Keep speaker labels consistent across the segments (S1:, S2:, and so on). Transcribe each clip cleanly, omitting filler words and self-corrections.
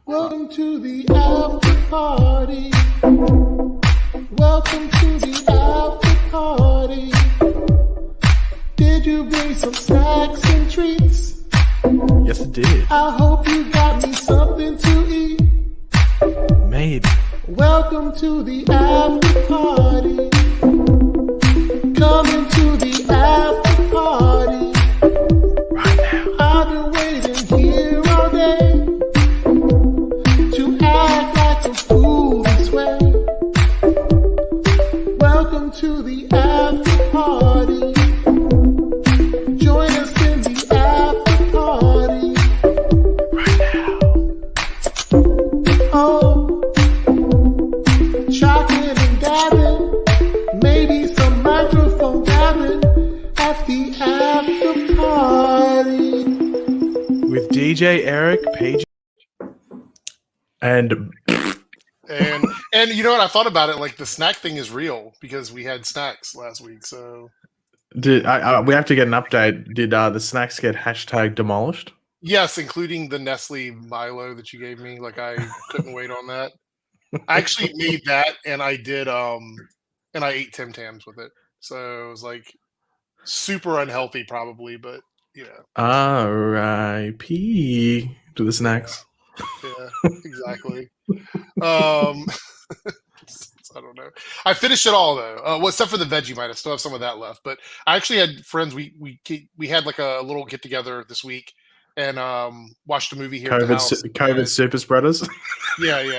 S1: Welcome to the after party. Welcome to the after party. Did you bring some snacks and treats?
S2: Yes, it did.
S1: I hope you got me something to eat.
S2: Maybe.
S1: Welcome to the after party. Coming to the after party.
S2: Right now.
S1: I've been waiting here all day to act like a fool this way. Welcome to the after party. Join us in the after party.
S2: Right now.
S1: Oh, chocolate and gabbing, maybe some microphone gabbing at the after party.
S2: With DJ Eric, Paigey, and
S3: And you know what? I thought about it. Like the snack thing is real because we had snacks last week. So
S2: we have to get an update. Did the snacks get hashtag demolished?
S3: yes, including the Nestle Milo that you gave me. Like I couldn't wait on that. I actually made that, and I did. And I ate Tim Tams with it. So it was like super unhealthy, probably, but yeah.
S2: R.I.P. to the snacks.
S3: Yeah, exactly. I don't know. I finished it all though. Well, except for the Vegemite, I still have some of that left. But I actually had friends. We had like a little get together this week and watched a movie here. At the house.
S2: COVID super spreaders.
S3: Yeah. We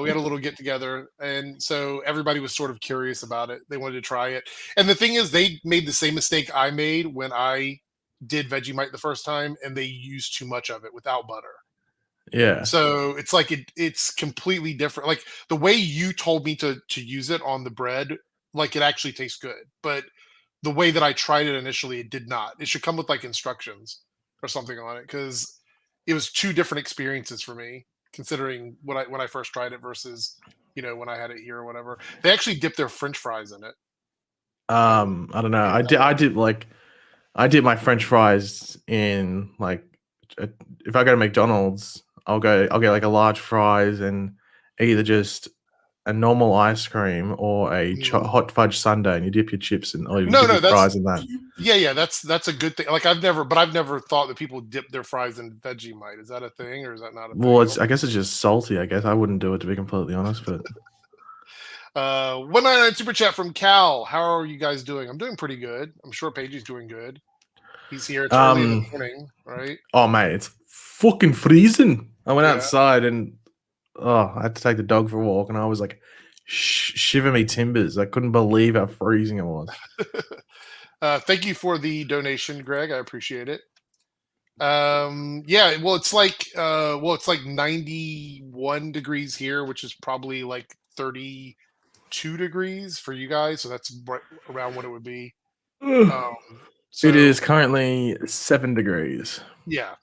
S3: had a little get together, and so everybody was sort of curious about it. They wanted to try it, and the thing is, they made the same mistake I made when I did Vegemite the first time, and they used too much of it without butter.
S2: Yeah.
S3: So it's like it's completely different. Like the way you told me to use it on the bread, like it actually tastes good. But the way that I tried it initially, it did not. It should come with like instructions or something on it because it was two different experiences for me, considering when I first tried it versus when I had it here or whatever. They actually dipped their French fries in it.
S2: I don't know. I did my French fries in like if I go to McDonald's, I'll get like a large fries and either just a normal ice cream or a hot fudge sundae, and you dip your chips and or you dip your fries in that.
S3: Yeah, that's a good thing. Like I've never thought that people dip their fries in Vegemite. Is that a thing or is that not a thing?
S2: Well, I guess it's just salty. I guess I wouldn't do it, to be completely honest. But
S3: 199 super chat from Cal. How are you guys doing? I'm doing pretty good. I'm sure Paigey's doing good. He's here. It's early in the morning, right?
S2: Oh mate, it's fucking freezing. I went outside and I had to take the dog for a walk, and I was like, shiver me timbers. I couldn't believe how freezing it was.
S3: Thank you for the donation, Greg. I appreciate it. Yeah, well, it's like 91 degrees here, which is probably like 32 degrees for you guys. So that's right around what it would be.
S2: So, it is currently 7 degrees.
S3: Yeah.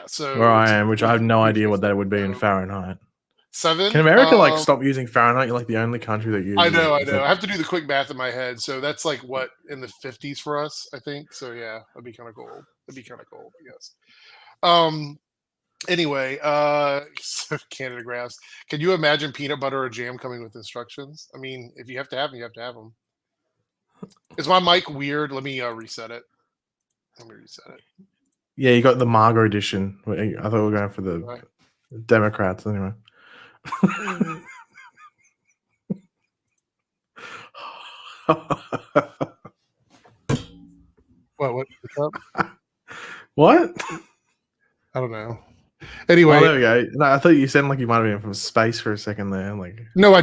S3: So
S2: where I am, which I have no idea what that would be in Fahrenheit.
S3: 7.
S2: Can America like stop using Fahrenheit? You're like the only country that uses.
S3: I know. I have to do the quick math in my head. So that's like what in the 50s for us, I think. So yeah, that'd be kind of cool. I guess. Anyway, Canada graphs. Can you imagine peanut butter or jam coming with instructions? I mean, if you have to have them, you have to have them. Is my mic weird? Let me reset it.
S2: Yeah, you got the Margot edition. I thought we were going for the Democrats anyway.
S3: What's up?
S2: What?
S3: I don't know. Anyway,
S2: there we go. No, I thought you sounded like you might have been from space for a second there. Like,
S3: no,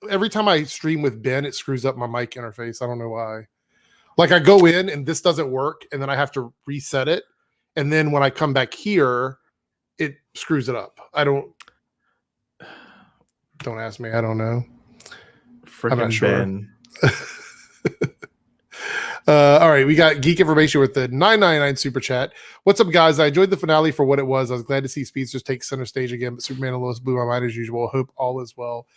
S3: every time I stream with Ben, it screws up my mic interface. I don't know why. Like I go in and this doesn't work, and then I have to reset it, and then when I come back here, it screws it up. Don't ask me. I don't know.
S2: I'm not sure. Ben.
S3: All right, we got Geek Information with the 999 super chat. What's up, guys? I enjoyed the finale for what it was. I was glad to see Speedsters take center stage again, but Superman and Lois blew my mind as usual. Hope all is well.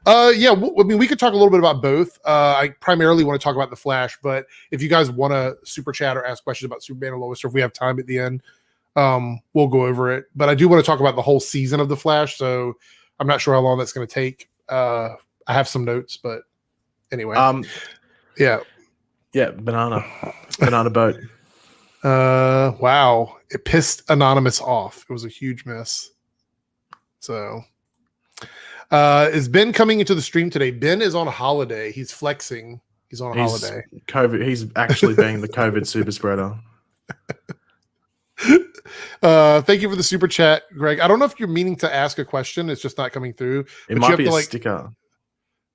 S3: Yeah, I mean, we could talk a little bit about both. I primarily want to talk about the Flash, but if you guys want to super chat or ask questions about Superman and Lois, or if we have time at the end, we'll go over it. But I do want to talk about the whole season of The Flash, so I'm not sure how long that's going to take. I have some notes, but anyway. Yeah,
S2: banana boat.
S3: Wow, it pissed Anonymous off. It was a huge miss. So, is Ben coming into the stream today? Ben is on a holiday. He's flexing. He's on a holiday.
S2: COVID. He's actually being the COVID super spreader.
S3: Thank you for the super chat, Greg. I don't know if you're meaning to ask a question. It's just not coming through.
S2: It might be a sticker.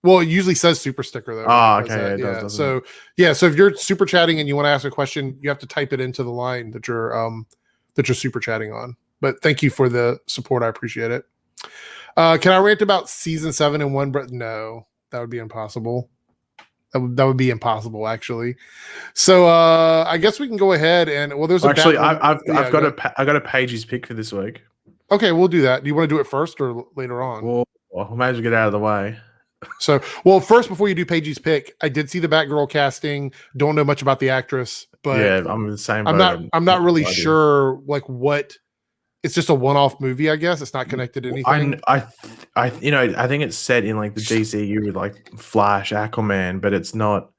S3: Well, it usually says super sticker though.
S2: Oh, okay. It does,
S3: so so if you're super chatting and you want to ask a question, you have to type it into the line that you're super chatting on. But thank you for the support. I appreciate it. Can I rant about season 7 in one breath? No, that would be impossible. That would be impossible, actually. So I guess we can go ahead and there's
S2: actually I've got a Paigey's pick for this week.
S3: Okay, we'll do that. Do you want to do it first or later on?
S2: Well, we may as well get out of the way.
S3: So, first, before you do Paigey's pick, I did see the Batgirl casting. Don't know much about the actress, but
S2: yeah, I'm the same.
S3: I'm not really sure like what. It's just a one-off movie, I guess. It's not connected to anything.
S2: I think it's set in like the DCU with like Flash, Aquaman, but it's not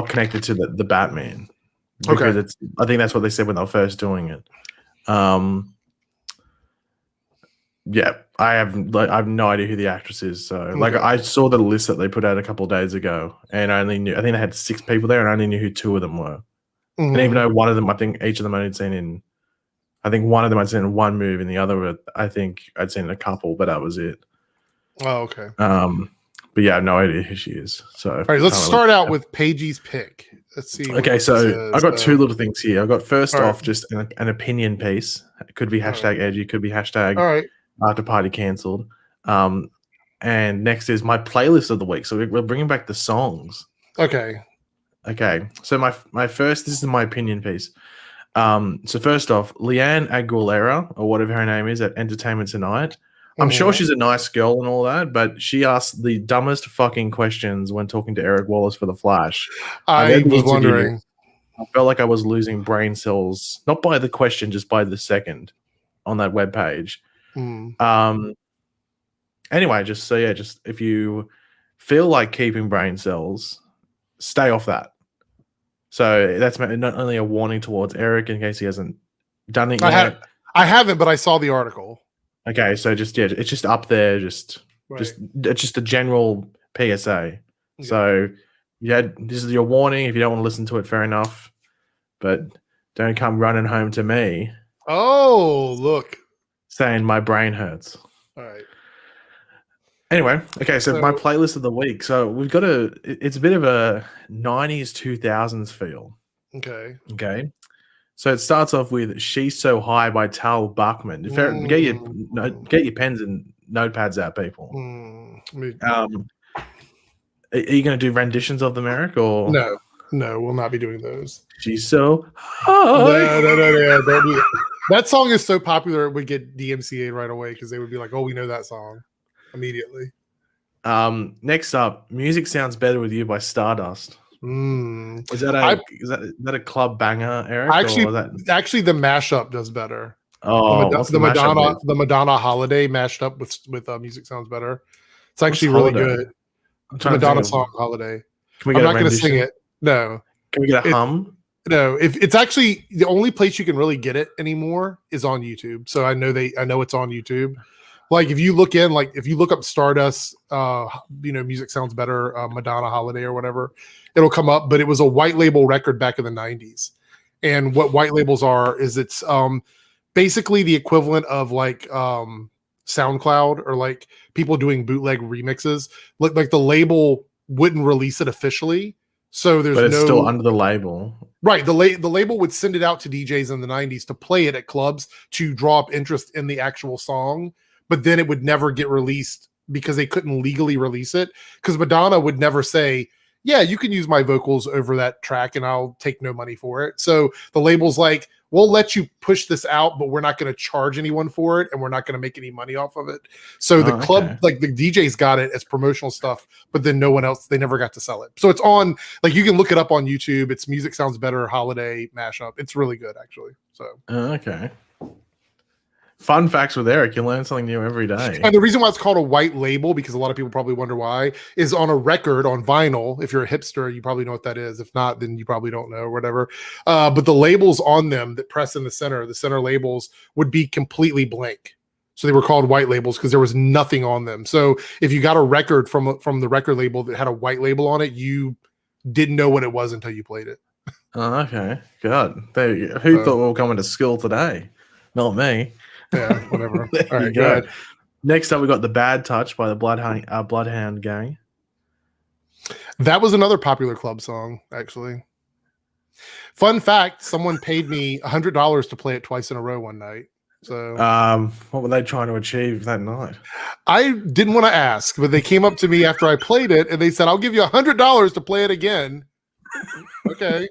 S2: connected to the Batman. Because I think that's what they said when they were first doing it. Yeah, I have no idea who the actress is. So I saw the list that they put out a couple of days ago, and I think they had 6 people there, and I only knew who 2 of them were. Mm-hmm. And even though one of them, I think each of them I'd seen in. I think one of them I'd seen in one move, and the other I think I'd seen in a couple, but that was it.
S3: Oh, okay.
S2: But yeah, I have no idea who she is. So
S3: all right, let's start out with Paigey's pick. Let's see.
S2: Okay, so I got 2 little things here. I got first off just an opinion piece. It could be hashtag edgy, could be hashtag after party cancelled. And next is my playlist of the week. So we're bringing back the songs.
S3: Okay.
S2: So my first, this is my opinion piece. So first off, Leanne Aguilera, or whatever her name is, at Entertainment Tonight. I'm sure she's a nice girl and all that, but she asked the dumbest fucking questions when talking to Eric Wallace for The Flash.
S3: I was wondering.
S2: I felt like I was losing brain cells, not by the question, just by the second on that webpage. Anyway, just if you feel like keeping brain cells, stay off that. So that's not only a warning towards Eric in case he hasn't done it yet.
S3: I haven't, but I saw the article.
S2: Okay, so it's just up there, it's just a general PSA. Yeah. So this is your warning. If you don't want to listen to it, fair enough. But don't come running home to me.
S3: Oh, look.
S2: Saying my brain hurts.
S3: All right.
S2: Anyway, okay, so my playlist of the week. So we've got it's a bit of a 90s, 2000s feel. Okay. So it starts off with "She's So High" by Tal Bachman. Get your pens and notepads out, people. Are you going to do renditions of them, Eric? Or
S3: no, we'll not be doing those.
S2: She's so high.
S3: No. Don't do it. That song is so popular, it would get DMCA'd right away because they would be like, "Oh, we know that song." Immediately.
S2: Next up, "Music Sounds Better With You" by Stardust. Is that a club banger, Eric?
S3: Actually, the mashup does better.
S2: Oh,
S3: the Madonna Holiday mashed up with "Music Sounds Better." It's actually really good. The Madonna song "Holiday." I'm not going to sing it. No.
S2: Can we get a hum?
S3: No. If it's actually the only place you can really get it anymore is on YouTube. So I know it's on YouTube. Like if you look up Stardust, "Music Sounds Better," Madonna Holiday or whatever, it'll come up. But it was a white label record back in the 90s. And what white labels are is it's basically the equivalent of like SoundCloud or like people doing bootleg remixes. Like the label wouldn't release it officially. So but it's
S2: still under the label.
S3: Right. The label would send it out to DJs in the 90s to play it at clubs to draw up interest in the actual song. But then it would never get released because they couldn't legally release it. Because Madonna would never say, yeah, you can use my vocals over that track and I'll take no money for it. So the label's like, we'll let you push this out, but we're not going to charge anyone for it and we're not going to make any money off of it. So the club,
S2: okay.
S3: like the DJs got it as promotional stuff, but then no one else, they never got to sell it. So it's on, like you can look it up on YouTube. It's Music Sounds Better holiday mashup. It's really good actually. So
S2: Okay. Fun facts with Eric. You learn something new every day.
S3: and the reason why it's called a white label, because a lot of people probably wonder why, is on a record on vinyl. If you're a hipster, you probably know what that is. If not, then you probably don't know or whatever. But the labels on them that press in the center labels would be completely blank. So they were called white labels because there was nothing on them. So if you got a record from the record label that had a white label on it, you didn't know what it was until you played it.
S2: Okay. God. There you go. Who thought we were coming to school today? Not me.
S3: Yeah, whatever.
S2: There
S3: All
S2: you
S3: right,
S2: go.
S3: go ahead.
S2: Next up, we got The Bad Touch by the Bloodhound Gang.
S3: That was another popular club song, actually. Fun fact, someone paid me $100 to play it twice in a row one night. So
S2: what were they trying to achieve that night?
S3: I didn't want to ask, but they came up to me after I played it and they said, I'll give you $100 to play it again. Okay.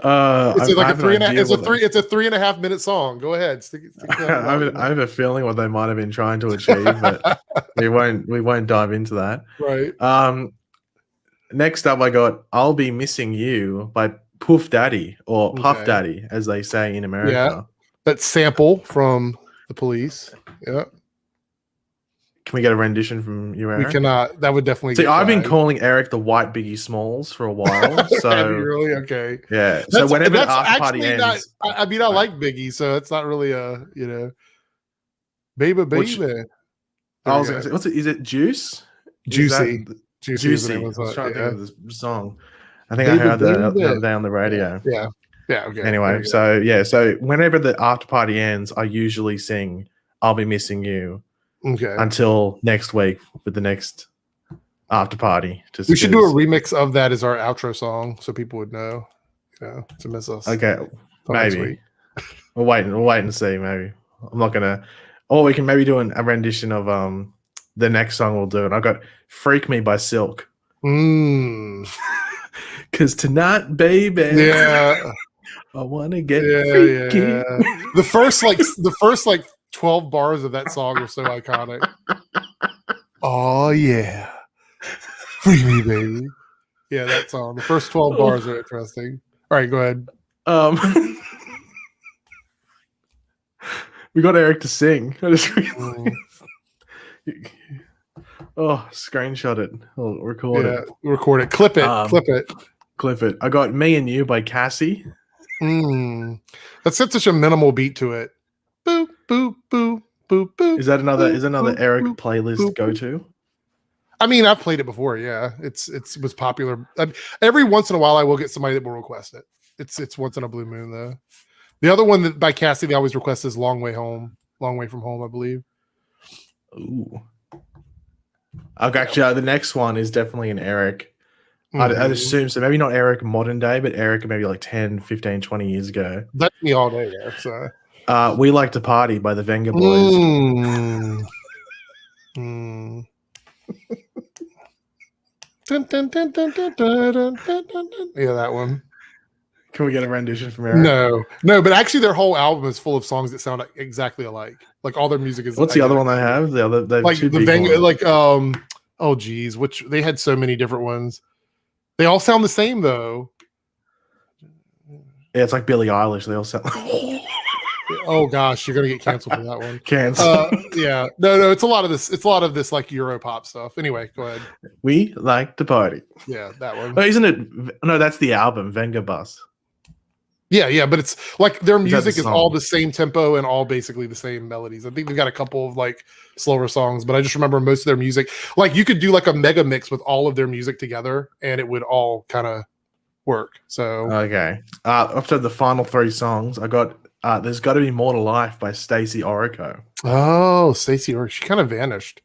S3: It's like it's a 3.5 minute song. Go ahead.
S2: I have a feeling what they might have been trying to achieve, but we won't dive into that.
S3: Right.
S2: Next up, I got "I'll Be Missing You" by Puff Daddy, or Puff Daddy, as they say in America.
S3: Yeah, that sample from The Police. Yeah.
S2: Can we get a rendition from you, Eric?
S3: We cannot. That would definitely.
S2: See, I've been calling Eric the White Biggie Smalls for a while. So
S3: really okay.
S2: Yeah. So whenever the after party ends,
S3: I like Biggie, so it's not really a baby.
S2: I was gonna say, what's it? Is it Juice?
S3: Juicy.
S2: Juicy. I was trying to think of this song. I think I heard that the other day on the radio.
S3: Yeah. Okay.
S2: Anyway, so whenever the after party ends, I usually sing "I'll Be Missing You."
S3: Okay.
S2: Until next week with the next after party.
S3: We should do a remix of that as our outro song, so people would know, to miss us.
S2: Okay, maybe. We'll wait and see. Maybe I'm not gonna. Or we can maybe do a rendition of the next song we'll do. And I got "Freak Me" by Silk. Cause tonight, baby, I want to get freaky.
S3: Yeah. The first 12 bars of that song are so iconic. Oh yeah, free me, baby. Yeah, that song. The first 12 bars are interesting. All right, go ahead.
S2: We got Eric to sing. I just screenshot it. I'll record it.
S3: Record it. Clip it.
S2: Clip it. I got "Me and You" by Cassie.
S3: That's such a minimal beat to it. Boop boop boop boop boop.
S2: Is another
S3: boop,
S2: Eric
S3: boop,
S2: playlist
S3: boop,
S2: go to?
S3: I mean, I've played it before. Yeah, it was popular. Every once in a while, I will get somebody that will request it. It's once in a blue moon though. The other one that by Cassie they always request is "Long Way Home," "Long Way from Home," I believe.
S2: Ooh. Actually, the next one is definitely an Eric. I'd assume so. Maybe not Eric modern day, but Eric maybe like 10, 15, 20 years ago.
S3: That's me all day there. So.
S2: "We Like to Party" by the Venga Boys.
S3: Yeah, that one.
S2: Can we get a rendition from Eric?
S3: No, but actually their whole album is full of songs that sound exactly alike. Like all their music is.
S2: What's the other one they have? The other, they have
S3: like
S2: two
S3: the Venga, oh geez, which they had so many different ones. They all sound the same though.
S2: Yeah, it's like Billie Eilish. They all sound.
S3: Oh gosh, you're gonna get canceled for that one.
S2: Cancel.
S3: Yeah, no, it's a lot of this. It's a lot of this like Euro pop stuff. Anyway, go ahead.
S2: "We Like to Party."
S3: Yeah, that one.
S2: Oh, isn't it? No, that's the album, Venga Bus.
S3: Yeah, but it's like their music is
S2: song?
S3: all the same tempo and all basically the same melodies. I think they've got a couple of like slower songs, but I just remember most of their music. Like you could do like a mega mix with all of their music together, and it would all kind of work. So
S2: okay, after the final three songs, I got "There's Got to Be More to Life" by Stacey Orico.
S3: Oh, Stacey Orico, she kind of vanished.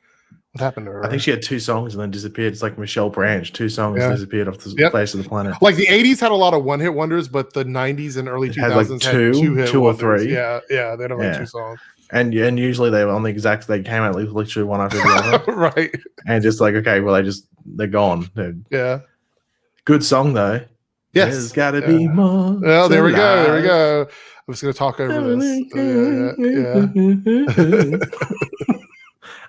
S3: What happened to her?
S2: I think she had 2 songs and then disappeared. It's like Michelle Branch, 2 songs
S3: Yeah.
S2: disappeared off the
S3: Yep.
S2: face of the planet.
S3: Like the 80s had a lot of one-hit wonders, but the 90s and early
S2: It
S3: 2000s
S2: had like
S3: had
S2: two or
S3: wonders.
S2: 3.
S3: Yeah, they don't like
S2: Yeah.
S3: 2 songs.
S2: And usually they were on the exact. They came out literally one after the other,
S3: Right.
S2: and just like, okay, well they're gone.
S3: Yeah.
S2: Good song though.
S3: Yes.
S2: There's got to be more.
S3: Well, there we go. There we
S2: life.
S3: go. I was going to talk over this.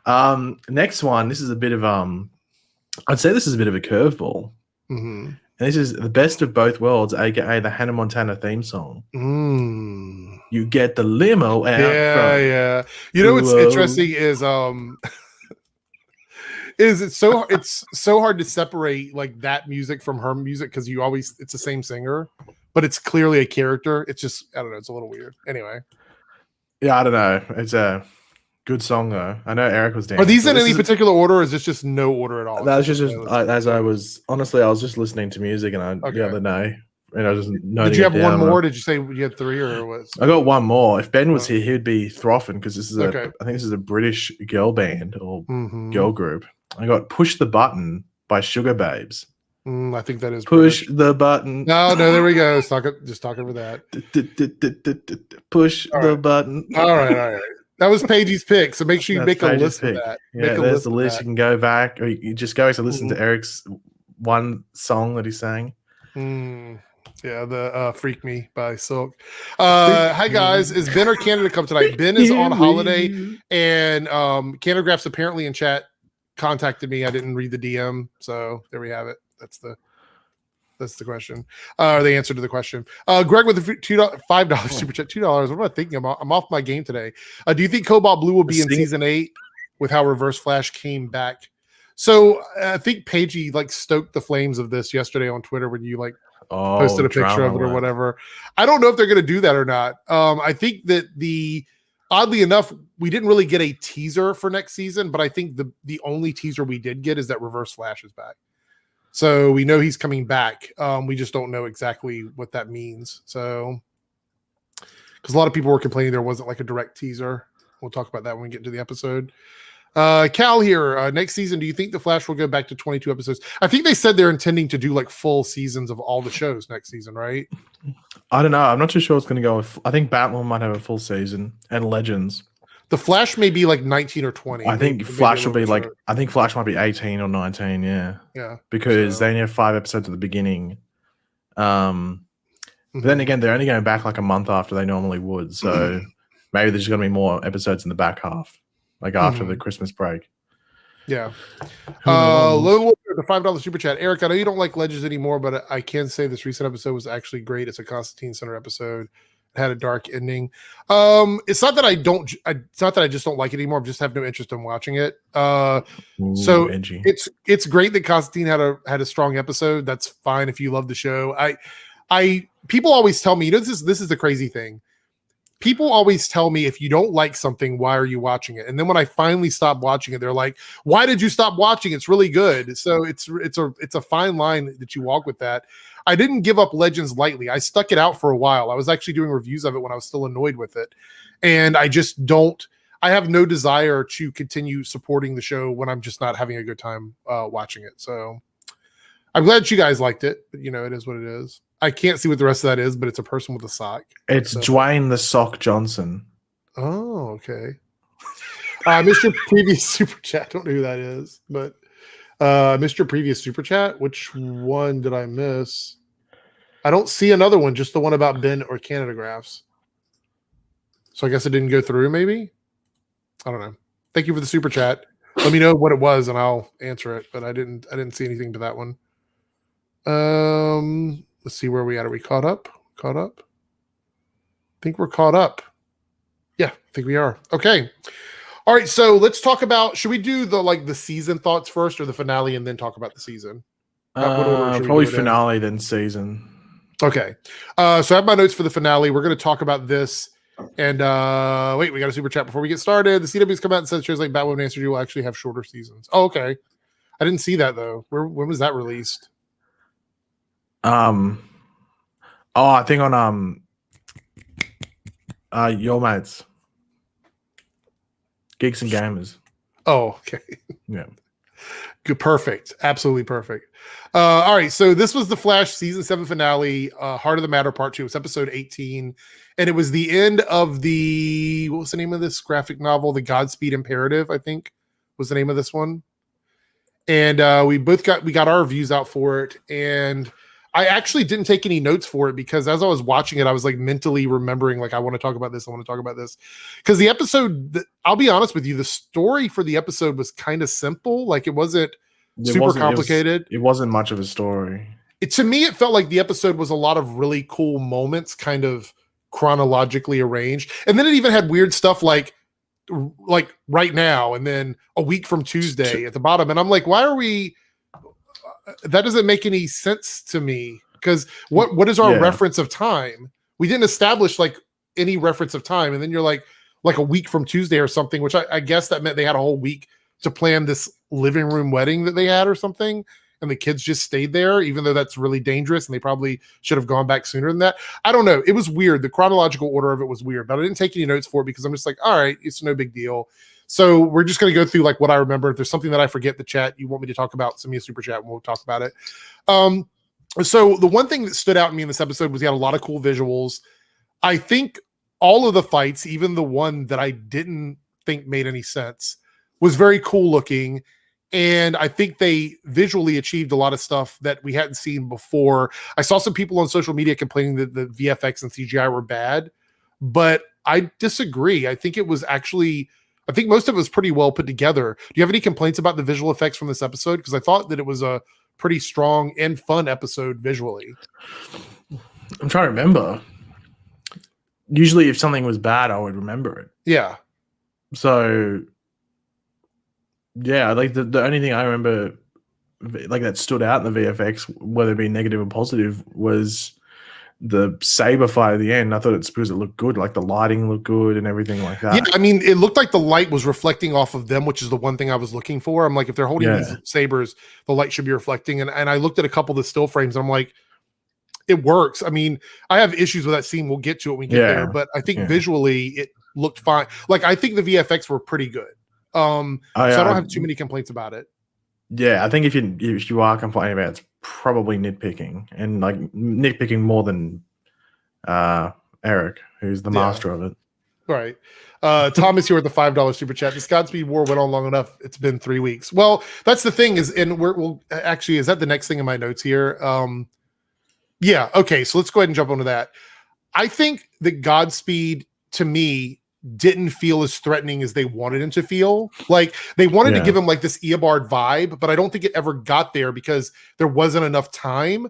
S3: Yeah.
S2: Next one. This is a bit of I'd say this is a bit of a curveball.
S3: Mm-hmm.
S2: And this is the best of both worlds, aka the Hannah Montana theme song. You get the limo out.
S3: Yeah. You know what's interesting is it's so hard to separate like that music from her music because it's the same singer, but it's clearly a character. It's just, I don't know, it's a little weird. Anyway.
S2: Yeah, I don't know. It's a good song though. I know Eric was dancing.
S3: Are these in any particular order, or is this just no order at all?
S2: That was just I was listening to music and the other day. And I was just
S3: Did you have one more? Did you say you had 3 or what?
S2: I got one more. If Ben was here, he'd be throffing because this is I think this is a British girl band or girl group. I got Push the Button by Sugar Babes.
S3: I think that is
S2: Push the button.
S3: No, there we go. Just talk over that.
S2: Push the button.
S3: All right. That was Paigey's pick, so make sure you make a list of that.
S2: Yeah, there's the list. You can go back, or you just go to listen to Eric's one song that he sang.
S3: Yeah, the Freak Me by Silk. Hi, guys. Is Ben or Canada come tonight? Ben is on holiday, and Canadagraphs apparently in chat contacted me. I didn't read the DM, so there we have it. That's the question. The answer to the question. Greg with the $5 super chat. $2. What am I thinking? I'm off my game today. Do you think Cobalt Blue will be in season 8 with how Reverse Flash came back? So I think Paigey like stoked the flames of this yesterday on Twitter when you like posted a picture of it or whatever. I don't know if they're going to do that or not. I think that oddly enough, we didn't really get a teaser for next season, but I think the only teaser we did get is that Reverse Flash is back. So we know he's coming back. We just don't know exactly what that means. So, because a lot of people were complaining there wasn't like a direct teaser. We'll talk about that when we get into the episode. Cal here. Next season, do you think the Flash will go back to 22 episodes? I think they said they're intending to do like full seasons of all the shows next season, right?
S2: I don't know. I'm not too sure it's going to go. I think Batman might have a full season and Legends.
S3: The Flash may be like 19 or 20.
S2: I think Flash will be like, I think Flash might be 18 or 19. Yeah.
S3: Yeah.
S2: Because they only have 5 episodes at the beginning. But then again, they're only going back like a month after they normally would. So maybe there's going to be more episodes in the back half, like after the Christmas break.
S3: Yeah. The $5 super chat. Eric, I know you don't like Legends anymore, but I can say this recent episode was actually great. It's a Constantine Center episode. It had a dark ending. It's not that it's not that I just don't like it anymore. I just have no interest in watching it. So
S2: edgy.
S3: it's great that Constantine had a strong episode. That's fine if you love the show. People always tell me, this is the crazy thing. People always tell me, if you don't like something, why are you watching it? And then when I finally stop watching it, they're like, why did you stop watching? It's really good. So it's a fine line that you walk with that. I didn't give up Legends lightly. I stuck it out for a while. I was actually doing reviews of it when I was still annoyed with it. And I have no desire to continue supporting the show when I'm just not having a good time watching it. So I'm glad you guys liked it, but it is what it is. I can't see what the rest of that is, but it's a person with a sock.
S2: It's Dwayne the Sock Johnson.
S3: Oh, okay. Mr. Previous Super Chat. Don't know who that is, but Mr. Previous Super Chat. Which one did I miss? I don't see another one, just the one about Ben or Canadagraphs. So I guess it didn't go through, maybe? I don't know. Thank you for the Super Chat. Let me know what it was and I'll answer it, but I didn't see anything to that one. Let's see where we at. Are we caught up? Caught up? I think we're caught up. Yeah, I think we are. Okay. All right, so let's talk about, should we do the season thoughts first or the finale and then talk about the season?
S2: Probably finale, then season.
S3: Okay. So I have my notes for the finale. We're going to talk about this. And wait, we got a super chat before we get started. The CW's come out and said shows like Batwoman Answer You will actually have shorter seasons. Oh, okay. I didn't see that though. When was that released?
S2: I think on Your Mates, Geeks and Gamers.
S3: Oh, okay.
S2: Yeah.
S3: Good, perfect, absolutely perfect. All right, so this was the Flash season 7 finale, Heart of the Matter Part 2. It's episode 18, and it was the end of the, what was the name of this graphic novel? The Godspeed Imperative, I think, was the name of this one. And we got our reviews out for it, and I actually didn't take any notes for it because as I was watching it, I was like mentally remembering, like, I want to talk about this, because the episode, I'll be honest with you, the story for the episode was kind of simple. Like, it wasn't super complicated.
S2: It wasn't much of a story.
S3: To me, it felt like the episode was a lot of really cool moments, kind of chronologically arranged, and then it even had weird stuff like right now, and then a week from Tuesday at the bottom, and I'm like, why are we? That doesn't make any sense to me, because what is our reference of time? We didn't establish like any reference of time, and then you're like a week from Tuesday or something, which I guess that meant they had a whole week to plan this living room wedding that they had or something, and the kids just stayed there, even though that's really dangerous, and they probably should have gone back sooner than that. I don't know. It was weird. The chronological order of it was weird, but I didn't take any notes for it because I'm just like, all right, it's no big deal. So we're just going to go through like what I remember. If there's something that I forget, the chat you want me to talk about, send me a super chat and we'll talk about it. So the one thing that stood out to me in this episode was he had a lot of cool visuals. I think all of the fights, even the one that I didn't think made any sense, was very cool looking. And I think they visually achieved a lot of stuff that we hadn't seen before. I saw some people on social media complaining that the VFX and CGI were bad, but I disagree. I think it was actually... I think most of it was pretty well put together. Do you have any complaints about the visual effects from this episode? Because I thought that it was a pretty strong and fun episode visually.
S2: I'm trying to remember. Usually if something was bad, I would remember it.
S3: Yeah.
S2: So, yeah, like the only thing I remember like that stood out in the VFX, whether it be negative or positive, was the saber fight at the end. I thought it's because it looked good, like the lighting looked good and everything like that.
S3: Yeah, I mean, it looked like the light was reflecting off of them, which is the one thing I was looking for. I'm like, if they're holding these sabers, the light should be reflecting. And I looked at a couple of the still frames, and I'm like, it works. I mean, I have issues with that scene. We'll get to it when we get there, but I think visually it looked fine. Like, I think the VFX were pretty good. So I don't have too many complaints about it.
S2: Yeah, I think if you are complaining about it, it's probably nitpicking, and like nitpicking more than Eric, who's the master of it.
S3: Right. Thomas here with the $5 super chat. The Godspeed War went on long enough. It's been 3 weeks. Well, that's the thing is, and we'll actually, is that the next thing in my notes here? Yeah. Okay. So let's go ahead and jump onto that. I think that Godspeed, to me, didn't feel as threatening as they wanted him to feel. Like, they wanted to give him like this Eobard vibe, but I don't think it ever got there because there wasn't enough time.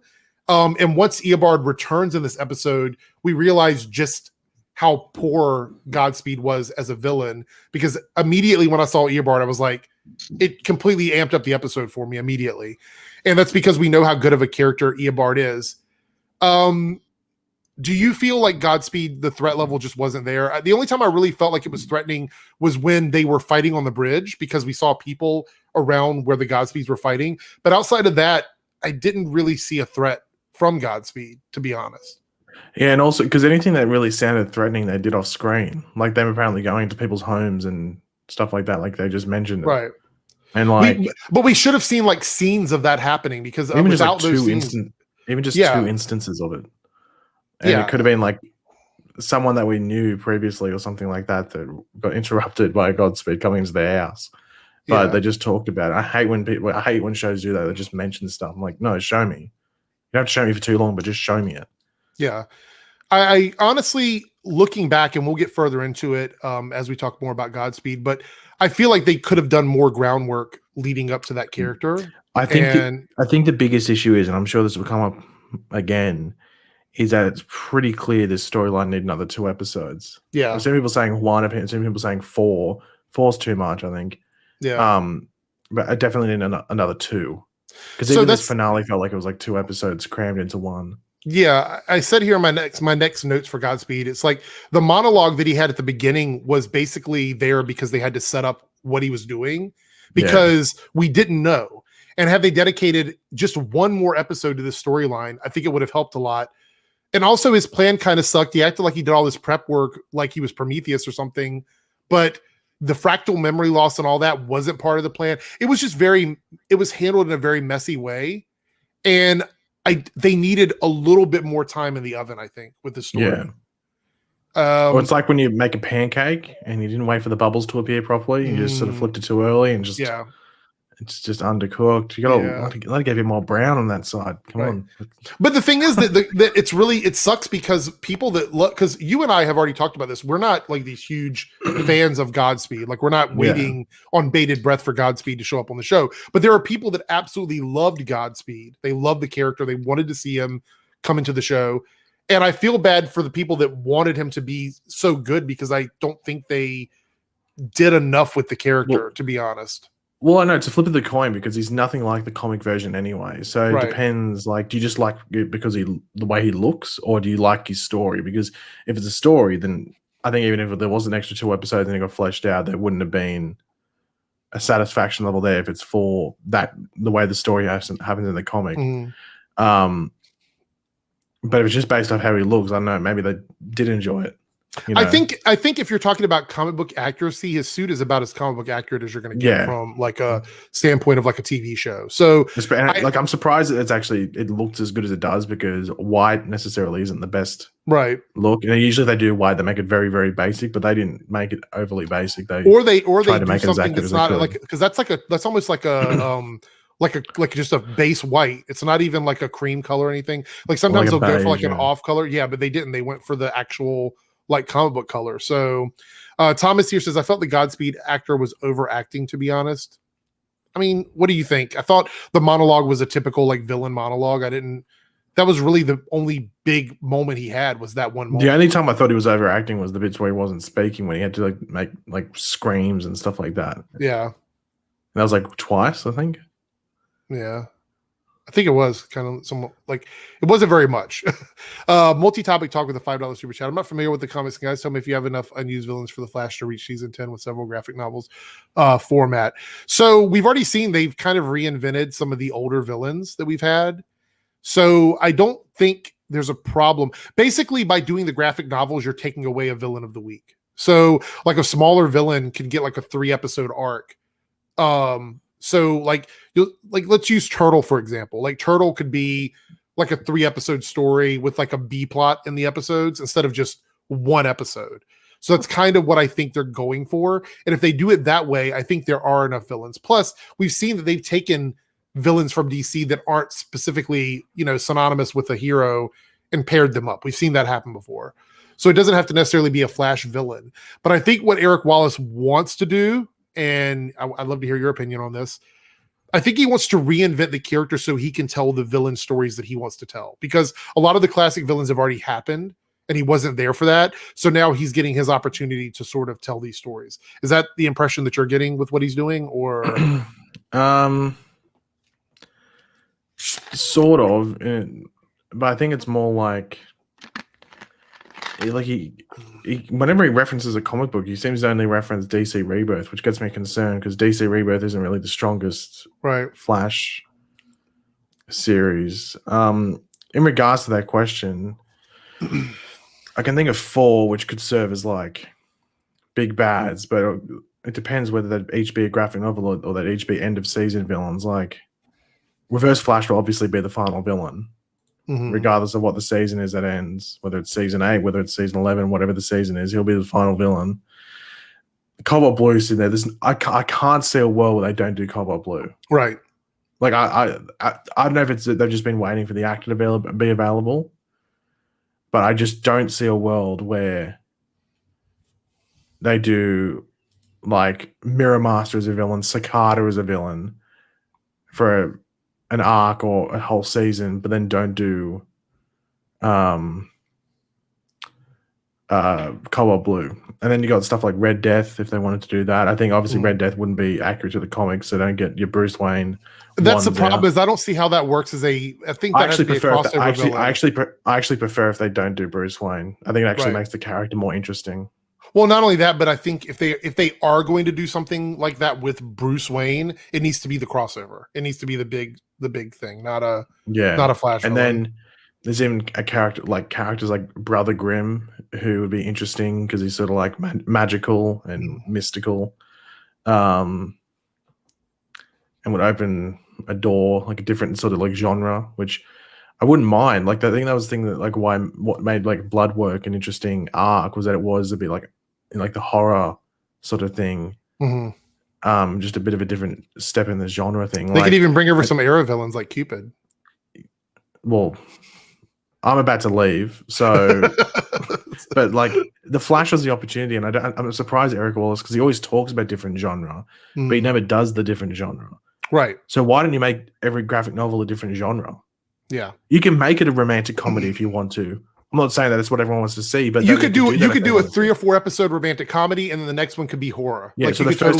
S3: And once Eobard returns in this episode, we realize just how poor Godspeed was as a villain, because immediately when I saw Eobard, I was like, it completely amped up the episode for me immediately. And that's because we know how good of a character Eobard is. Do you feel like Godspeed, the threat level just wasn't there? The only time I really felt like it was threatening was when they were fighting on the bridge, because we saw people around where the Godspeeds were fighting. But outside of that, I didn't really see a threat from Godspeed, to be honest.
S2: Yeah, and also because anything that really sounded threatening, they did off screen. Like them apparently going to people's homes and stuff like that. Like they just mentioned it.
S3: Right.
S2: And like,
S3: but we should have seen like scenes of that happening, because
S2: even
S3: without
S2: just like
S3: those scenes,
S2: two instances of it. And it could have been like someone that we knew previously or something like that got interrupted by Godspeed coming into their house. But they just talked about it. I hate when shows do that. They just mention stuff. I'm like, no, show me. You don't have to show me for too long, but just show me it.
S3: Yeah. I honestly, looking back, and we'll get further into it as we talk more about Godspeed, but I feel like they could have done more groundwork leading up to that character.
S2: I think the biggest issue is, and I'm sure this will come up again, is that it's pretty clear this storyline need another 2 episodes.
S3: Yeah.
S2: Some people saying 1 opinion, some people saying 4. 4's too much, I think.
S3: Yeah.
S2: But I definitely need another 2. Because even this finale felt like it was like 2 episodes crammed into 1.
S3: Yeah, I said here in my next notes for Godspeed, it's like the monologue that he had at the beginning was basically there because they had to set up what he was doing, because we didn't know. And had they dedicated just 1 more episode to this storyline, I think it would have helped a lot. And also his plan kind of sucked. He acted like he did all this prep work like he was Prometheus or something. But the fractal memory loss and all that wasn't part of the plan. It was just it was handled in a very messy way. And they needed a little bit more time in the oven, I think, with the story.
S2: Yeah. Or it's like when you make a pancake and you didn't wait for the bubbles to appear properly. You just sort of flipped it too early and just it's just undercooked. You gotta let it get a bit more brown on that side. Come on.
S3: But the thing is that it sucks because people that look, because you and I have already talked about this. We're not like these huge fans of Godspeed. Like we're not waiting on bated breath for Godspeed to show up on the show. But there are people that absolutely loved Godspeed. They loved the character. They wanted to see him come into the show. And I feel bad for the people that wanted him to be so good because I don't think they did enough with the character, to be honest.
S2: Well, I know it's a flip of the coin because he's nothing like the comic version anyway. So it depends. Like, do you just like it because the way he looks, or do you like his story? Because if it's a story, then I think even if there was an extra 2 episodes and it got fleshed out, there wouldn't have been a satisfaction level there if it's for that the way the story happens in the comic. But if it's just based off how he looks, I don't know. Maybe they did enjoy it. You know?
S3: I think if you're talking about comic book accuracy, his suit is about as comic book accurate as you're going to get from like a standpoint of like a TV show. So
S2: I'm surprised that it looks as good as it does because white necessarily isn't the best look. And usually they do white, they make it very, very basic, but they didn't make it overly basic. They tried to make it as accurate as they could.
S3: Like because that's almost like a like just a base white. It's not even like a cream color or anything. Like sometimes they'll go for like an off color. Yeah, but they didn't. They went for the actual like comic book color. So Thomas here says, I felt the Godspeed actor was overacting, to be honest. I mean, what do you think? I thought the monologue was a typical like villain monologue. That was really the only big moment he had was that one moment.
S2: The only time I thought he was overacting was the bits where he wasn't speaking, when he had to like make like screams and stuff like that.
S3: Yeah.
S2: And that was like twice, I think.
S3: Yeah. I think it was kind of somewhat like it wasn't very much. Multi-topic talk with a $5 super chat. I'm not familiar with the comics, guys. Tell me if you have enough unused villains for the Flash to reach season 10 with several graphic novels format. So we've already seen they've kind of reinvented some of the older villains that we've had. So I don't think there's a problem. Basically, by doing the graphic novels, you're taking away a villain of the week. So like a smaller villain can get like a 3-episode arc. So like let's use Turtle, for example. Like Turtle could be like a 3-episode story with like a B plot in the episodes instead of just 1 episode. So that's kind of what I think they're going for. And if they do it that way, I think there are enough villains. Plus, we've seen that they've taken villains from DC that aren't specifically, synonymous with a hero and paired them up. We've seen that happen before. So it doesn't have to necessarily be a Flash villain. But I think what Eric Wallace wants to do, and I'd love to hear your opinion on this, I think he wants to reinvent the character so he can tell the villain stories that he wants to tell. Because a lot of the classic villains have already happened, and he wasn't there for that. So now he's getting his opportunity to sort of tell these stories. Is that the impression that you're getting with what he's doing? Or
S2: sort of, but I think it's more like he whenever he references a comic book, he seems to only reference DC Rebirth, which gets me concerned because DC Rebirth isn't really the strongest Flash series. In regards to that question, I can think of 4 which could serve as like big bads, but it depends whether that each be a graphic novel or that each be end of season villains. Like Reverse Flash will obviously be the final villain. Regardless of what the season is that ends, whether it's season 8, whether it's season 11, whatever the season is, he'll be the final villain. Cobalt Blue's in there. I can't see a world where they don't do Cobalt Blue.
S3: Right.
S2: Like I don't know if it's that they've just been waiting for the actor to be available, but I just don't see a world where they do like Mirror Master as a villain, Cicada as a villain for an arc or a whole season, but then don't do Cobalt Blue. And then you got stuff like Red Death if they wanted to do that. I think obviously Red Death wouldn't be accurate to the comics, so don't get your Bruce Wayne.
S3: That's the problem is I don't see how that works as I think that
S2: I actually prefer if they don't do Bruce Wayne. I think it actually makes the character more interesting.
S3: Well, not only that, but I think if they are going to do something like that with Bruce Wayne, it needs to be the crossover. It needs to be the big thing, not a Flash.
S2: And then there's even characters like Brother Grimm who would be interesting because he's sort of like magical and mystical, and would open a door, like a different sort of like genre, which I wouldn't mind. Like, I think that was the thing that like what made like Blood Work an interesting arc was that it was a bit like in like the horror sort of thing. Just a bit of a different step in the genre thing.
S3: They could even bring over some Arrow villains like Cupid.
S2: Well, I'm about to leave, so but like the Flash has the opportunity, and I'm surprised at Eric Wallace because he always talks about different genre, but he never does the different genre.
S3: Right.
S2: So why don't you make every graphic novel a different genre?
S3: Yeah.
S2: You can make it a romantic comedy if you want to. I'm not saying that that's what everyone wants to see, but
S3: you could do a 3 or 4 episode romantic comedy, and then the next one could be horror.
S2: Yeah,
S3: like,
S2: so the first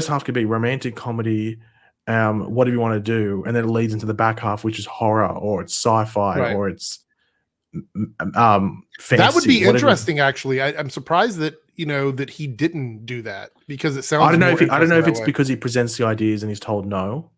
S2: half could be romantic comedy. Whatever you want to do, and then it leads into the back half, which is horror, or it's sci-fi, or it's fantasy.
S3: That would be interesting. Actually, I'm surprised that that he didn't do that, because it sounds.
S2: I don't know if it's because he presents the ideas and he's told no.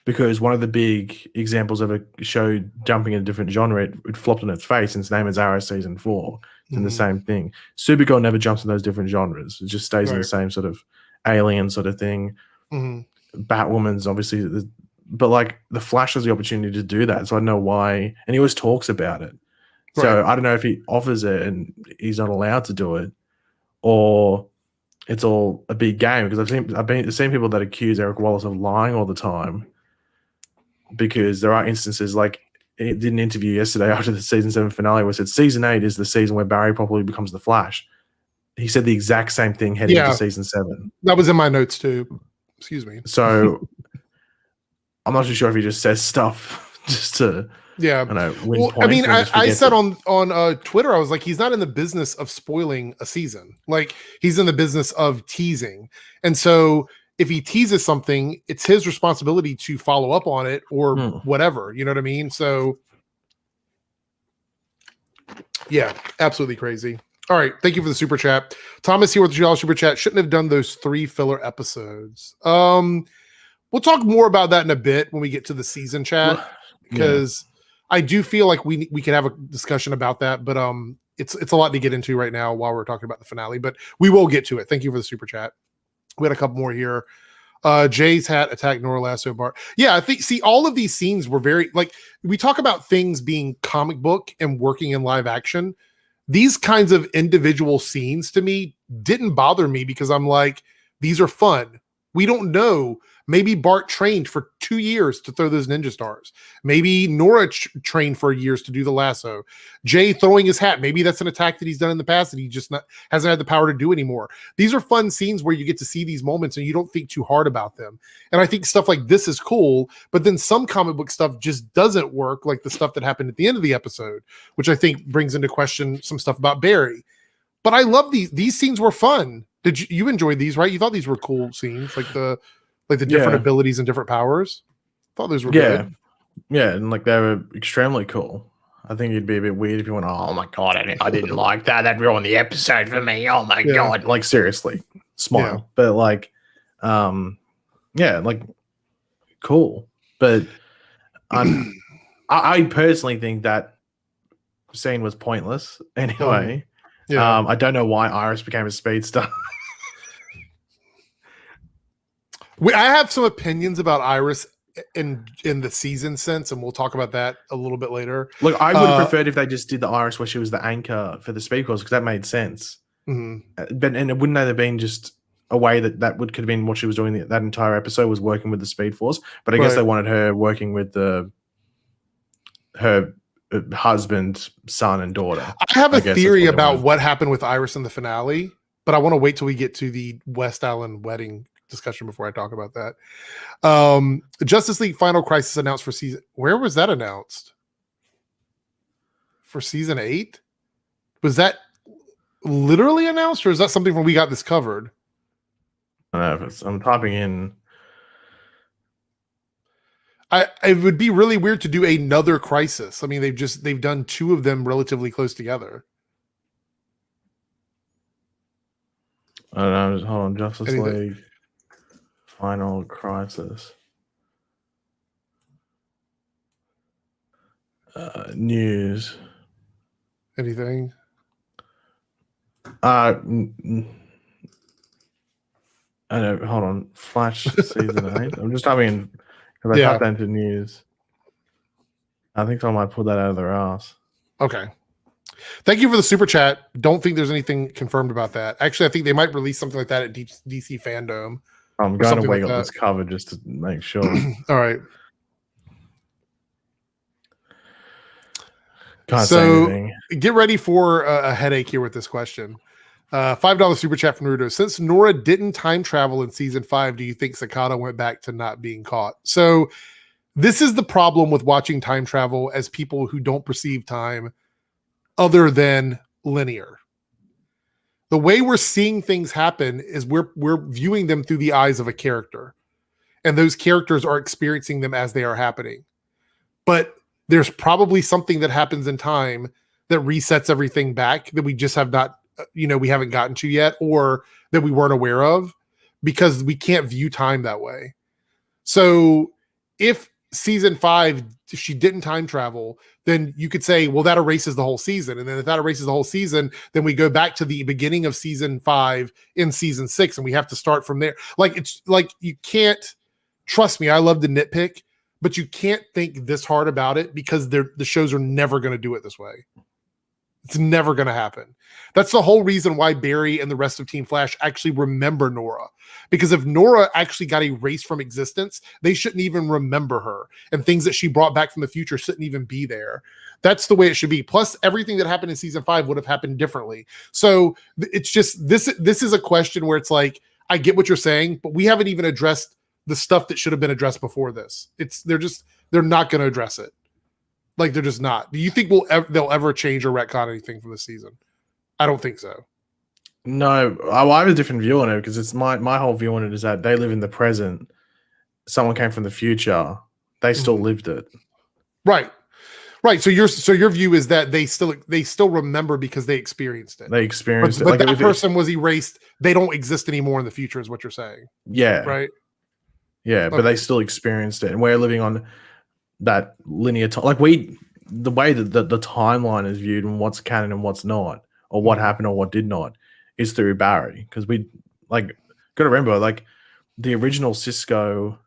S2: Because one of the big examples of a show jumping in a different genre, it flopped on its face, and its name is Arrow season 4. It's in the same thing. Supergirl never jumps in those different genres. It just stays in the same sort of alien sort of thing. Batwoman's obviously, but like the Flash has the opportunity to do that. So I don't know why, and he always talks about it. So I don't know if he offers it and he's not allowed to do it, or it's all a big game. Because I've seen people that accuse Eric Wallace of lying all the time. Because there are instances, like he did an interview yesterday after the season 7 finale where it said season 8 is the season where Barry probably becomes the Flash. He said the exact same thing heading into season 7.
S3: That was in my notes too. Excuse me.
S2: So I'm not too sure if he just says stuff just to win points.
S3: I mean, I said on Twitter, I was like, he's not in the business of spoiling a season. Like, he's in the business of teasing, and so if he teases something, it's his responsibility to follow up on it or whatever. You know what I mean? So, yeah, absolutely crazy. All right. Thank you for the super chat. Thomas here with the $2 super chat. Shouldn't have done those 3 filler episodes. We'll talk more about that in a bit when we get to the season chat, because I do feel like we can have a discussion about that, but it's a lot to get into right now while we're talking about the finale, but we will get to it. Thank you for the super chat. We had a couple more here. Jay's hat attacked Nora Lasso Bar. Yeah, I think, all of these scenes were very, like, we talk about things being comic book and working in live action. These kinds of individual scenes to me didn't bother me, because I'm like, these are fun. We don't know. Maybe Bart trained for 2 years to throw those ninja stars. Maybe Nora trained for years to do the lasso. Jay throwing his hat. Maybe that's an attack that he's done in the past that he just hasn't had the power to do anymore. These are fun scenes where you get to see these moments and you don't think too hard about them. And I think stuff like this is cool, but then some comic book stuff just doesn't work, like the stuff that happened at the end of the episode, which I think brings into question some stuff about Barry. But I love these scenes were fun. Did you enjoy these, right? You thought these were cool scenes, like the different abilities and different powers. I thought those were good.
S2: Yeah, and like they were extremely cool. I think it'd be a bit weird if you went, oh my god, I didn't like that. That ruined the episode for me. Oh my god. Like, seriously. Smile. Yeah. But like like cool. But I personally think that scene was pointless anyway. I don't know why Iris became a speedster.
S3: I have some opinions about Iris in the season sense, and we'll talk about that a little bit later.
S2: Look, I would have preferred if they just did the Iris where she was the anchor for the Speed Force, because that made sense. But it wouldn't have been just a way that could have been what she was doing that entire episode, was working with the Speed Force. But I guess they wanted her working with her husband, son, and daughter.
S3: I have a theory about what happened with Iris in the finale, but I want to wait till we get to the West Island wedding discussion before I talk about that. Justice League Final Crisis announced for season. Where was that announced? For season 8? Was that literally announced, or is that something when we got this covered?
S2: I don't know. I'm typing in.
S3: It would be really weird to do another Crisis. I mean, they've done 2 of them relatively close together.
S2: I don't know. Hold on. Justice League Final Crisis. News.
S3: Anything?
S2: I know. Hold on. Flash season 8. I'm just having because I typed that into news. I think someone might pull that out of their ass.
S3: Okay. Thank you for the super chat. Don't think there's anything confirmed about that. Actually, I think they might release something like that at DC Fandom.
S2: I'm going to wake up this cover just to make sure.
S3: All right.
S2: Can't say anything.
S3: Get ready for a headache here with this question. $5 super chat from Naruto. Since Nora didn't time travel in season 5, do you think Sakata went back to not being caught? So this is the problem with watching time travel as people who don't perceive time other than linear. The way we're seeing things happen is we're viewing them through the eyes of a character, and those characters are experiencing them as they are happening. But there's probably something that happens in time that resets everything back that we just have not, we haven't gotten to yet, or that we weren't aware of, because we can't view time that way. So if season 5, if she didn't time travel, then you could say, well, that erases the whole season. And then if that erases the whole season, then we go back to the beginning of season 5 in season 6, and we have to start from there. Like, it's like, you can't, trust me, I love to nitpick, but you can't think this hard about it, because the shows are never going to do it this way. It's never going to happen. That's the whole reason why Barry and the rest of Team Flash actually remember Nora. Because if Nora actually got erased from existence, they shouldn't even remember her. And things that she brought back from the future shouldn't even be there. That's the way it should be. Plus, everything that happened in season 5 would have happened differently. So it's just, this is a question where it's like, I get what you're saying, but we haven't even addressed the stuff that should have been addressed before this. They're not going to address it. Like, they're just not. Do you think they'll ever change or retcon anything from the season? I don't think so.
S2: No, I have a different view on it, because it's my whole view on it is that they live in the present. Someone came from the future. They still lived it.
S3: Right. So your view is that they still remember because they experienced it.
S2: They experienced it.
S3: But that person was erased. They don't exist anymore in the future, is what you're saying.
S2: Yeah.
S3: Right.
S2: Yeah, but they still experienced it, and we're living on that linear time. Like, the way that the timeline is viewed and what's canon and what's not, or what happened or what did not, is through Barry. Because we got to remember, like, the original Cisco,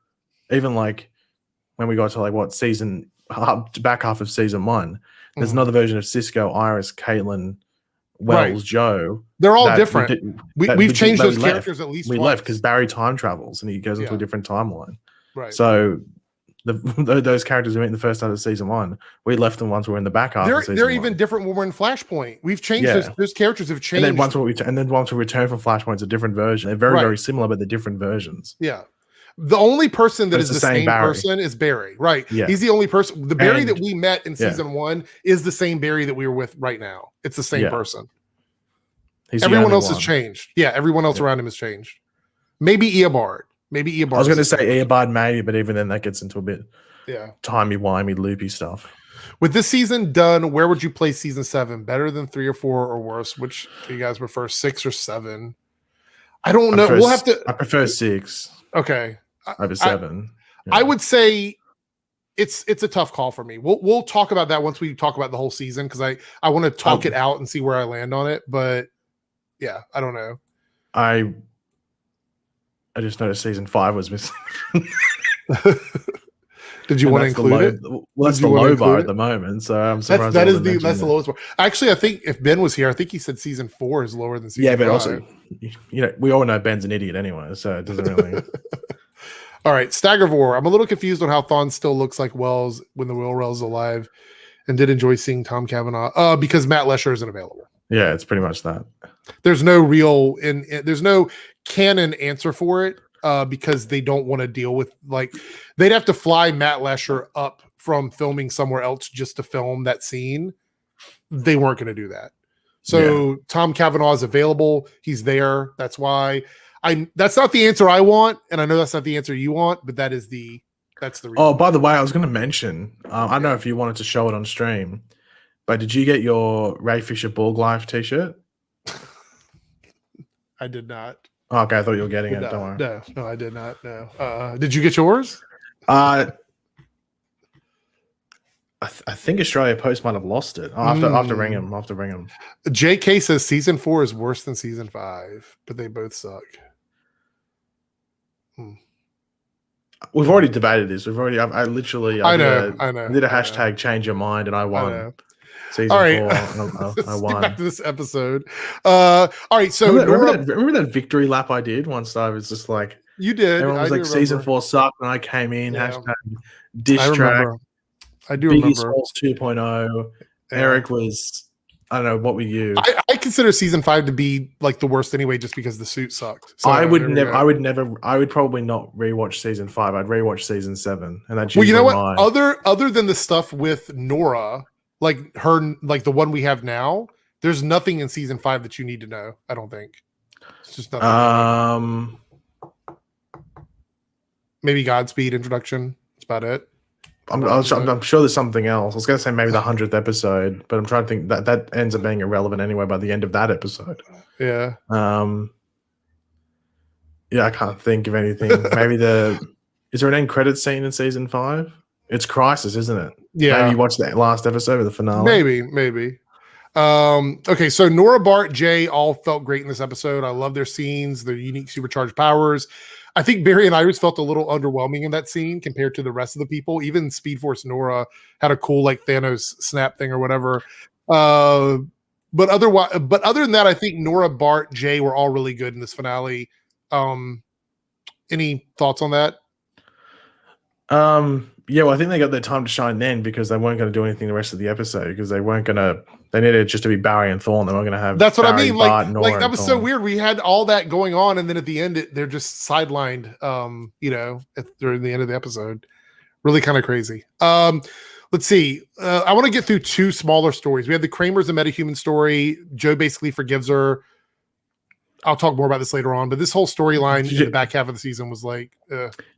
S2: even like when we got to like back half of season 1, there's another version of Cisco, Iris, Caitlin, Wells, Joe.
S3: They're all different. We've changed those characters at least.
S2: We left because Barry time travels and he goes into a different timeline.
S3: Right.
S2: So those characters we met in the first half of season 1, we left them once we're in the back half.
S3: They're even different when we're in Flashpoint. We've changed those characters have changed.
S2: And then once we return from Flashpoint, it's a different version. They're very similar, but they're different versions.
S3: Yeah. The only person that is the same person is Barry. Right. Yeah. He's the only person. The Barry that we met in season 1 is the same Barry that we were with right now. It's the same person. Everyone else has changed. Yeah, everyone else around him has changed. Maybe Eobard. I was
S2: going to say Eobard maybe, but even then that gets into a bit timey-wimey, loopy stuff.
S3: With this season done, where would you place season 7? Better than 3 or 4 or worse? Which do you guys prefer, 6 or 7? I don't know. We'll have to.
S2: I prefer 6.
S3: Okay.
S2: Over 7.
S3: I would say it's a tough call for me. We'll talk about that once we talk about the whole season, because I want to talk it out and see where I land on it. But yeah, I don't know.
S2: I just noticed season 5 was missing.
S3: Did you want to include it?
S2: Well, that's the low bar at the moment, so I'm surprised.
S3: That's the lowest bar. Actually, I think if Ben was here, I think he said season 4 is lower than season 5.
S2: Yeah, but also, we all know Ben's an idiot anyway, so it doesn't really.
S3: All right, Staggervore. I'm a little confused on how Thawne still looks like Wells when the Will Wells is alive, and did enjoy seeing Tom Cavanaugh because Matt Lesher isn't available.
S2: Yeah, it's pretty much that.
S3: There's no real there's no canon answer for it because they don't want to deal with, like, they'd have to fly Matt Lesher up from filming somewhere else just to film that scene. They weren't going to do that. So Tom Cavanaugh is available. He's there. That's why that's not the answer I want, and I know that's not the answer you want, but that's the reason.
S2: Oh, by the way, I was going to mention, I don't know if you wanted to show it on stream, but did you get your Ray Fisher Borg Life t-shirt?
S3: I did not.
S2: Oh, okay, I thought you were getting it. Don't worry.
S3: No, I did not. No. Did you get yours?
S2: I think Australia Post might have lost it after Ringham. After Ringham.
S3: JK says season 4 is worse than season 5, but they both suck.
S2: We've already debated this. We've already. I literally. I
S3: know.
S2: I did a hashtag change your mind, and I won. Season
S3: all right.
S2: 4. I won.
S3: Back to this episode. All right. So
S2: remember that victory lap I did once? I was just like,
S3: you did.
S2: Everyone was like, season 4 sucked, and I came in. Hashtag diss track.
S3: I do
S2: Biggie
S3: remember.
S2: Smalls 2.0. Eric was. I don't know what were you.
S3: I consider season 5 to be like the worst anyway, just because the suit sucked. So
S2: I would never. I would probably not rewatch season 5. I'd rewatch season 7, and that's
S3: well. You know what? Other than the stuff with Nora, like like the one we have now, there's nothing in season 5 that you need to know. I don't think. It's just nothing. Maybe Godspeed introduction. That's about it.
S2: I'm sure there's something else. I was going to say maybe the 100th episode, but I'm trying to think that ends up being irrelevant anyway by the end of that episode.
S3: Yeah.
S2: Yeah, I can't think of anything. Maybe is there an end credit scene in season 5? It's Crisis, isn't it?
S3: Yeah.
S2: Maybe you watched that last episode of the finale.
S3: Maybe. Okay, so Nora, Bart, Jay all felt great in this episode. I love their scenes, their unique supercharged powers. I think Barry and Iris felt a little underwhelming in that scene compared to the rest of the people. Even Speed Force Nora had a cool like Thanos snap thing or whatever. But other than that, I think Nora, Bart, Jay were all really good in this finale. Any thoughts on that?
S2: Yeah, well, I think they got their time to shine then because they weren't going to do anything the rest of the episode because they weren't going to. They needed just to be Barry and Thorne. They weren't going to have.
S3: That's what
S2: Barry,
S3: I mean.
S2: Bart, Nora,
S3: like that was so weird. We had all that going on, and then at the end, they're just sidelined. During the end of the episode, really kind of crazy. Let's see. I want to get through 2 smaller stories. We had the Kramers and Metahuman story. Joe basically forgives her. I'll talk more about this later on, but this whole storyline in the back half of the season was like.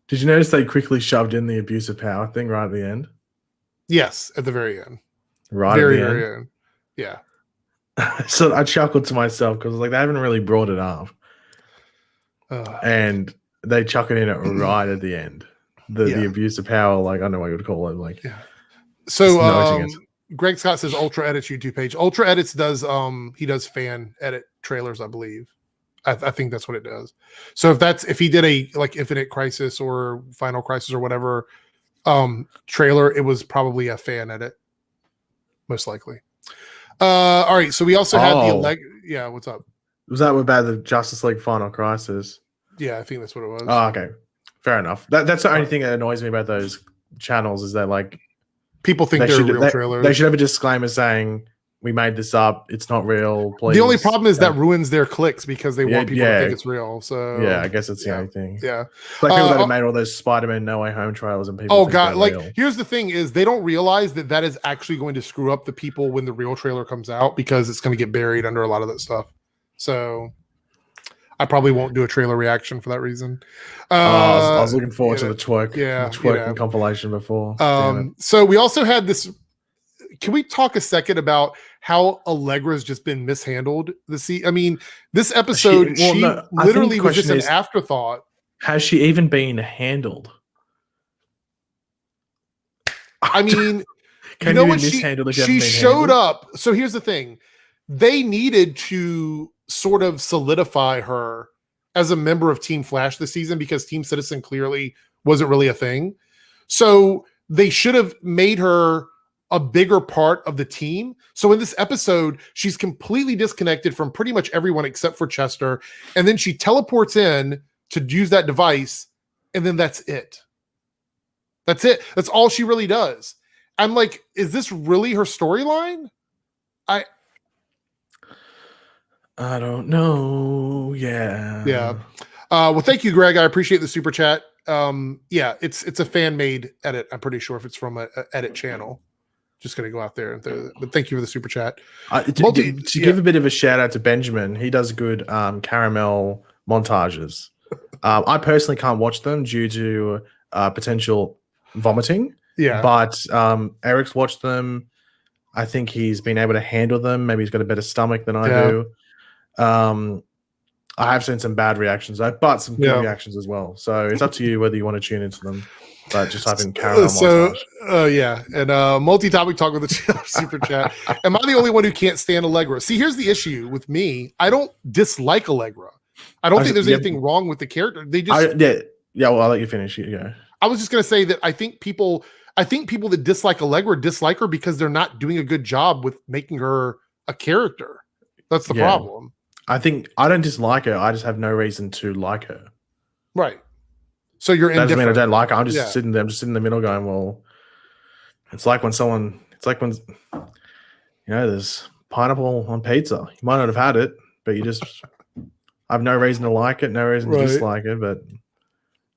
S2: Did you notice they quickly shoved in the abuse of power thing right at the end?
S3: Yes, at the very end.
S2: Right
S3: very,
S2: at the
S3: very end. Yeah.
S2: So I chuckled to myself because like they haven't really brought it up, and they chuck it in it right at the end. The abuse of power, like I don't know what you would call it, like.
S3: Yeah. So Greg Scott says Ultra Edits YouTube page. Ultra Edits does he does fan edit trailers, I believe. I think that's what it does. So if he did a like Infinite Crisis or Final Crisis or whatever trailer, it was probably a fan edit, most likely. All right, so we also had the what's up?
S2: Was that about the Justice League Final Crisis?
S3: Yeah, I think that's what it was.
S2: Oh, okay, fair enough. That's the only thing that annoys me about those channels is that like
S3: people think they're real trailers.
S2: They should have a disclaimer saying. We made this up. It's not real. Please.
S3: The only problem is that ruins their clicks because they want people to think it's real. So
S2: yeah, I guess it's the only thing.
S3: Yeah,
S2: like people that have made all those Spider-Man No Way Home trailers and people.
S3: Oh god, like real. Here's the thing: is they don't realize that is actually going to screw up the people when the real trailer comes out because it's going to get buried under a lot of that stuff. So I probably won't do a trailer reaction for that reason.
S2: I was looking forward to the twerking compilation before.
S3: So we also had this. Can we talk a second about how Allegra's just been mishandled? I mean, this episode, she literally was just an afterthought.
S2: Has she even been handled?
S3: I mean, you know what? She showed up. So here's the thing. They needed to sort of solidify her as a member of Team Flash this season because Team Citizen clearly wasn't really a thing. So they should have made her a bigger part of the team. So in this episode, she's completely disconnected from pretty much everyone except for Chester. And then she teleports in to use that device. And then that's it. That's it. That's all she really does. I'm like, is this really her storyline? I
S2: don't know. Yeah.
S3: Yeah. Well, thank you, Greg. I appreciate the super chat. Yeah, it's a fan made edit. I'm pretty sure if it's from a edit channel. Just going to go out there. But thank you for the super chat.
S2: To give a bit of a shout out to Benjamin, he does good caramel montages. I personally can't watch them due to potential vomiting.
S3: Yeah.
S2: But Eric's watched them. I think he's been able to handle them. Maybe he's got a better stomach than I do. I have seen some bad reactions, but some good reactions as well. So it's up to you whether you want to tune into them. but just type in caramel montage.
S3: Yeah, and multi-topic talk with the super chat. Am I the only one who can't stand Allegra? See, here's the issue with me. I don't dislike Allegra. I don't think there's anything wrong with the character. They just
S2: Well, I'll let you finish. Yeah.
S3: I was just gonna say that I think people that dislike Allegra dislike her because they're not doing a good job with making her a character. That's the problem.
S2: I think I don't dislike her. I just have no reason to like her.
S3: Right. So you're indifferent.
S2: That doesn't mean I don't like her. I'm just sitting there. I'm just sitting in the middle going, well, it's like when there's pineapple on pizza. You might not have had it, but you just I have no reason to like it, no reason to dislike it, but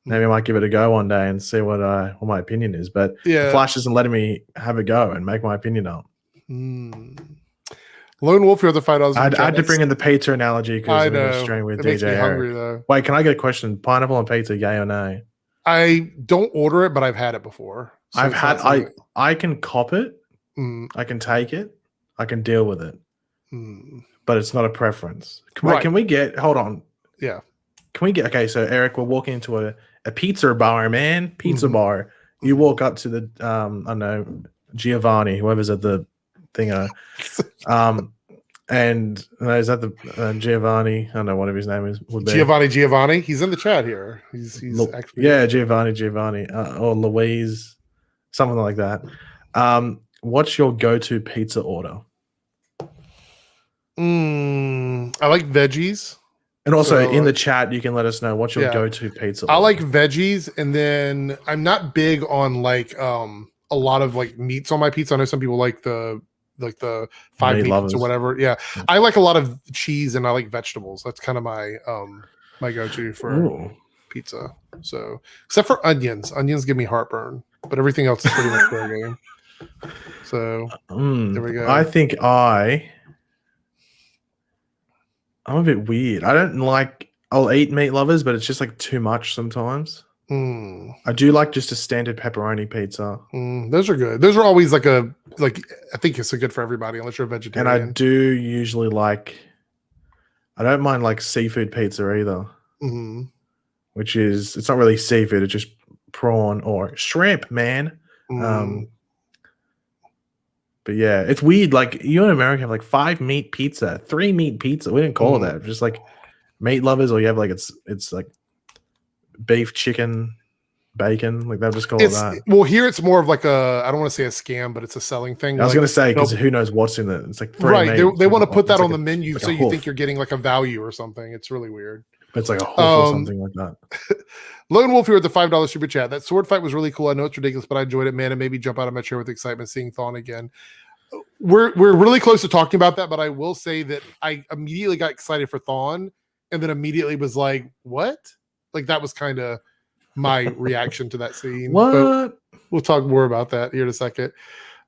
S2: maybe I might give it a go one day and see what my opinion is. But the Flash isn't letting me have a go and make my opinion up.
S3: Lone Wolf, you're the $5.
S2: I had to bring in the pizza analogy because I know stream with
S3: it
S2: DJ Eric.
S3: Hungry, though.
S2: Wait, can I get a question? Pineapple on pizza, yay or nay?
S3: I don't order it, but I've had it before.
S2: So I can cop it. I can take it. I can deal with it. But it's not a preference. Can we get? Hold on.
S3: Yeah.
S2: Can we get? Okay, so Eric, we're walking into a pizza bar, man. Pizza bar. You walk up to the I don't know, Giovanni, whoever's at the thinger. And is that the Giovanni? I don't know what his name would be.
S3: Giovanni. He's in the chat here. He's actually
S2: Giovanni, or Louise, something like that. What's your go-to pizza order?
S3: I like veggies.
S2: And also in the chat, you can let us know what's your go-to pizza order.
S3: I like veggies, and then I'm not big on like a lot of like meats on my pizza. I know some people like the 5 meats or whatever. Yeah. I like a lot of cheese and I like vegetables. That's kind of my my go-to for pizza. So except for onions. Onions give me heartburn, but everything else is pretty much fair game. So there we go.
S2: I think I'm a bit weird. I'll eat meat lovers, but it's just like too much sometimes. I do like just a standard pepperoni pizza.
S3: Those are good. Those are always I think it's good for everybody unless you're a vegetarian.
S2: And I do usually I don't mind like seafood pizza either. Which is, it's not really seafood, it's just prawn or shrimp, man. But yeah, it's weird. Like you in America have like 5 meat pizza, 3 meat pizza. We didn't call it that. Just like meat lovers, or you have like it's like beef, chicken, bacon, like they'll just call it that.
S3: Well, here it's more of like I don't want to say a scam, but it's a selling thing.
S2: I was going to say, because who knows what's in it? It's like
S3: they want to put that on the menu so you think you're getting like a value or something. It's really weird.
S2: It's like a hoof or something like that.
S3: Lone Wolf here at the $5 super chat. That sword fight was really cool. I know it's ridiculous, but I enjoyed it, man. It made me jump out of my chair with excitement seeing Thawne again. We're really close to talking about that, but I will say that I immediately got excited for Thawne and then immediately was like, what? Like that was kind of my reaction to that scene.
S2: What?
S3: But we'll talk more about that here in a second.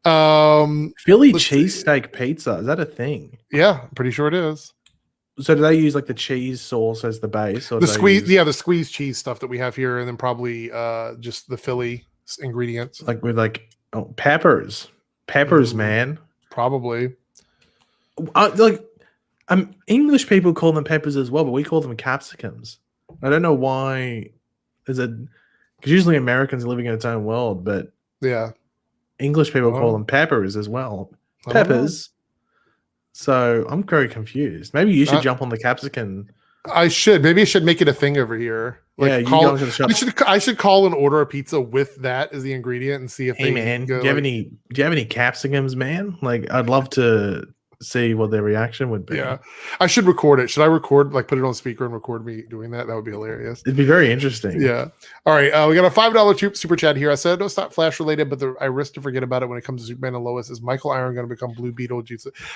S2: Philly cheesesteak pizza, is that a thing?
S3: Yeah, I'm pretty sure it is.
S2: So do they use like the cheese sauce as the base, or
S3: the squeezed cheese stuff that we have here, and then probably just the Philly ingredients,
S2: like with peppers, man,
S3: probably.
S2: English people call them peppers as well, but we call them capsicums. I don't know why. Because usually Americans are living in its own world, but
S3: yeah,
S2: English people call them peppers as well. Peppers. So I'm very confused. Maybe you should jump on the capsicum.
S3: I should. Maybe I should make it a thing over here. Like
S2: you go to the shop.
S3: I should call and order a pizza with that as the ingredient and see if
S2: do you have any capsicums, man? Like I'd love to see what their reaction would be.
S3: Yeah. I should record it. Should I record, put it on speaker and record me doing that? That would be hilarious.
S2: It'd be very interesting.
S3: Yeah. All right. We got a $5 super chat here. I said it's not Flash related, but I risk to forget about it when it comes to Superman and Lois. Is Michael Iron going to become Blue Beetle?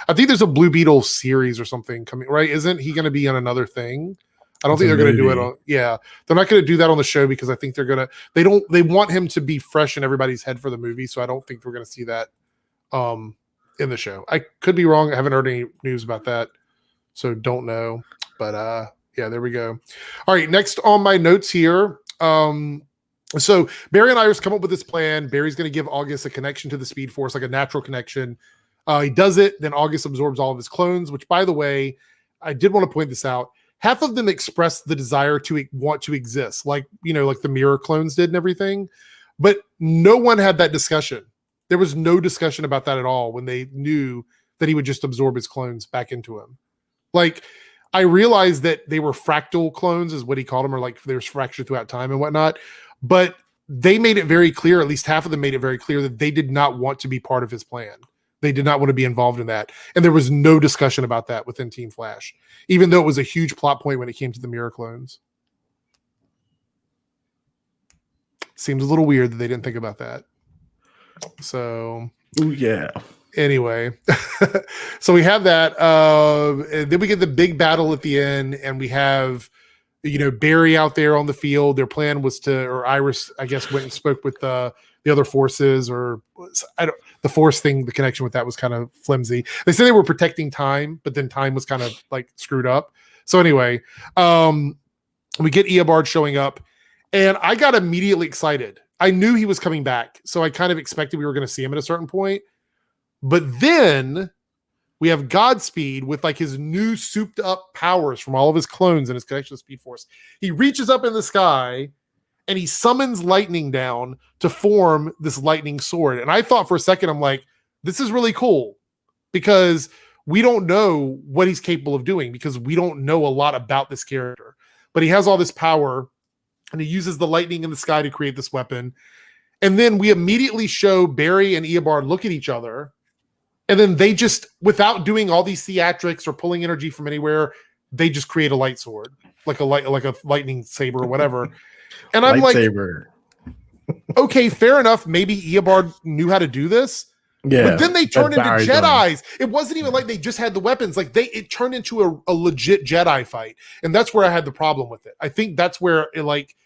S3: I think there's a Blue Beetle series or something coming, right? Isn't he going to be on another thing? I don't think they're going to do it on. Yeah, they're not going to do that on the show because I think they're going to. They want him to be fresh in everybody's head for the movie, so I don't think we're going to see that in the show. I could be wrong. I haven't heard any news about that, so don't know. But yeah, there we go. All right, next on my notes here. So Barry and Iris come up with this plan. Barry's going to give August a connection to the Speed Force, like a natural connection. He does it, then August absorbs all of his clones. Which, by the way, I did want to point this out. Half of them express the desire to want to exist, like the mirror clones did and everything. But no one had that discussion. There was no discussion about that at all when they knew that he would just absorb his clones back into him. Like, I realized that they were fractal clones, is what he called them, or like there's fractured throughout time and whatnot. But they made it very clear, at least half of them made it very clear, that they did not want to be part of his plan. They did not want to be involved in that. And there was no discussion about that within Team Flash, even though it was a huge plot point when it came to the mirror clones. Seems a little weird that they didn't think about that. So,
S2: yeah.
S3: Anyway, so we have that. And then we get the big battle at the end, and we have, Barry out there on the field. Their plan was or Iris, I guess, went and spoke with the other forces, or the Force thing. The connection with that was kind of flimsy. They said they were protecting time, but then time was kind of like screwed up. So anyway, we get Eobard showing up, and I got immediately excited. I knew he was coming back, so I kind of expected we were going to see him at a certain point. But then we have Godspeed with like his new souped up powers from all of his clones and his connection to Speed Force. He reaches up in the sky and he summons lightning down to form this lightning sword. And I thought for a second, I'm like, this is really cool, because we don't know what he's capable of doing, because we don't know a lot about this character. But he has all this power, and he uses the lightning in the sky to create this weapon. And then we immediately show Barry and Eobard look at each other. And then they just, without doing all these theatrics or pulling energy from anywhere, they just create a light sword, like a lightning saber or whatever. And I'm
S2: lightsaber.
S3: Like, okay, fair enough. Maybe Eobard knew how to do this. Yeah. But then they turned into Jedis. It wasn't even like they just had the weapons. Like it turned into a legit Jedi fight. And that's where I had the problem with it. I think that's where it, like,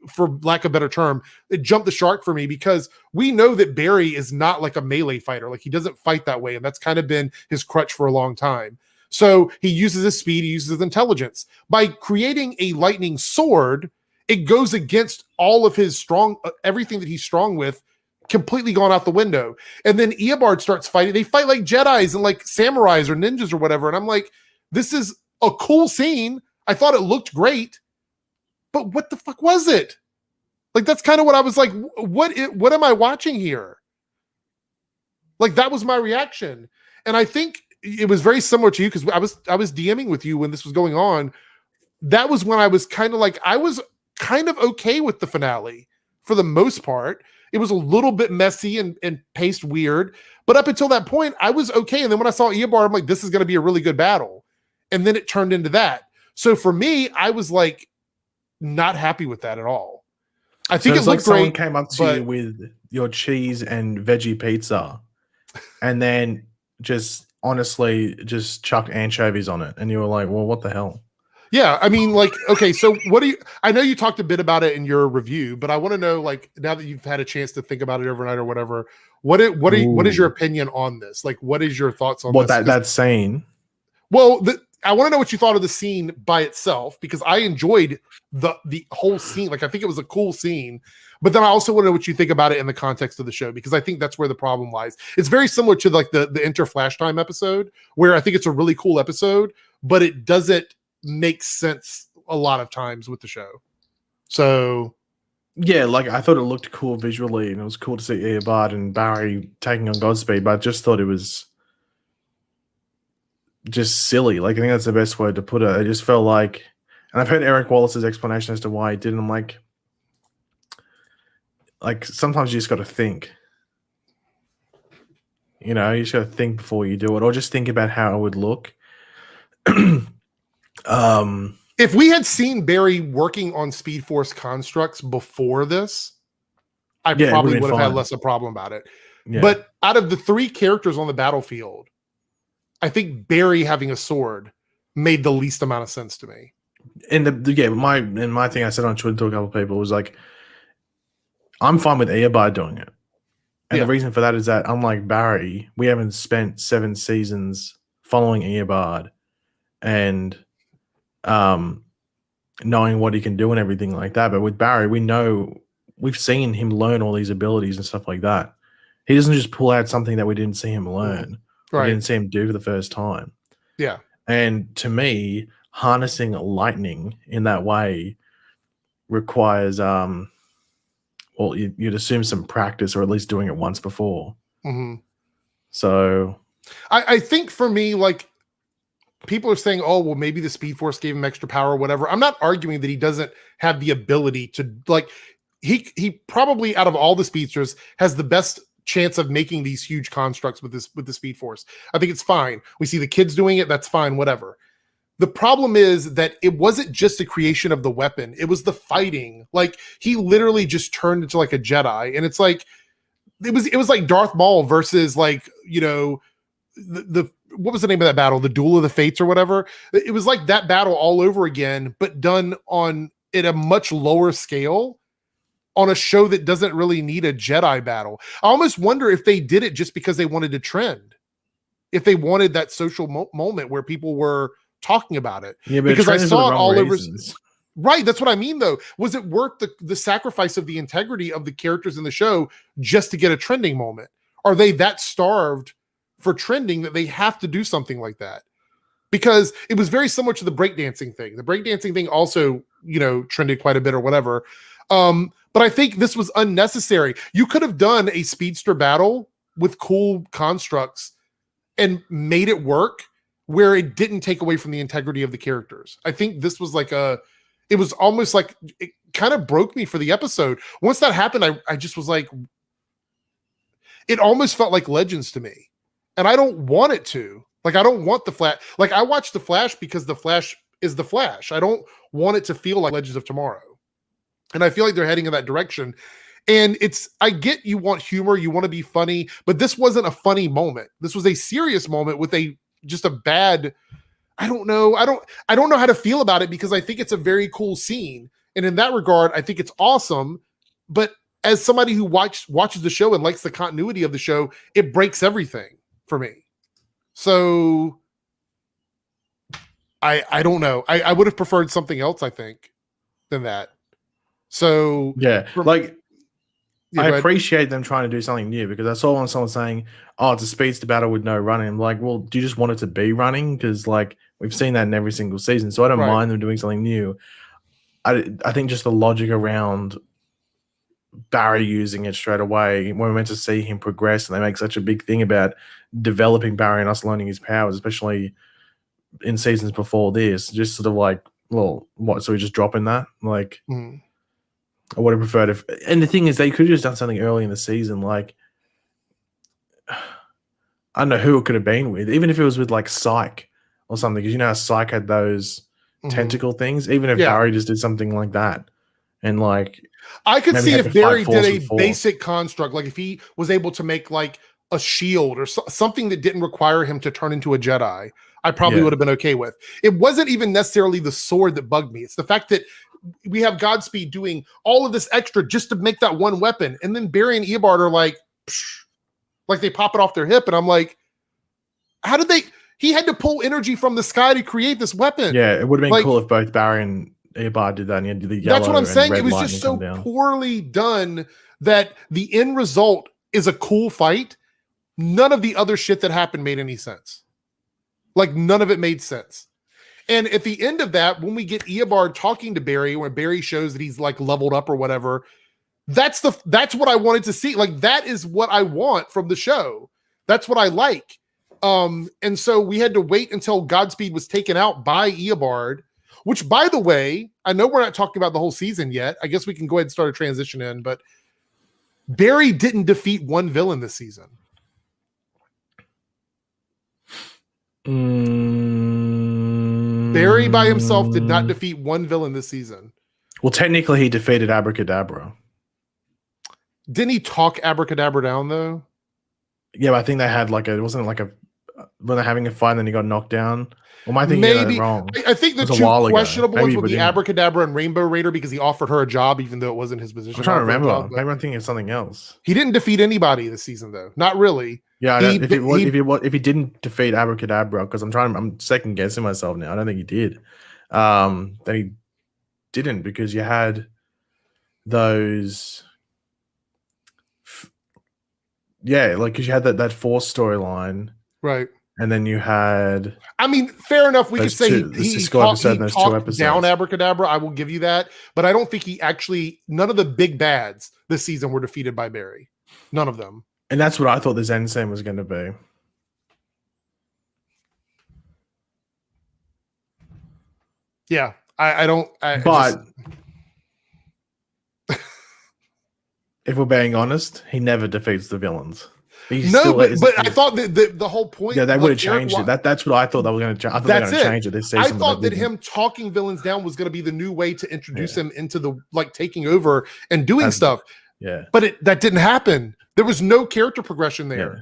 S3: for lack of a better term, it jumped the shark for me, because we know that Barry is not like a melee fighter. Like, he doesn't fight that way. And that's kind of been his crutch for a long time. So he uses his speed, he uses his intelligence. By creating a lightning sword, it goes against all of his everything that he's strong with, completely gone out the window. And then Eobard starts fighting. They fight like Jedis and like samurais or ninjas or whatever. And I'm like, this is a cool scene. I thought it looked great. But what the fuck was it? Like, that's kind of what I was like, what am I watching here? Like, that was my reaction. And I think it was very similar to you, because I was DMing with you when this was going on. That was when I was kind of like, I was kind of okay with the finale for the most part. It was a little bit messy and paced weird. But up until that point, I was okay. And then when I saw Eobard, I'm like, this is going to be a really good battle. And then it turned into that. So for me, I was like, not happy with that at all. I think it looked great.
S2: Someone came up to you with your cheese and veggie pizza, and then just honestly just chucked anchovies on it, and you were like, "Well, what the hell?"
S3: Yeah, I mean, like, okay, so what do you? I know you talked a bit about it in your review, but I want to know, like, now that you've had a chance to think about it overnight or whatever, what is your opinion on this? Like, what is your thoughts on
S2: what
S3: this?
S2: that scene?
S3: Well, I want to know what you thought of the scene by itself, because I enjoyed the whole scene. Like, I think it was a cool scene, but then I also want to know what you think about it in the context of the show, because I think that's where the problem lies. It's very similar to like the Enter Flash Time episode, where I think it's a really cool episode, but it doesn't make sense a lot of times with the show. So
S2: yeah, like, I thought it looked cool visually, and it was cool to see Eobard and Barry taking on Godspeed, but I just thought it was just silly. Like, I think that's the best word to put it. It just felt like, and I've heard Eric Wallace's explanation as to why he didn't. I'm like sometimes you just got to think. You just got to think before you do it, or just think about how it would look.
S3: If we had seen Barry working on Speed Force constructs before this, I probably would have had less of a problem about it. Yeah. But out of the three characters on the battlefield, I think Barry having a sword made the least amount of sense to me.
S2: And my thing I said on Twitter to a couple of people was like, I'm fine with Eobard doing it. And the reason for that is that, unlike Barry, we haven't spent 7 seasons following Eobard and knowing what he can do and everything like that. But with Barry, we've seen him learn all these abilities and stuff like that. He doesn't just pull out something that we didn't see him learn. Right. We didn't see him do for the first time.
S3: Yeah.
S2: And to me, harnessing lightning in that way requires well, you'd assume some practice or at least doing it once before.
S3: Mm-hmm.
S2: So
S3: I think for me, like, people are saying, oh, well, maybe the Speed Force gave him extra power or whatever. I'm not arguing that he doesn't have the ability to, like, he probably out of all the speedsters has the best chance of making these huge constructs with the Speed Force. I think it's fine. We see the kids doing it, that's fine, whatever. The problem is that it wasn't just the creation of the weapon, it was the fighting. Like, he literally just turned into like a Jedi, and it's like it was like Darth Maul versus, like, you know, the what was the name of that battle? The Duel of the Fates or whatever. It was like that battle all over again, but done on at a much lower scale on a show that doesn't really need a Jedi battle. I almost wonder if they did it just because they wanted to trend. If they wanted that social moment where people were talking about it.
S2: Yeah, but
S3: because I saw it all
S2: reasons.
S3: over. Right, that's what I mean, though. Was it worth the sacrifice of the integrity of the characters in the show just to get a trending moment? Are they that starved for trending that they have to do something like that? Because it was very similar to the breakdancing thing. The breakdancing thing also, you know, trended quite a bit or whatever. But I think this was unnecessary. You could have done a speedster battle with cool constructs and made it work where it didn't take away from the integrity of the characters. I think this was like it was almost like it kind of broke me for the episode. Once that happened, I just was like, it almost felt like Legends to me. And I don't want it to. Like, I don't want the Flash. Like, I watch the Flash because the Flash is the Flash. I don't want it to feel like Legends of Tomorrow. And I feel like they're heading in that direction. And I get you want humor, you want to be funny, but this wasn't a funny moment. This was a serious moment with just a bad, I don't know how to feel about it, because I think it's a very cool scene. And in that regard, I think it's awesome. But as somebody who watches the show and likes the continuity of the show, it breaks everything for me. So I don't know. I would have preferred something else, I think, than that. So
S2: yeah, I appreciate them trying to do something new, because I saw someone saying, oh, it's a speedster battle with no running. I'm like, well, do you just want it to be running? Because, like, we've seen that in every single season. So I don't mind them doing something new. I think just the logic around Barry using it straight away, when we're meant to see him progress, and they make such a big thing about developing Barry and us learning his powers, especially in seasons before this, just sort of like, well, what? So we just dropping that? Like, I would have preferred if. And the thing is, they could have just done something early in the season, like, I don't know who it could have been with, even if it was with like Psyche or something, because you know how Psyche had those tentacle things. Even if Barry just did something like that, and like,
S3: I could see if Barry did a basic construct, like if he was able to make like a shield or something that didn't require him to turn into a Jedi, I probably would have been okay with. It wasn't even necessarily the sword that bugged me. It's the fact that we have Godspeed doing all of this extra just to make that one weapon, and then Barry and Eobard are like, psh, like they pop it off their hip, and I'm like, how did they? He had to pull energy from the sky to create this weapon.
S2: Yeah, it would have been like, cool if both Barry and Eobard did that, and you had the yellow.
S3: That's what I'm saying. It was just so poorly done that the end result is a cool fight. None of the other shit that happened made any sense. Like, none of it made sense. And at the end of that, when we get Eobard talking to Barry, where Barry shows that he's like leveled up or whatever, that's what I wanted to see. Like, that is what I want from the show. That's what I like. And so we had to wait until Godspeed was taken out by Eobard, which, by the way, I know we're not talking about the whole season yet. I guess we can go ahead and start a transition in, but Barry didn't defeat one villain this season. Barry by himself did not defeat one villain this season.
S2: Well, technically he defeated Abracadabra.
S3: Didn't he talk Abracadabra down, though?
S2: Yeah, but I think they had like it wasn't like when they're having a fight and then he got knocked down. Or am I thinking that wrong?
S3: I think the two questionable ones would be Abracadabra and Rainbow Raider, because he offered her a job even though it wasn't his position.
S2: I'm trying to remember. Maybe I'm thinking of something else.
S3: He didn't defeat anybody this season, though. Not really.
S2: Yeah, if he didn't defeat Abracadabra, because I'm second guessing myself now. I don't think he did. Then he didn't, because you had those. Yeah, like, because you had that Force storyline,
S3: right?
S2: and then you had.
S3: I mean, fair enough. We could
S2: Those
S3: say
S2: two- the
S3: he
S2: Cisco episode and those two
S3: talked down
S2: episodes.
S3: Abracadabra. I will give you that. But I don't think he actually, none of the big bads this season were defeated by Barry. None of them.
S2: And that's what I thought the Zen Sim was going to be.
S3: Yeah. I don't.
S2: But if we're being honest, he never defeats the villains.
S3: But I thought that the whole point.
S2: Yeah, they would have changed it. That's what I thought they were going to change. I thought they were going to change it this season.
S3: I thought that him talking villains down was going to be the new way to introduce him into the taking over and doing stuff.
S2: Yeah,
S3: but that didn't happen. There was no character progression there.
S2: Yeah.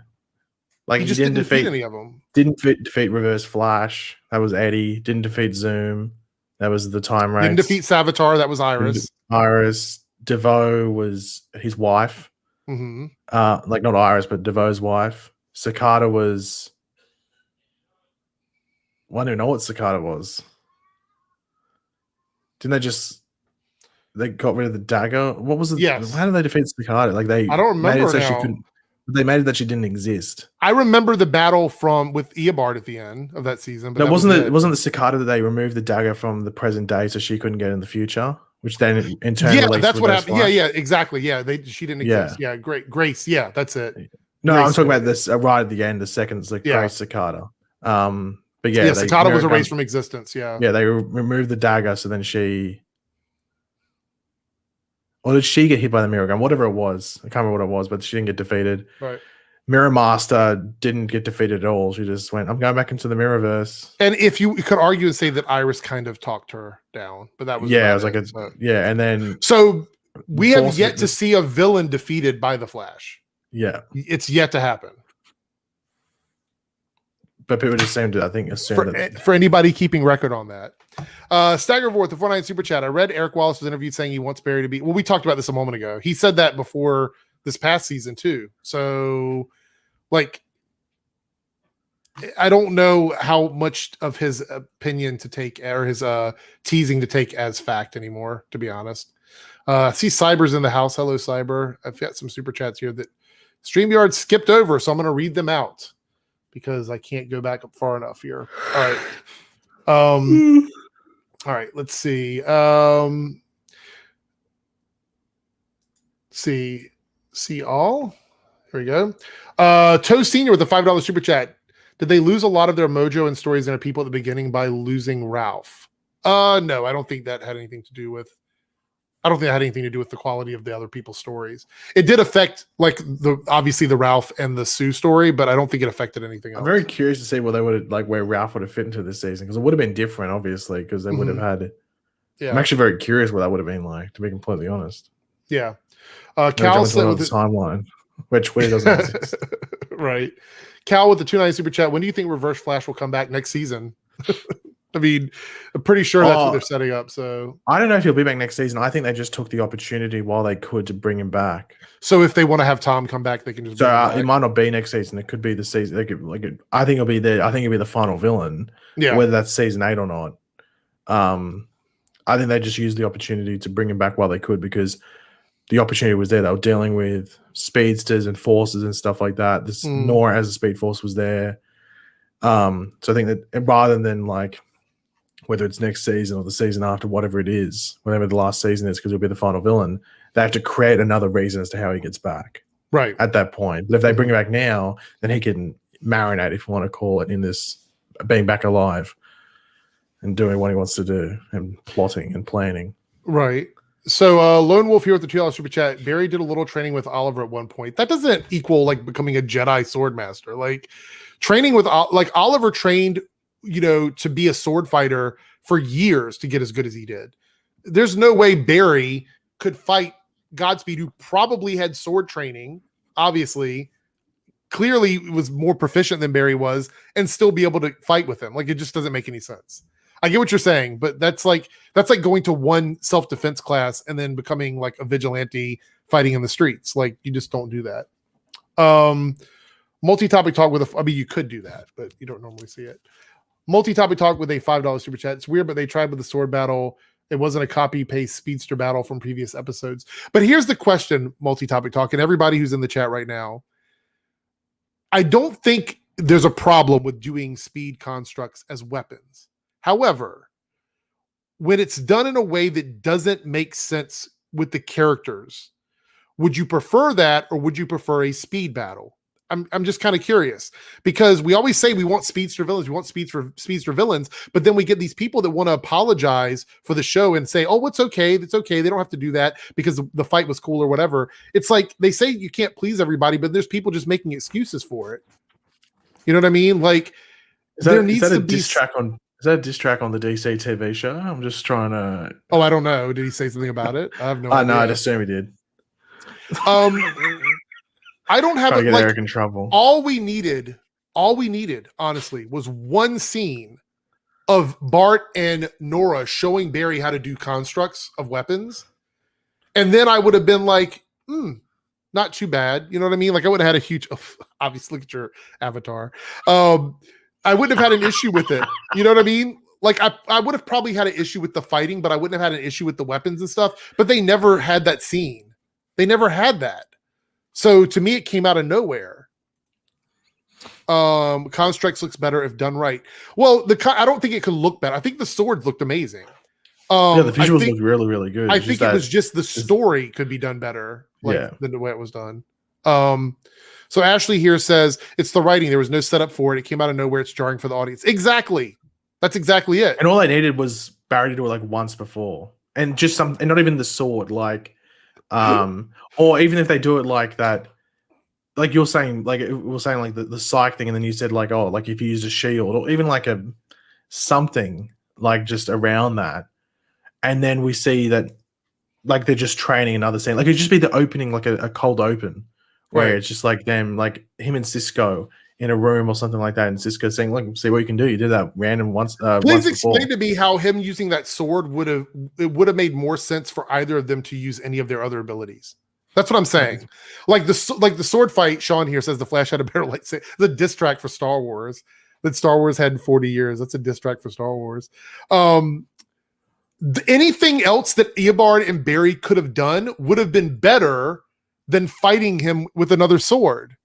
S2: Like
S3: he just didn't defeat any of them.
S2: Didn't defeat Reverse Flash. That was Eddie. Didn't defeat Zoom. That was the time race.
S3: Didn't defeat Savitar. That was Iris.
S2: Iris. DeVoe was his wife.
S3: Mm-hmm.
S2: Like not Iris, but DeVoe's wife. Cicada was. I don't even know what Cicada was. Didn't they got rid of the dagger? What was it?
S3: Yes.
S2: How did they defeat Cicada? Like I
S3: don't remember
S2: made it so
S3: now.
S2: she couldn't. They made it that she didn't exist.
S3: I remember the battle with Eobard at the end of that season. But
S2: no, wasn't the Cicada that they removed the dagger from the present day so she couldn't get in the future? Which then in turn,
S3: that's what happened. Yeah, exactly. Yeah, she didn't exist. Yeah, great, Grace. Yeah, that's it.
S2: No,
S3: Grace,
S2: I'm talking about this right at the end. The second is Grace Cicada. But
S3: Cicada was erased from existence. Yeah,
S2: they removed the dagger, so then she. Or did she get hit by the mirror gun? Whatever it was. I can't remember what it was, but she didn't get defeated.
S3: Right.
S2: Mirror Master didn't get defeated at all. She just went, I'm going back into the Mirrorverse.
S3: And if you could argue and say that Iris kind of talked her down, but that was
S2: and then
S3: so we have yet to see a villain defeated by the Flash.
S2: Yeah.
S3: It's yet to happen.
S2: But people just seem to, I think, assume
S3: for anybody keeping record on that. Staggervorth, the 49 Super Chat. I read Eric Wallace was interviewed saying he wants Barry to be. Well, we talked about this a moment ago. He said that before this past season too. So, I don't know how much of his opinion to take or his teasing to take as fact anymore, to be honest. See Cyber's in the house. Hello, Cyber. I've got some super chats here that StreamYard skipped over, so I'm going to read them out because I can't go back up far enough here. All right. All right, let's see. See all. Here we go. Toe Senior with a $5 super chat. Did they lose a lot of their mojo and stories and their people at the beginning by losing Ralph? No, I don't think that had anything to do with. I don't think it had anything to do with the quality of the other people's stories. It did affect, obviously the Ralph and the Sue story, but I don't think it affected anything else.
S2: I'm very curious to see what they would where Ralph would have fit into this season because it would have been different, obviously, because they would have had. Yeah, I'm actually very curious what that would have been like, to be completely honest.
S3: Yeah, Cal said
S2: with the timeline, which way doesn't exist.
S3: Right. Cal with the 290 super chat. When do you think Reverse Flash will come back next season? I mean, I'm pretty sure that's what they're setting up. So
S2: I don't know if he'll be back next season. I think they just took the opportunity while they could to bring him back.
S3: So if they want to have Tom come back, they can just.
S2: So it might not be next season. It could be the season. I think it'll be the final villain.
S3: Yeah.
S2: Whether that's season 8 or not. I think they just used the opportunity to bring him back while they could because the opportunity was there. They were dealing with speedsters and forces and stuff like that. This Nora as a speed force was there. So I think that rather than whether it's next season or the season after, whatever it is, whatever the last season is, because he'll be the final villain, they have to create another reason as to how he gets back.
S3: Right.
S2: At that point. But if they bring him back now, then he can marinate, if you want to call it, in this being back alive and doing what he wants to do and plotting and planning.
S3: Right. So Lone Wolf here with the $2 super chat. Barry did a little training with Oliver at one point. That doesn't equal becoming a Jedi sword master. Training with Oliver trained, to be a sword fighter for years to get as good as he did. There's no way Barry could fight Godspeed, who probably had sword training, obviously, clearly was more proficient than Barry was, and still be able to fight with him. It just doesn't make any sense. I get what you're saying, but that's like going to one self-defense class and then becoming a vigilante fighting in the streets. You just don't do that. Multi-topic talk you could do that, but you don't normally see it. Multi-topic talk with a $5 super chat. It's weird, but they tried with the sword battle. It wasn't a copy-paste speedster battle from previous episodes. But here's the question, multi-topic talk, and everybody who's in the chat right now. I don't think
S1: there's a problem with doing speed constructs as weapons. However, when it's done in a way that doesn't make sense with the characters, would you prefer that or would you prefer a speed battle? I'm just kind of curious because we always say we want speedster villains, we want speedster villains, but then we get these people that want to apologize for the show and say, "Oh, it's okay, it's okay. They don't have to do that because the fight was cool or whatever." It's like they say you can't please everybody, but there's people just making excuses for it. You know what I mean? Like
S2: Is that a diss track on the DC TV show? I'm just trying to.
S1: Oh, I don't know. Did he say something about it? I have no idea.
S2: No, I'd assume he did.
S1: I don't have
S2: to get
S1: like,
S2: Eric in trouble.
S1: All we needed, honestly, was one scene of Bart and Nora showing Barry how to do constructs of weapons. And then I would have been like, not too bad. You know what I mean? Like I would have had a huge, obviously look at your avatar. I wouldn't have had an issue with it. You know what I mean? Like I would have probably had an issue with the fighting, but I wouldn't have had an issue with the weapons and stuff. But they never had that scene. They never had that. So to me, it came out of nowhere. Constructs looks better if done right. Well, I don't think it could look better. I think the swords looked amazing.
S2: The visuals look really, really good.
S1: I think it was just the story could be done better, than the way it was done. So Ashley here says it's the writing. There was no setup for it. It came out of nowhere. It's jarring for the audience. Exactly. That's exactly it.
S2: And all I needed was Barry to do it like once before, and just and not even the sword, like. Or even if they do it like that, like you're saying, like we were saying, like the psych thing, and then you said like, oh, like if you use a shield or even like something like just around that, and then we see that like they're just training another scene, like it'd just be the opening, like a cold open, where it's just like them, like him and Cisco in a room or something like that, and Cisco saying, "Look, see what you can do. You did that random once."
S1: Please explain to me how him using that sword would have made more sense for either of them to use any of their other abilities. That's what I'm saying. Like the sword fight. Sean here says the Flash had a better lightsaber. The diss track for Star Wars that Star Wars had in 40 years. That's a diss track for Star Wars. Anything else that Eobard and Barry could have done would have been better than fighting him with another sword.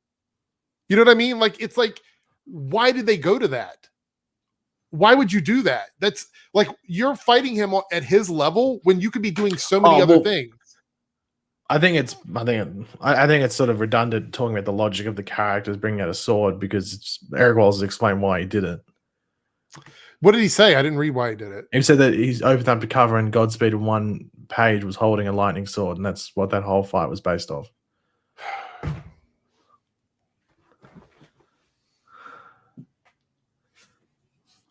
S1: You know what I mean? Like, it's like, why did they go to that? Why would you do that? That's like, you're fighting him at his level when you could be doing so many other things.
S2: I think it's sort of redundant talking about the logic of the characters bringing out a sword because Eric Wells explained why he did it.
S1: What did he say? I didn't read why he did it.
S2: He said that he's opened up the cover and Godspeed in one page was holding a lightning sword, and that's what that whole fight was based off.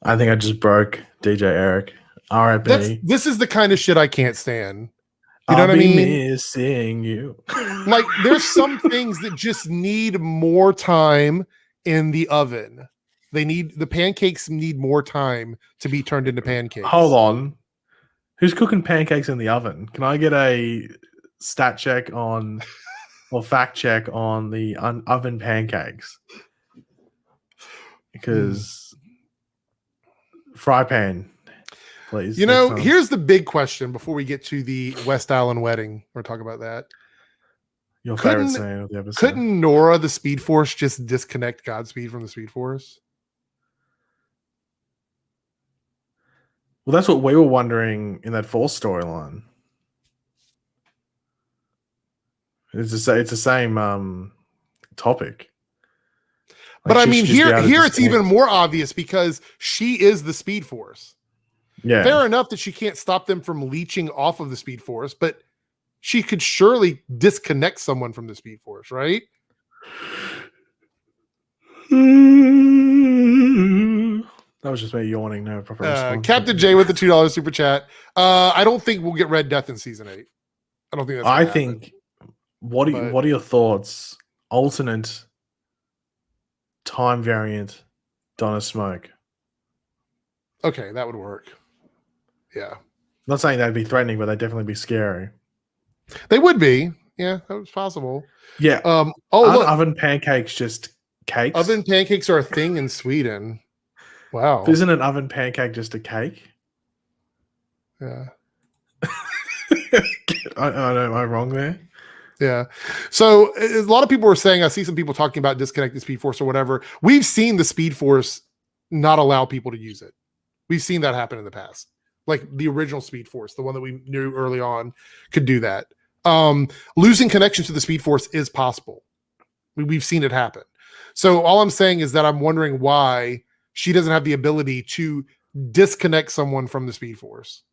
S2: I think I just broke DJ Eric. R.I.P.
S1: This is the kind of shit I can't stand. You know what I mean?
S2: Missing you.
S1: Like, there's some things that just need more time in the oven. The pancakes need more time to be turned into pancakes.
S2: Hold on. Who's cooking pancakes in the oven? Can I get a stat check or fact check on the oven pancakes? Because fry pan, please.
S1: You know, here's the big question before we get to the West Island wedding. We're talking about that.
S2: Your favorite scene of the episode.
S1: Couldn't Nora, the Speed Force, just disconnect Godspeed from the Speed Force?
S2: Well, that's what we were wondering in that Force storyline. It's the same topic.
S1: But I mean, here it's even more obvious because she is the Speed Force.
S2: Yeah.
S1: Fair enough that she can't stop them from leeching off of the Speed Force, but she could surely disconnect someone from the Speed Force, right?
S2: That was just me yawning. No proper
S1: Captain J with the $2 super chat. I don't think we'll get Red Death in season 8. I don't think that's.
S2: I think. What are your thoughts? Alternate time variant, Donna Smoke.
S1: Okay, that would work. Yeah. I'm
S2: not saying that'd be threatening, but they'd definitely be scary.
S1: They would be. Yeah, that was possible.
S2: Yeah.
S1: Look,
S2: oven pancakes just cakes.
S1: Oven pancakes are a thing in Sweden. Wow.
S2: Isn't an oven pancake just a cake?
S1: Yeah.
S2: I know, am I wrong there?
S1: Yeah. So a lot of people were saying, I see some people talking about disconnecting Speed Force or whatever. We've seen the Speed Force not allow people to use it. We've seen that happen in the past. Like the original Speed Force, the one that we knew early on could do that. Losing connection to the Speed Force is possible. We've seen it happen. So all I'm saying is that I'm wondering why she doesn't have the ability to disconnect someone from the Speed Force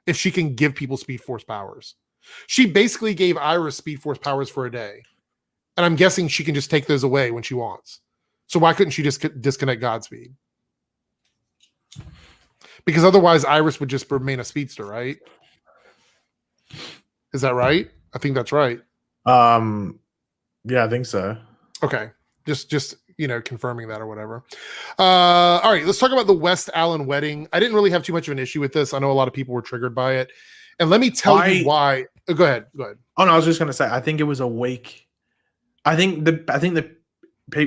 S1: if she can give people Speed Force powers. She basically gave Iris Speed Force powers for a day. And I'm guessing she can just take those away when she wants. So why couldn't she just disconnect Godspeed? Because otherwise Iris would just remain a speedster, right? Is that right? I think that's right.
S2: Yeah, I think so.
S1: Okay. Just confirming that or whatever. All right, let's talk about the West Allen wedding. I didn't really have too much of an issue with this. I know a lot of people were triggered by it. And let me tell you why. Oh, go ahead.
S2: Oh no, I was just going to say, I think it was a weak. I think the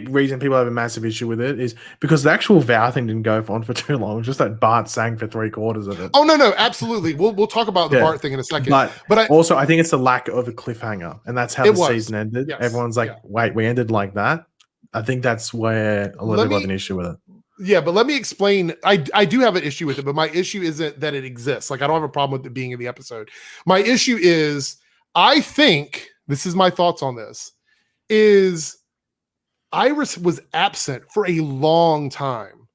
S2: reason people have a massive issue with it is because the actual vow thing didn't go on for too long. It was just that Bart sang for 3/4 of it.
S1: Oh no, absolutely. We'll talk about the Bart thing in a second. But
S2: I think it's the lack of a cliffhanger, and that's how the season ended.
S1: Yes.
S2: Everyone's like, "Wait, we ended like that." I think that's where a lot of people have an issue with it.
S1: Yeah, but let me explain. I do have an issue with it, but my issue isn't that it exists. Like, I don't have a problem with it being in the episode. My issue is, I think, this is my thoughts on this, is Iris was absent for a long time.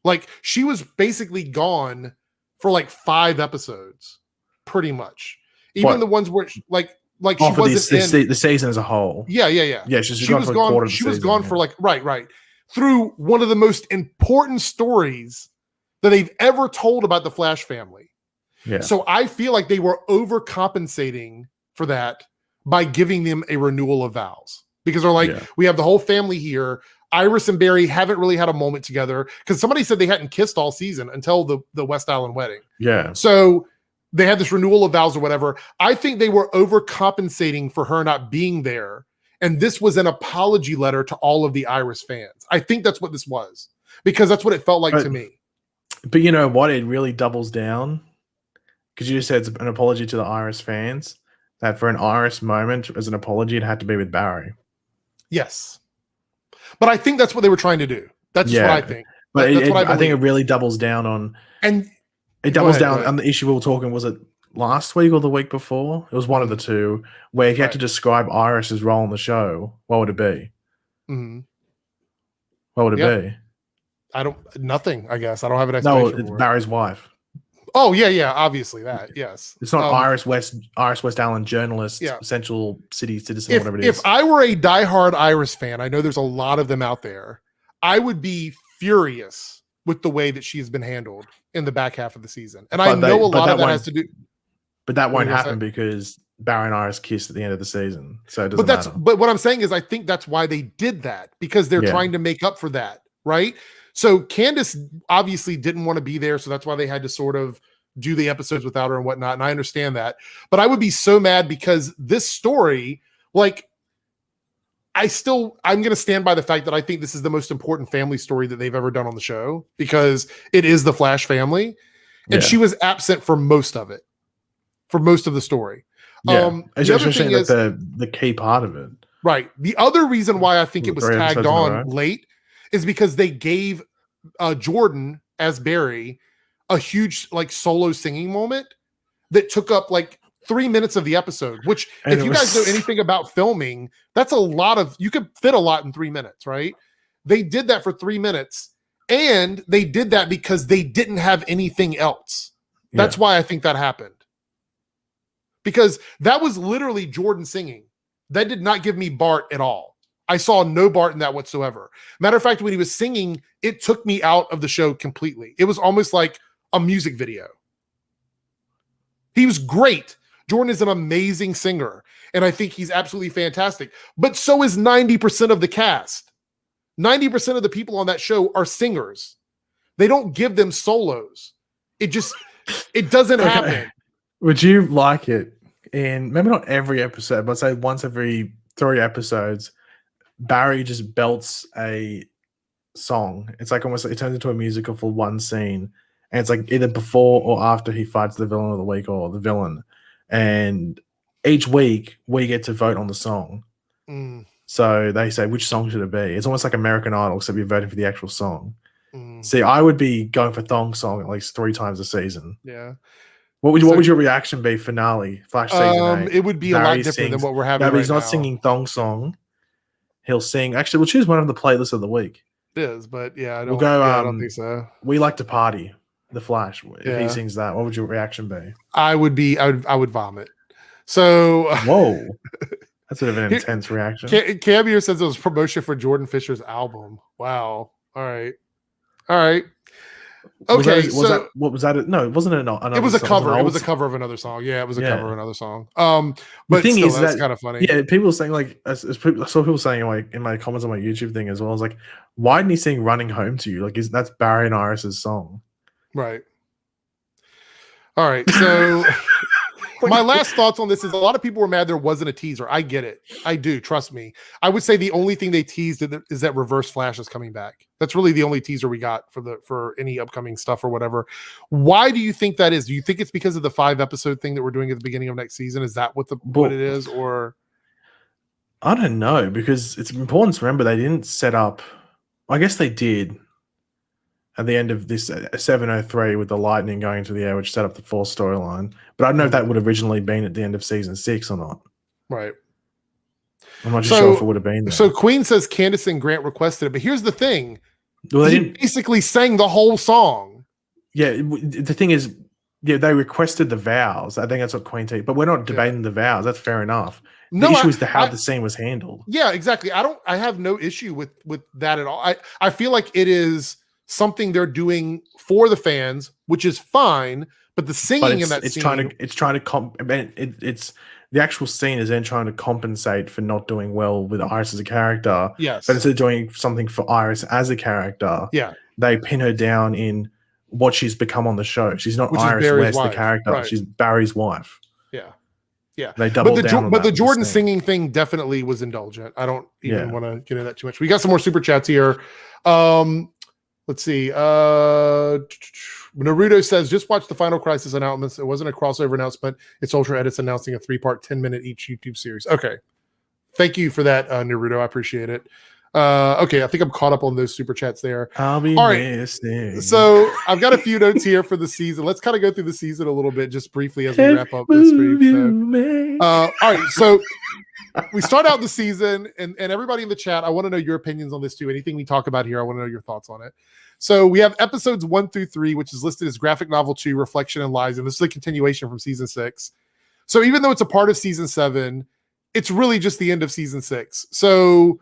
S1: Like, she was basically gone for like 5 episodes, pretty much. Even the ones where, she wasn't in
S2: the season as a whole.
S1: Yeah.
S2: Yeah, she was gone.
S1: She was gone for like right. Through one of the most important stories that they've ever told about the Flash family.
S2: Yeah.
S1: So I feel like they were overcompensating for that by giving them a renewal of vows. Because they're like, we have the whole family here. Iris and Barry haven't really had a moment together. Because somebody said they hadn't kissed all season until the West Island wedding.
S2: Yeah.
S1: So they had this renewal of vows or whatever. I think they were overcompensating for her not being there. And this was an apology letter to all of the Iris fans. I think that's what this was, because that's what it felt like to me.
S2: But you know what? It really doubles down, because you just said it's an apology to the Iris fans, that for an Iris moment as an apology, it had to be with Barry.
S1: Yes. But I think that's what they were trying to do. That's just what I think.
S2: But I think it really doubles down on...
S1: And
S2: it doubles down on the issue we were talking, was it last week or the week before? It was one of the two, where if you had to describe Iris's role in the show, what would it be?
S1: Mm-hmm.
S2: What would it be?
S1: Nothing, I guess. I don't have an explanation.
S2: No, it's Barry's wife.
S1: Oh, yeah, obviously that, yes.
S2: It's not Iris West Allen, journalist, Central City citizen, whatever it is.
S1: If I were a diehard Iris fan, I know there's a lot of them out there, I would be furious with the way that she has been handled in the back half of the season. And I know a lot of that has to do...
S2: But that won't happen because Barry and Iris kissed at the end of the season. So it doesn't matter.
S1: But what I'm saying is, I think that's why they did that, because they're trying to make up for that, right? So Candace obviously didn't want to be there, so that's why they had to sort of do the episodes without her and whatnot, and I understand that. But I would be so mad, because this story, like, I'm going to stand by the fact that I think this is the most important family story that they've ever done on the show, because it is the Flash family, and she was absent for most of it. For most of the story.
S2: The other thing is the key part of it.
S1: Right. The other reason why I think it was tagged on late is because they gave Jordan as Barry a huge like solo singing moment that took up like 3 minutes of the episode, which if you guys know anything about filming, that's a lot of, you could fit a lot in 3 minutes, right? They did that for 3 minutes, and they did that because they didn't have anything else. That's why I think that happened. Because that was literally Jordan singing. That did not give me Bart at all. I saw no Bart in that whatsoever. Matter of fact, when he was singing, it took me out of the show completely. It was almost like a music video. He was great. Jordan is an amazing singer, and I think he's absolutely fantastic. But so is 90% of the cast. 90% of the people on that show are singers. They don't give them solos. It doesn't happen.
S2: Would you like it? And maybe not every episode, but say once every 3 episodes, Barry just belts a song. It's like almost, it turns into a musical for one scene. And it's like either before or after he fights the villain of the week or the villain. And each week we get to vote on the song.
S1: Mm,
S2: So they say, which song should it be? It's almost like American Idol, except you're voting for the actual song.
S1: mm,
S2: See, I would be going for Thong Song at least 3 times a season.
S1: yeah.
S2: What
S1: So-
S2: would your reaction be? Finale, Flash season 8.
S1: It would be a lot
S2: Barry
S1: different than
S2: sings-
S1: what we're having
S2: No, but
S1: right
S2: he's not
S1: now.
S2: singing Thong Song. He'll sing. Actually, we'll choose one of the playlists of the week.
S1: It is, but yeah, I don't,
S2: We'll go.
S1: I don't think so.
S2: We like to party. The Flash. If
S1: Yeah.
S2: he sings that, what would your reaction be?
S1: I would vomit. So
S2: Whoa, that's a bit of an
S1: Here-
S2: intense reaction.
S1: Cam here says it was promotion for Jordan Fisher's album. Wow. All right. Okay,
S2: What was that? No, it wasn't another.
S1: it was a
S2: song,
S1: cover.
S2: an
S1: It was a
S2: old
S1: cover of another song. Yeah, it was a
S2: Yeah.
S1: cover of another song. But
S2: thing
S1: still,
S2: is
S1: that's
S2: that-
S1: kind of funny.
S2: Yeah, people were saying like, I saw people saying like in my comments on my YouTube thing as well. I was like, why didn't he sing "Running Home to You"? Like, that's Barry and Iris's song.
S1: Right. All right. So my last thoughts on this is a lot of people were mad there wasn't a teaser. I get it. I do. Trust me. I would say the only thing they teased is that Reverse Flash is coming back. That's really the only teaser we got for any upcoming stuff or whatever. Why do you think that is? Do you think it's because of the 5-episode thing that we're doing at the beginning of next season? Is that what it is? Or
S2: I don't know, because it's important to remember they didn't set up. I guess they did at the end of this 703 with the lightning going into the air, which set up the 4th storyline. But I don't know if that would have originally been at the end of season 6 or not.
S1: right.
S2: I'm not sure if it would have been there.
S1: So Queen says Candace and Grant requested it, but here's the thing.
S2: Well, they
S1: He
S2: didn't.
S1: basically sang the whole song.
S2: Yeah, the thing is, yeah, they requested the vows. I think that's what Queen T. But we're not debating the vows. That's fair enough. The issue is how the scene was handled.
S1: Yeah, exactly. I have no issue with that at all. I feel like it is something they're doing for the fans, which is fine. But the singing in that scene,
S2: it's the actual scene is then trying to compensate for not doing well with Iris as a character.
S1: yes,
S2: But instead of doing something for Iris as a character,
S1: yeah,
S2: they pin her down in what she's become on the show. She's not
S1: Which is
S2: Iris
S1: Barry's
S2: West, the
S1: wife,
S2: character.
S1: right.
S2: She's Barry's wife.
S1: yeah, yeah.
S2: They double
S1: But
S2: down on
S1: the
S2: that
S1: Jordan
S2: scene.
S1: singing thing definitely was indulgent. I don't even
S2: Yeah.
S1: want to get into that too much. We got some more super chats here. Let's see. Naruto says, just watch the Final Crisis announcements. It wasn't a crossover announcement. It's Ultra Edits announcing a 3-part, 10-minute each YouTube series. Okay. Thank you for that, Naruto. I appreciate it. Okay, I think I'm caught up on those super chats there.
S2: I'll be
S1: All right.
S2: missing.
S1: So I've got a few notes here for the season. Let's kind of go through the season a little bit, just briefly as we wrap up this stream. All right, so we start out the season, and everybody in the chat, I want to know your opinions on this too. Anything we talk about here, I want to know your thoughts on it. So we have episodes 1 through 3, which is listed as graphic novel 2, Reflection and Lies, and this is a continuation from season 6. So even though it's a part of season 7, it's really just the end of season 6. So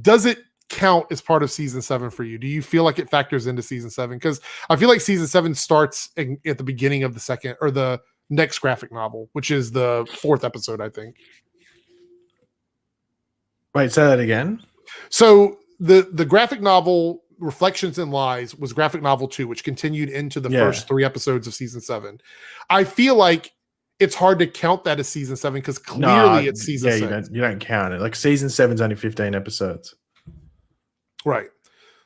S1: does it count as part of season 7 for you? Do you feel like it factors into season 7? Because I feel like season 7 starts at the beginning of the second or the next graphic novel, which is the 4th episode, I think.
S2: Wait, say that again.
S1: So the graphic novel Reflections and Lies was graphic novel 2, which continued into the first 3 episodes of season 7. I feel like it's hard to count that as season 7 because clearly it's season 6.
S2: You don't count it. Like season 7's only 15 episodes.
S1: Right.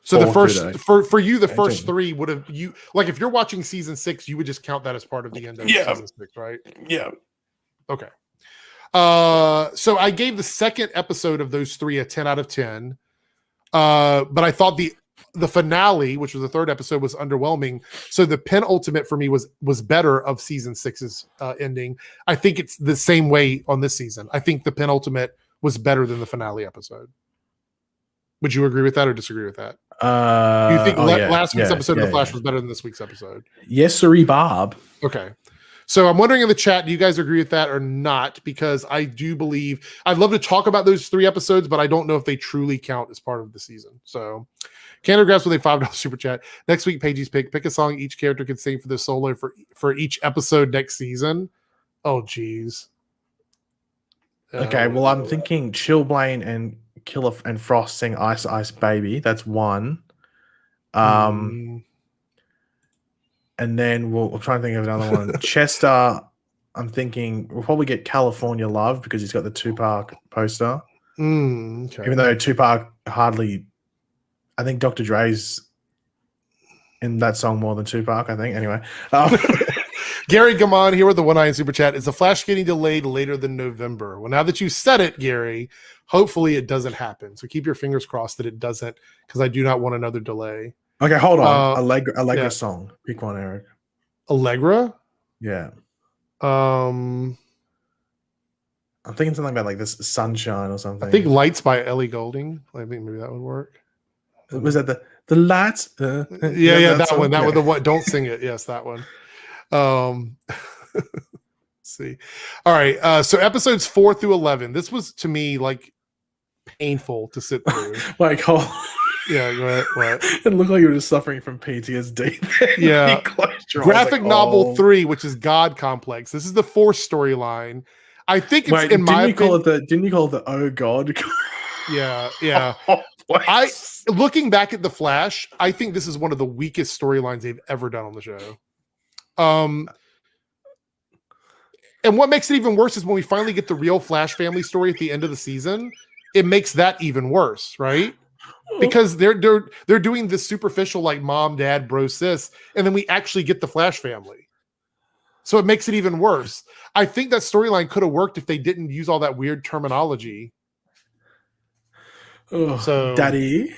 S1: So the first
S2: today.
S1: for you, the
S2: 18.
S1: first 3 would have you like if you're watching season 6, you would just count that as part of the end of season 6, right?
S2: Yeah.
S1: Okay. So I gave the second episode of those 3 a 10 out of 10. But I thought the finale, which was the 3rd episode, was underwhelming. So the penultimate for me was better of season 6's ending. I think it's the same way on this season. I think the penultimate was better than the finale episode. Would you agree with that or disagree with that? Do you think last week's episode of The Flash was better than this week's episode?
S2: Yes, sirree, Bob.
S1: Okay. So I'm wondering in the chat, do you guys agree with that or not? Because I do believe I'd love to talk about those 3 episodes, but I don't know if they truly count as part of the season. So Canada Graphs with a $5 super chat. Next week, Paigey's pick a song each character can sing for the solo for each episode next season. Oh, geez.
S2: Okay, well, I'm thinking Chillblain and Killer and Frost sing Ice Ice Baby. That's one. And then I'm trying to think of another one. Chester, I'm thinking we'll probably get California Love because he's got the Tupac poster.
S1: Okay.
S2: Even though Tupac hardly, I think Dr. Dre's in that song more than Tupac, I think. Anyway.
S1: Gary Gaman here with the 1 eye super chat. Is the Flash getting delayed later than November? Well, now that you said it, Gary, hopefully it doesn't happen. So keep your fingers crossed that it doesn't, because I do not want another delay.
S2: Okay, hold on. Allegra
S1: yeah.
S2: song. Pick one, Eric.
S1: Allegra?
S2: Yeah.
S1: I'm
S2: thinking something about like this Sunshine or something.
S1: I think Lights by Ellie Goulding. I think maybe that would work.
S2: Was that the lights?
S1: Yeah, that one. That one. The what? Don't sing it. Yes, that one. Let's see. All right. So episodes 4 through 11. This was to me like painful to sit through.
S2: Like,
S1: yeah. Go ahead. What?
S2: It looked like you were just suffering from PTSD.
S1: Yeah. Graphic novel 3, which is God Complex. This is the 4th storyline. I think it's in my opinion.
S2: Didn't you call it the Oh God?
S1: Yeah. Looking back at the Flash, I think this is one of the weakest storylines they've ever done on the show. And what makes it even worse is when we finally get the real Flash family story at the end of the season, it makes that even worse, right? Because they're doing this superficial like mom, dad, bro, sis, and then we actually get the Flash family. So it makes it even worse. I think that storyline could have worked if they didn't use all that weird terminology. So
S2: Daddy.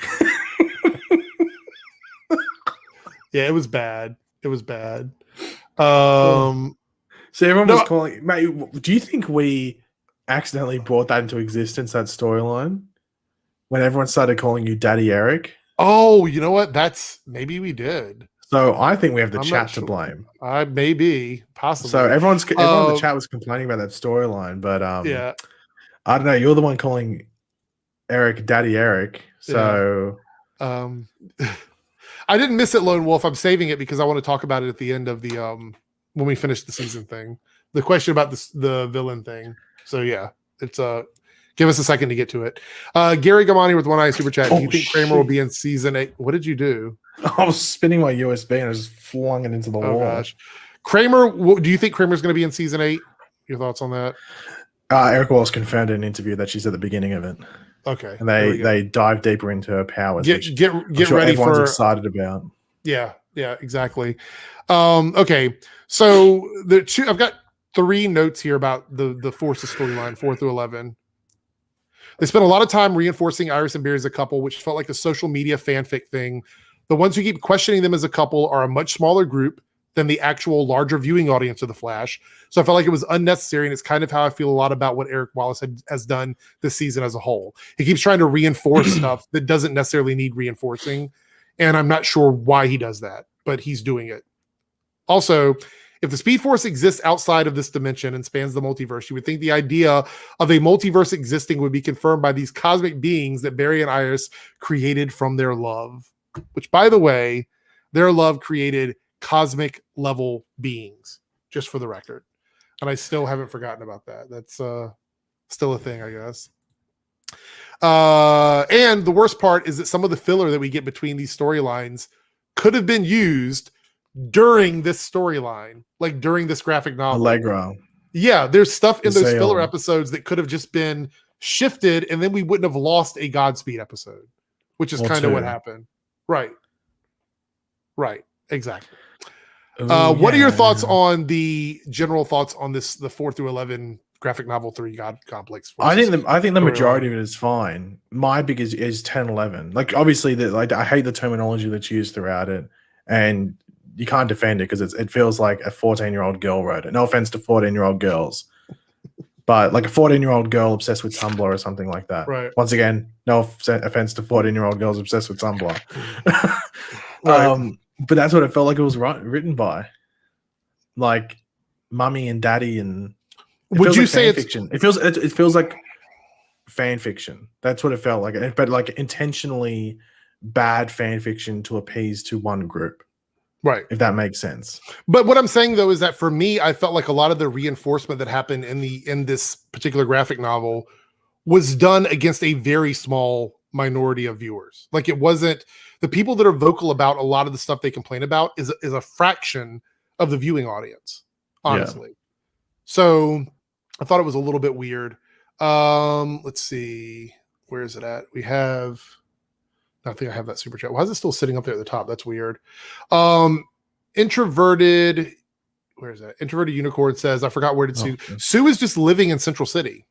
S1: Yeah, it was bad.
S2: So everyone was calling, mate, do you think we accidentally brought that into existence, that storyline? When everyone started calling you Daddy Eric?
S1: Oh, you know what? Maybe we did.
S2: So I think we have the chat to blame.
S1: Maybe, possibly.
S2: So everyone in the chat was complaining about that storyline, but
S1: yeah.
S2: I don't know. You're the one calling Eric Daddy Eric. So
S1: I didn't miss it, Lone Wolf. I'm saving it because I want to talk about it at the end of the when we finish the season thing. The question about the villain thing. So yeah, it's give us a second to get to it. Gary Gamani with 1 eye super chat. Do you think Kramer will be in season 8? What did you do?
S2: I was spinning my USB and I just flung it into the wall.
S1: Gosh. Kramer, do you think Kramer's going to be in season 8? Your thoughts on that?
S2: Eric Wallace confirmed in an interview that she's at the beginning of it.
S1: Okay.
S2: And they dive deeper into her powers.
S1: Get ready
S2: everyone's
S1: for
S2: excited about.
S1: Yeah, exactly. Okay. So I've got 3 notes here about the Forces storyline, 4 through 11. They spent a lot of time reinforcing Iris and Barry as a couple, which felt like a social media fanfic thing. The ones who keep questioning them as a couple are a much smaller group than the actual larger viewing audience of The Flash. So I felt like it was unnecessary, and it's kind of how I feel a lot about what Eric Wallace has done this season as a whole. He keeps trying to reinforce stuff that doesn't necessarily need reinforcing, and I'm not sure why he does that, but he's doing it. Also, if the Speed Force exists outside of this dimension and spans the multiverse, you would think the idea of a multiverse existing would be confirmed by these cosmic beings that Barry and Iris created from their love. Which, by the way, their love created cosmic level beings, just for the record. And I still haven't forgotten about that. That's still a thing, I guess. And the worst part is that some of the filler that we get between these storylines could have been used during this storyline, like during this graphic novel.
S2: Allegra.
S1: Yeah, there's stuff in those filler episodes that could have just been shifted, and then we wouldn't have lost a Godspeed episode, which is kind of what happened. Right. Exactly. What are your thoughts on the general thoughts on the 4 through 11 graphic novel 3 God Complex?
S2: I think the majority of it is fine. My big is 10, 11. Like obviously I hate the terminology that's used throughout it, and you can't defend it because it feels like a 14-year-old girl wrote it. No offense to 14-year-old girls, but like a 14-year-old girl obsessed with Tumblr or something like that.
S1: Right.
S2: Once again, no offense to 14-year-old girls obsessed with Tumblr.
S1: Right.
S2: But that's what it felt like it was written by, like mummy and daddy, and
S1: would you say
S2: it's fiction? It feels like fan fiction. That's what it felt like, but like intentionally bad fan fiction to appease to one group.
S1: Right.
S2: If that makes sense.
S1: But what I'm saying though is that for me, I felt like a lot of the reinforcement that happened in this particular graphic novel was done against a very small minority of viewers. Like it wasn't the people that are vocal about a lot of the stuff they complain about is a fraction of the viewing audience, honestly. Yeah. So I thought it was a little bit weird. Let's see. Where is it at? I think I have that super chat. Why is it still sitting up there at the top? That's weird. Introverted. where is that? Introverted Unicorn says, I forgot where did Sue.
S2: Okay.
S1: Sue is just living in Central City.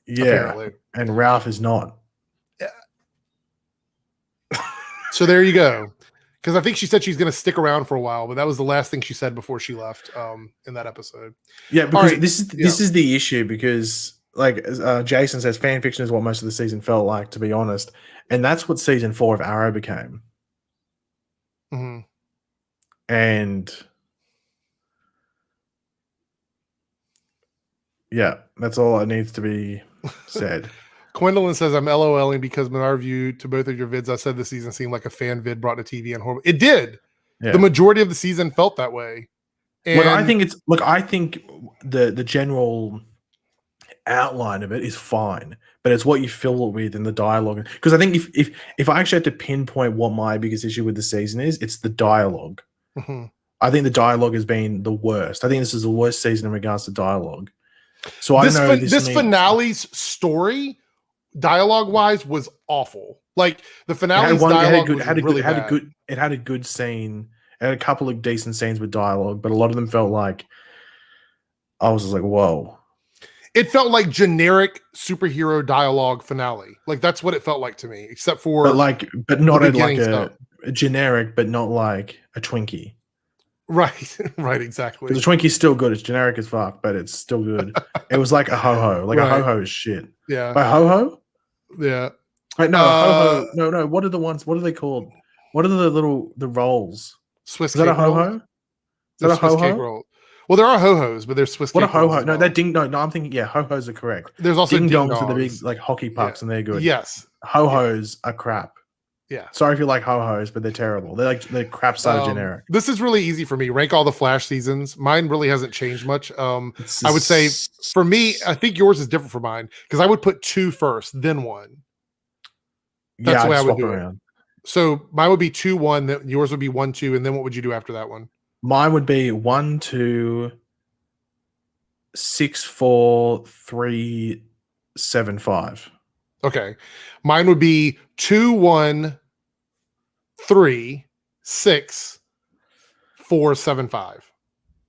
S2: Yeah,
S1: Apparently.
S2: and Ralph is not.
S1: So there you go. Because I think she said she's going to stick around for a while, but that was the last thing she said before she left in that episode.
S2: Yeah, because
S1: right.
S2: this is the issue, because like Jason says, fan fiction is what most of the season felt like, to be honest, and that's what season 4 of Arrow became.
S1: Mm-hmm.
S2: And yeah, that's all that needs to be said.
S1: Gwendolyn says, I'm LOLing because when I reviewed to both of your vids, I said the season seemed like a fan vid brought to TV and horrible. It did.
S2: Yeah.
S1: The majority of the season felt that way. And
S2: I think the general outline of it is fine, but it's what you fill it with in the dialogue. Because I think if I actually had to pinpoint what my biggest issue with the season is, it's the dialogue.
S1: Mm-hmm.
S2: I think the dialogue has been the worst. I think this is the worst season in regards to dialogue. So I know
S1: this finale's story, dialogue wise, was awful. Like the finale's dialogue it had a good scene. It had a couple of decent scenes with dialogue, but a lot of them felt like I was just like, whoa. It felt like generic superhero dialogue finale. Like that's what it felt like to me, except for
S2: but not a generic, but not like a Twinkie.
S1: Right, right, exactly.
S2: The Twinkie's still good. It's generic as fuck, but it's still good. It was like a ho-ho. Like a ho-ho is shit.
S1: Yeah.
S2: A ho-ho?
S1: Yeah.
S2: Wait, no, ho-ho. No. What are the ones? What are they called? What are the rolls?
S1: Swiss
S2: is that a ho-ho? Is that a ho-ho?
S1: Roll. Well, there are ho-hos, but there's Swiss
S2: what
S1: cake
S2: a ho-ho?
S1: rolls.
S2: No, that ding. No, I'm thinking. Yeah, ho-hos are correct.
S1: There's also
S2: ding-dongs are the big like hockey pucks, and they're good.
S1: Yes.
S2: Ho-hos are crap.
S1: Yeah.
S2: Sorry if you like ho-hos, but they're terrible. They're crap side generic.
S1: This is really easy for me. Rank all the Flash seasons. Mine really hasn't changed much. I would say for me, I think yours is different from mine because I would put 2 first, then 1. That's the way I would do it. So mine would be 2, 1. Then yours would be 1, 2, and then what would you do after that one?
S2: Mine would be 1, 2, 6, 4, 3, 7, 5.
S1: Okay. Mine would be 2, 1, 3, 6, 4, 7, 5.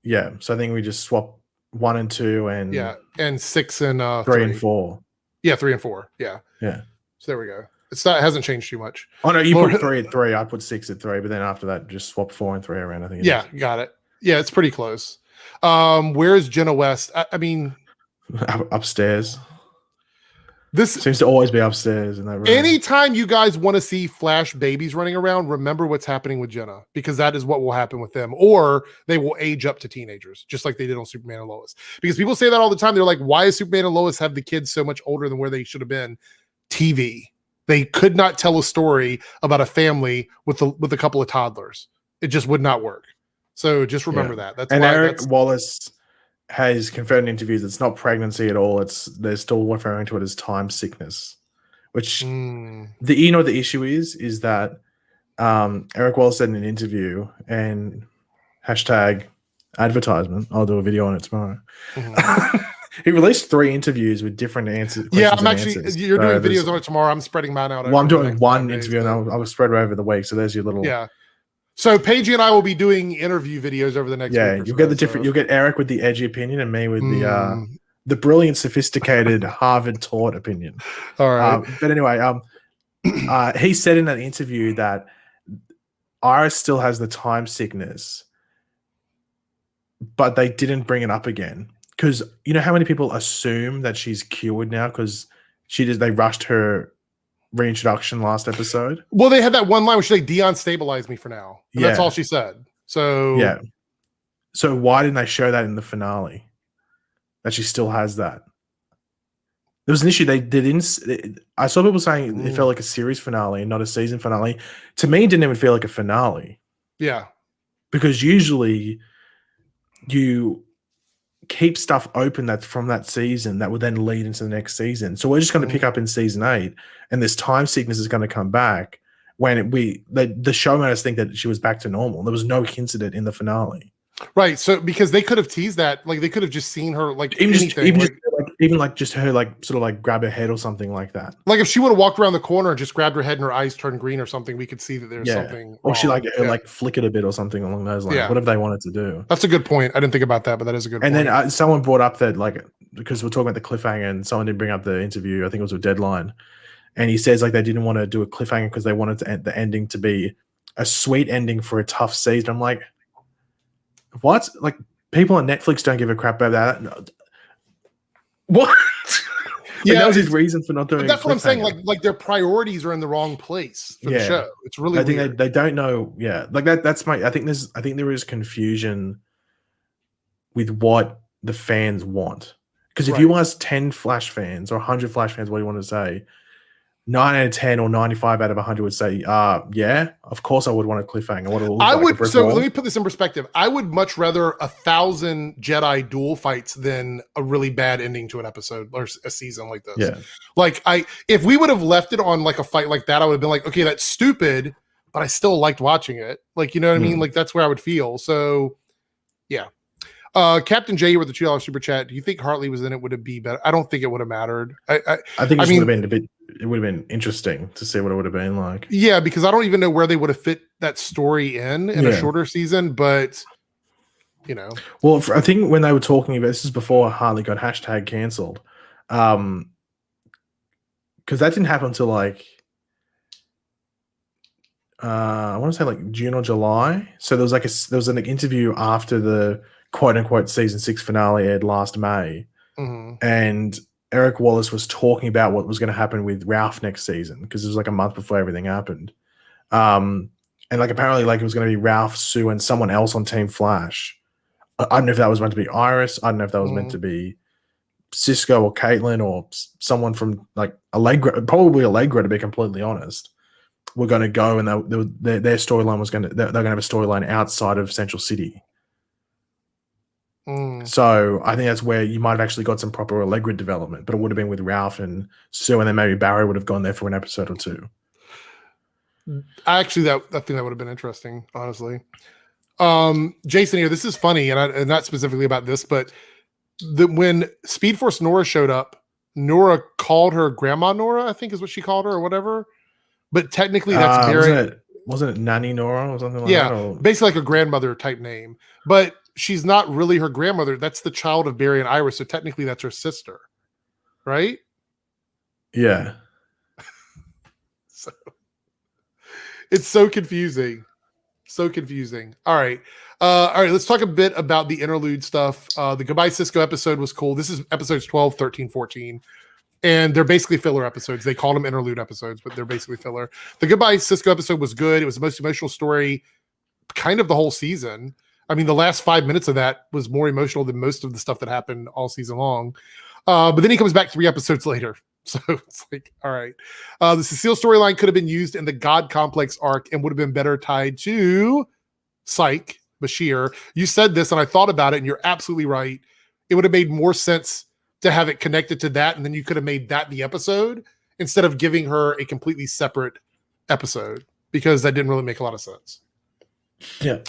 S2: Yeah. So I think we just swap 1 and 2 and
S1: and 6 and
S2: 3 and 4.
S1: Yeah, 3 and 4. Yeah.
S2: Yeah.
S1: So there we go. It hasn't changed too much.
S2: Oh no, you put 3 at 3. I put 6 at 3, but then after that, just swap 4 and 3 around. I think.
S1: Got it. Yeah, it's pretty close. Where is Jenna West? I mean,
S2: upstairs.
S1: This
S2: seems to always be upstairs in that room.
S1: Anytime you guys want to see Flash babies running around, remember what's happening with Jenna, because that is what will happen with them, or they will age up to teenagers, just like they did on Superman and Lois. Because people say that all the time. They're like, why is Superman and Lois have the kids so much older than where they should have been? TV. They could not tell a story about a family with a couple of toddlers. It just would not work. So just remember that. That's
S2: and
S1: why
S2: Eric Wallace has confirmed in interviews it's not pregnancy at all. They're still referring to it as time sickness, which the issue is that Eric Wallace said in an interview, and hashtag advertisement, I'll do a video on it tomorrow. He released 3 interviews with different answers.
S1: Yeah, I'm actually you're doing videos on it tomorrow. I'm spreading mine out.
S2: Well, I'm doing one interview and I'll spread it over the week. So there's your little
S1: So Paigey and I will be doing interview videos over the next week.
S2: You'll get the different. You'll get Eric with the edgy opinion and me with the brilliant, sophisticated Harvard taught opinion.
S1: All right.
S2: But anyway, he said in that interview that Iris still has the time sickness, but they didn't bring it up again because you know how many people assume that she's cured now because they rushed her reintroduction last episode.
S1: Well, they had that one line where she's like, Dion stabilized me for now. And that's all she said. So
S2: So why didn't they show that in the finale? That she still has that. There was an issue. They didn't. I saw people saying it felt like a series finale and not a season finale. To me, it didn't even feel like a finale.
S1: Yeah.
S2: Because usually you keep stuff open that's from that season that would then lead into the next season. So we're just going to pick up in season 8, and this time sickness is going to come back when the show made us think that she was back to normal. There was no hint of it in the finale.
S1: Right. So because they could have teased that, like they could have just seen her like
S2: even just even like just her like sort of like grab her head or something like that.
S1: Like if she would have walked around the corner and just grabbed her head and her eyes turned green or something, we could see that there's something
S2: or she
S1: wrong.
S2: like her like flickered a bit or something along those lines.
S1: Yeah.
S2: Whatever they wanted to do.
S1: That's a good point. I didn't think about that, but that is a good
S2: And
S1: point.
S2: then someone brought up that like because we're talking about the cliffhanger, and someone did bring up the interview. I think it was a Deadline, and he says like they didn't want to do a cliffhanger because they wanted to the ending to be a sweet ending for a tough season. I'm like, what? Like people on Netflix don't give a crap about that. No. What? Yeah, that was his reason for not doing.
S1: That's what I'm saying. Like their priorities are in the wrong place for the show. It's really.
S2: I think they don't know. Yeah, like that. That's my. I think there is confusion with what the fans want. Because if you ask 10 Flash fans or 100 Flash fans, what do you want to say? 9 out of 10 or 95 out of 100 would say, yeah, of course I would want a cliffhanger.
S1: Let me put this in perspective. I would much rather 1,000 Jedi duel fights than a really bad ending to an episode or a season like this.
S2: Yeah.
S1: Like if we would have left it on like a fight like that, I would have been like, okay, that's stupid, but I still liked watching it. Like, you know what I mean? Like that's where I would feel. So yeah. Captain J with the $2 super chat. Do you think Hartley was in it? Would it be better? I don't think it would have mattered. I
S2: think it would have been a bit. It would have been interesting to see what it would have been like.
S1: Yeah, because I don't even know where they would have fit that story in a shorter season. But you know,
S2: well, I think when they were talking about this is before Hartley got hashtag cancelled, because that didn't happen until like I want to say like June or July. So there was an interview after the quote unquote season 6 finale aired last May. And Eric Wallace was talking about what was going to happen with Ralph next season because it was like a month before everything happened. And like apparently like it was going to be Ralph, Sue, and someone else on Team Flash. I don't know if that was meant to be Iris. I don't know if that was meant to be Cisco or Caitlin or someone from like Allegra, probably Allegra to be completely honest. We're going to go and their storyline was they're going to have a storyline outside of Central City. So I think that's where you might have actually got some proper Allegra development, but it would have been with Ralph and Sue, and then maybe Barry would have gone there for an episode or two.
S1: Actually, I think that would have been interesting, honestly. Jason here, this is funny, and not specifically about this, but when Speed Force Nora showed up, Nora called her Grandma Nora, I think is what she called her or whatever. But technically, that's Barry.
S2: Wasn't it Nanny Nora or something like that? Yeah,
S1: basically like a grandmother type name, but she's not really her grandmother. That's the child of Barry and Iris. So technically that's her sister. Right?
S2: Yeah.
S1: So it's so confusing. So confusing. All right. Let's talk a bit about the interlude stuff. The Goodbye Cisco episode was cool. This is episodes 12, 13, 14. And they're basically filler episodes. They call them interlude episodes, but they're basically filler. The Goodbye Cisco episode was good. It was the most emotional story kind of the whole season. I mean, the last 5 minutes of that was more emotional than most of the stuff that happened all season long. But then he comes back 3 episodes later. So it's like, all right. The Cecile storyline could have been used in the God Complex arc and would have been better tied to Psych, Bashir. You said this and I thought about it and you're absolutely right. It would have made more sense to have it connected to that, and then you could have made that the episode instead of giving her a completely separate episode, because that didn't really make a lot of sense.
S2: Yeah.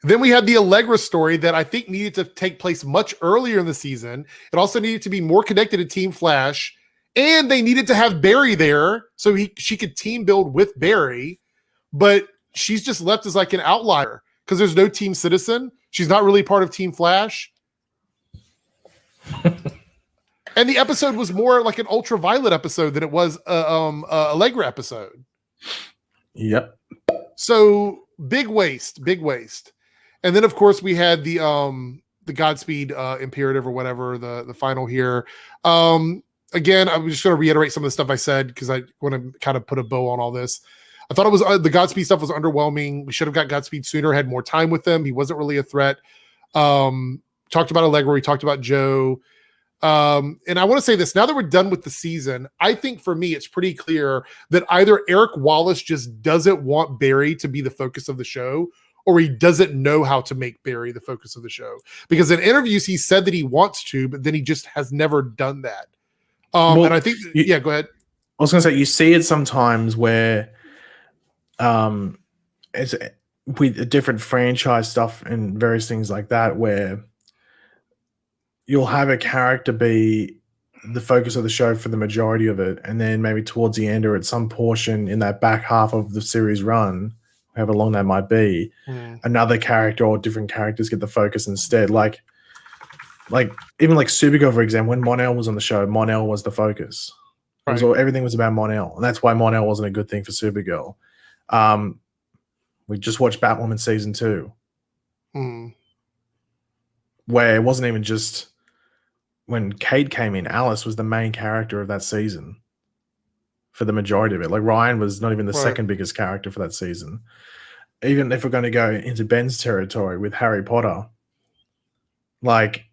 S1: Then we had the Allegra story that I think needed to take place much earlier in the season. It also needed to be more connected to Team Flash, and they needed to have Barry there so she could team build with Barry, but she's just left as like an outlier because there's no Team Citizen. She's not really part of Team Flash. And the episode was more like an Ultraviolet episode than it was a Allegra episode.
S2: Yep.
S1: So big waste. And then of course we had the Godspeed imperative or whatever, the final here. Again, I'm just going to reiterate some of the stuff I said because I want to kind of put a bow on all this. I thought it was the Godspeed stuff was underwhelming. We should have got Godspeed sooner, had more time with him. He wasn't really a threat. Talked about Allegra. We talked about Joe. And I want to say this, now that we're done with the season, I think for me, it's pretty clear that either Eric Wallace just doesn't want Barry to be the focus of the show, or he doesn't know how to make Barry the focus of the show. Because in interviews, he said that he wants to, but then he just has never done that. And I think, go ahead.
S2: I was going to say, you see it sometimes where it's with different franchise stuff and various things like that, where you'll have a character be the focus of the show for the majority of it, and then maybe towards the end or at some portion in that back half of the series run, however long that might be, another character or different characters get the focus instead. Like even like Supergirl, for example, when Mon-El was on the show, Mon-El was the focus. Everything was about Mon-El, and that's why Mon-El wasn't a good thing for Supergirl. We just watched Batwoman season 2, where it wasn't even just when Kate came in, Alice was the main character of that season for the majority of it. Like Ryan was not even the second biggest character for that season. Even if we're going to go into Ben's territory with Harry Potter, like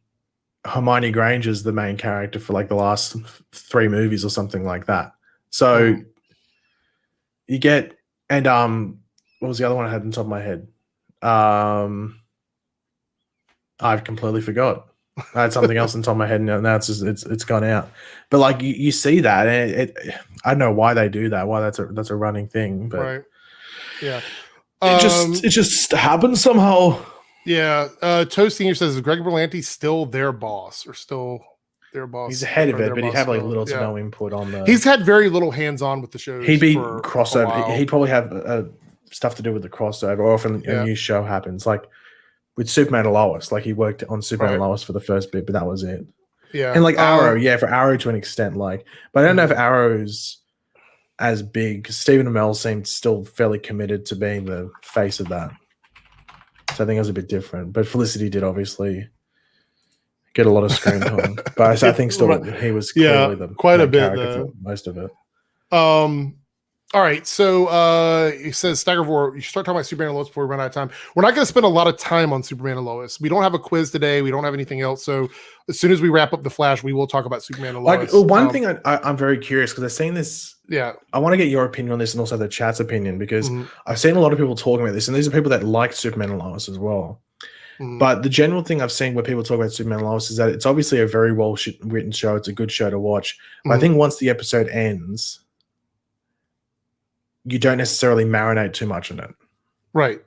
S2: Hermione Granger's the main character for like the last 3 movies or something like that. So you get, and what was the other one I had on top of my head? I've completely forgot. I had something else on top of my head, and now it's gone out. But like you see that, and I don't know why they do that. Why that's a running thing, but
S1: yeah,
S2: it just happens somehow.
S1: Yeah, Toast Senior says, is Greg Berlanti still their boss or still their boss?
S2: He's ahead of it, but he'd have like little to no input on the.
S1: He's had very little hands-on with the shows.
S2: He'd be crossover. He'd probably have stuff to do with the crossover, or if a new show happens, like with Superman and Lois. Like he worked on Superman and Lois for the first bit, but that was it.
S1: Yeah,
S2: and like Arrow, for Arrow to an extent, like, but I don't know if Arrow's as big. Stephen Amell seemed still fairly committed to being the face of that. So I think it was a bit different, but Felicity did obviously get a lot of screen time. But I think still he was clearly
S1: quite a bit
S2: for most of it.
S1: All right, so he says Staggervore, you should start talking about Superman and Lois before we run out of time. We're not going to spend a lot of time on Superman and Lois. We don't have a quiz today. We don't have anything else. So as soon as we wrap up the Flash, we will talk about Superman and Lois.
S2: Like one thing I'm very curious because I've seen this.
S1: Yeah,
S2: I want to get your opinion on this and also the chat's opinion because I've seen a lot of people talking about this, and these are people that like Superman and Lois as well. But the general thing I've seen where people talk about Superman and Lois is that it's obviously a very well written show. It's a good show to watch. But I think once the episode ends, you don't necessarily marinate too much in it.
S1: Right.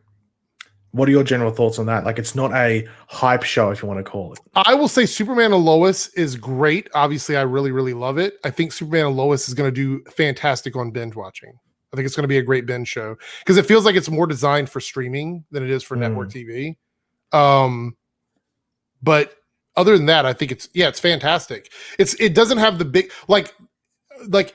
S2: What are your general thoughts on that? Like, it's not a hype show, if you want to call it.
S1: I will say Superman and Lois is great. Obviously, I really, really love it. I think Superman and Lois is going to do fantastic on binge watching. I think it's going to be a great binge show because it feels like it's more designed for streaming than it is for network TV. But other than that, I think it's fantastic. It doesn't have the big, like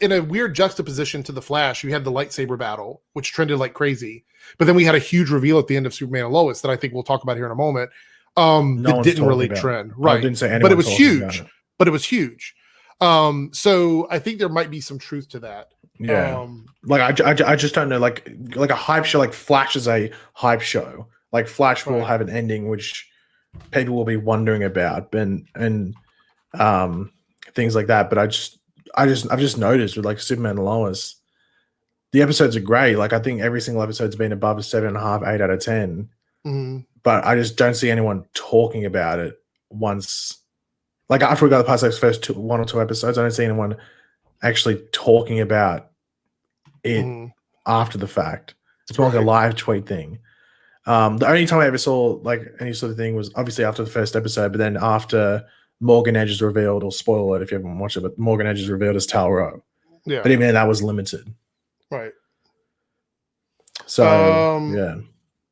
S1: in a weird juxtaposition to the Flash, you had the lightsaber battle, which trended like crazy. But then we had a huge reveal at the end of Superman and Lois that I think we'll talk about here in a moment. That didn't really trend. Right.
S2: I didn't say anyone
S1: but it was huge. But it was huge. So I think there might be some truth to that.
S2: Yeah. I just don't know. Like a hype show, like Flash is a hype show. Like Flash will have an ending which people will be wondering about and things like that. But I've just noticed with like Superman and Lois, the episodes are great. Like I think every single episode's been above a 7.5, 8 out of 10. But I just don't see anyone talking about it once. Like after we got past those first 1 or 2 episodes, I don't see anyone actually talking about it after the fact. It's more like a live tweet thing. The only time I ever saw like any sort of thing was obviously after the first episode, but then after Morgan Edge is revealed, or spoiler it if you haven't watched it, but Morgan Edge is revealed as Tal-Rho. Yeah. But even then, that was limited.
S1: Right.
S2: So, yeah.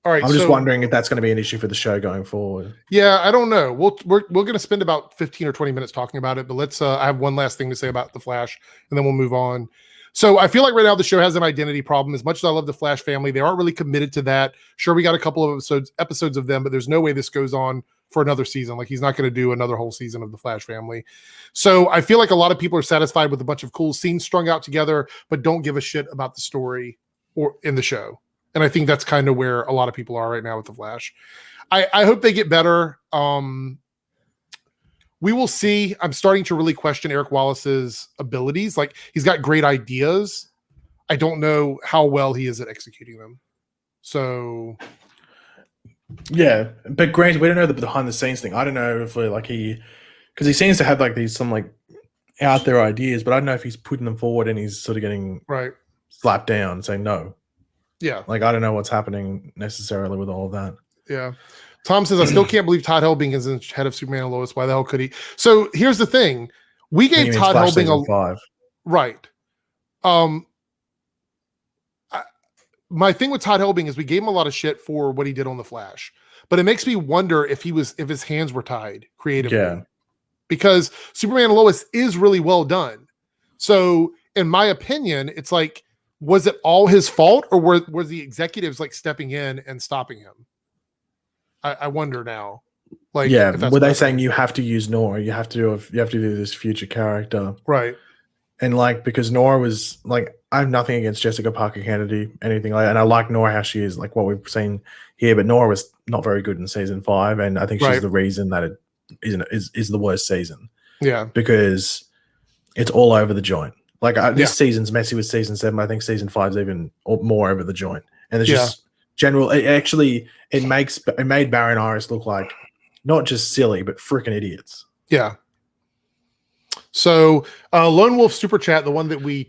S1: All right.
S2: I'm just wondering if that's going to be an issue for the show going forward.
S1: Yeah, I don't know. We're going to spend about 15 or 20 minutes talking about it, but let's. I have one last thing to say about the Flash, and then we'll move on. So I feel like right now the show has an identity problem. As much as I love the Flash family, they aren't really committed to that. Sure, we got a couple of episodes of them, but there's no way this goes on for another season. Like he's not going to do another whole season of the Flash family. So I feel like a lot of people are satisfied with a bunch of cool scenes strung out together, but don't give a shit about the story or in the show. And I think that's kind of where a lot of people are right now with the Flash. I hope they get better. We will see. I'm starting to really question Eric Wallace's abilities. Like he's got great ideas. I don't know how well he is at executing them. So
S2: yeah, but granted, we don't know the behind the scenes thing. I don't know if like because he seems to have like these some like out there ideas, but I don't know if he's putting them forward and he's sort of getting slapped down, saying no.
S1: Yeah,
S2: like I don't know what's happening necessarily with all of that.
S1: Yeah. Tom says, I still can't believe Todd Helbing is in head of Superman and Lois. Why the hell could he? So here's the thing. We gave Todd
S2: Flash
S1: Helbing
S2: season 5.
S1: right. My thing with Todd Helbing is we gave him a lot of shit for what he did on the Flash, but it makes me wonder if his hands were tied creatively.
S2: Yeah.
S1: Because Superman and Lois is really well done. So in my opinion, it's like, was it all his fault, or were the executives like stepping in and stopping him? I wonder now. Like,
S2: yeah,
S1: if that's
S2: were they
S1: what
S2: saying
S1: happened.
S2: you have to use Nora? You have to do this future character,
S1: Right?
S2: and like because Nora was like, I have nothing against Jessica Parker Kennedy, anything like that, and I like Nora how she is, like what we've seen here. But Nora was not very good in season 5, and I think she's
S1: Right.
S2: the reason that it is the worst season.
S1: Yeah,
S2: because it's all over the joint. Like this season's messy with season 7. I think season 5's even more over the joint, and there's just general. It made Barry and Iris look like not just silly but freaking idiots.
S1: Yeah. So Lone Wolf Super Chat, the one that we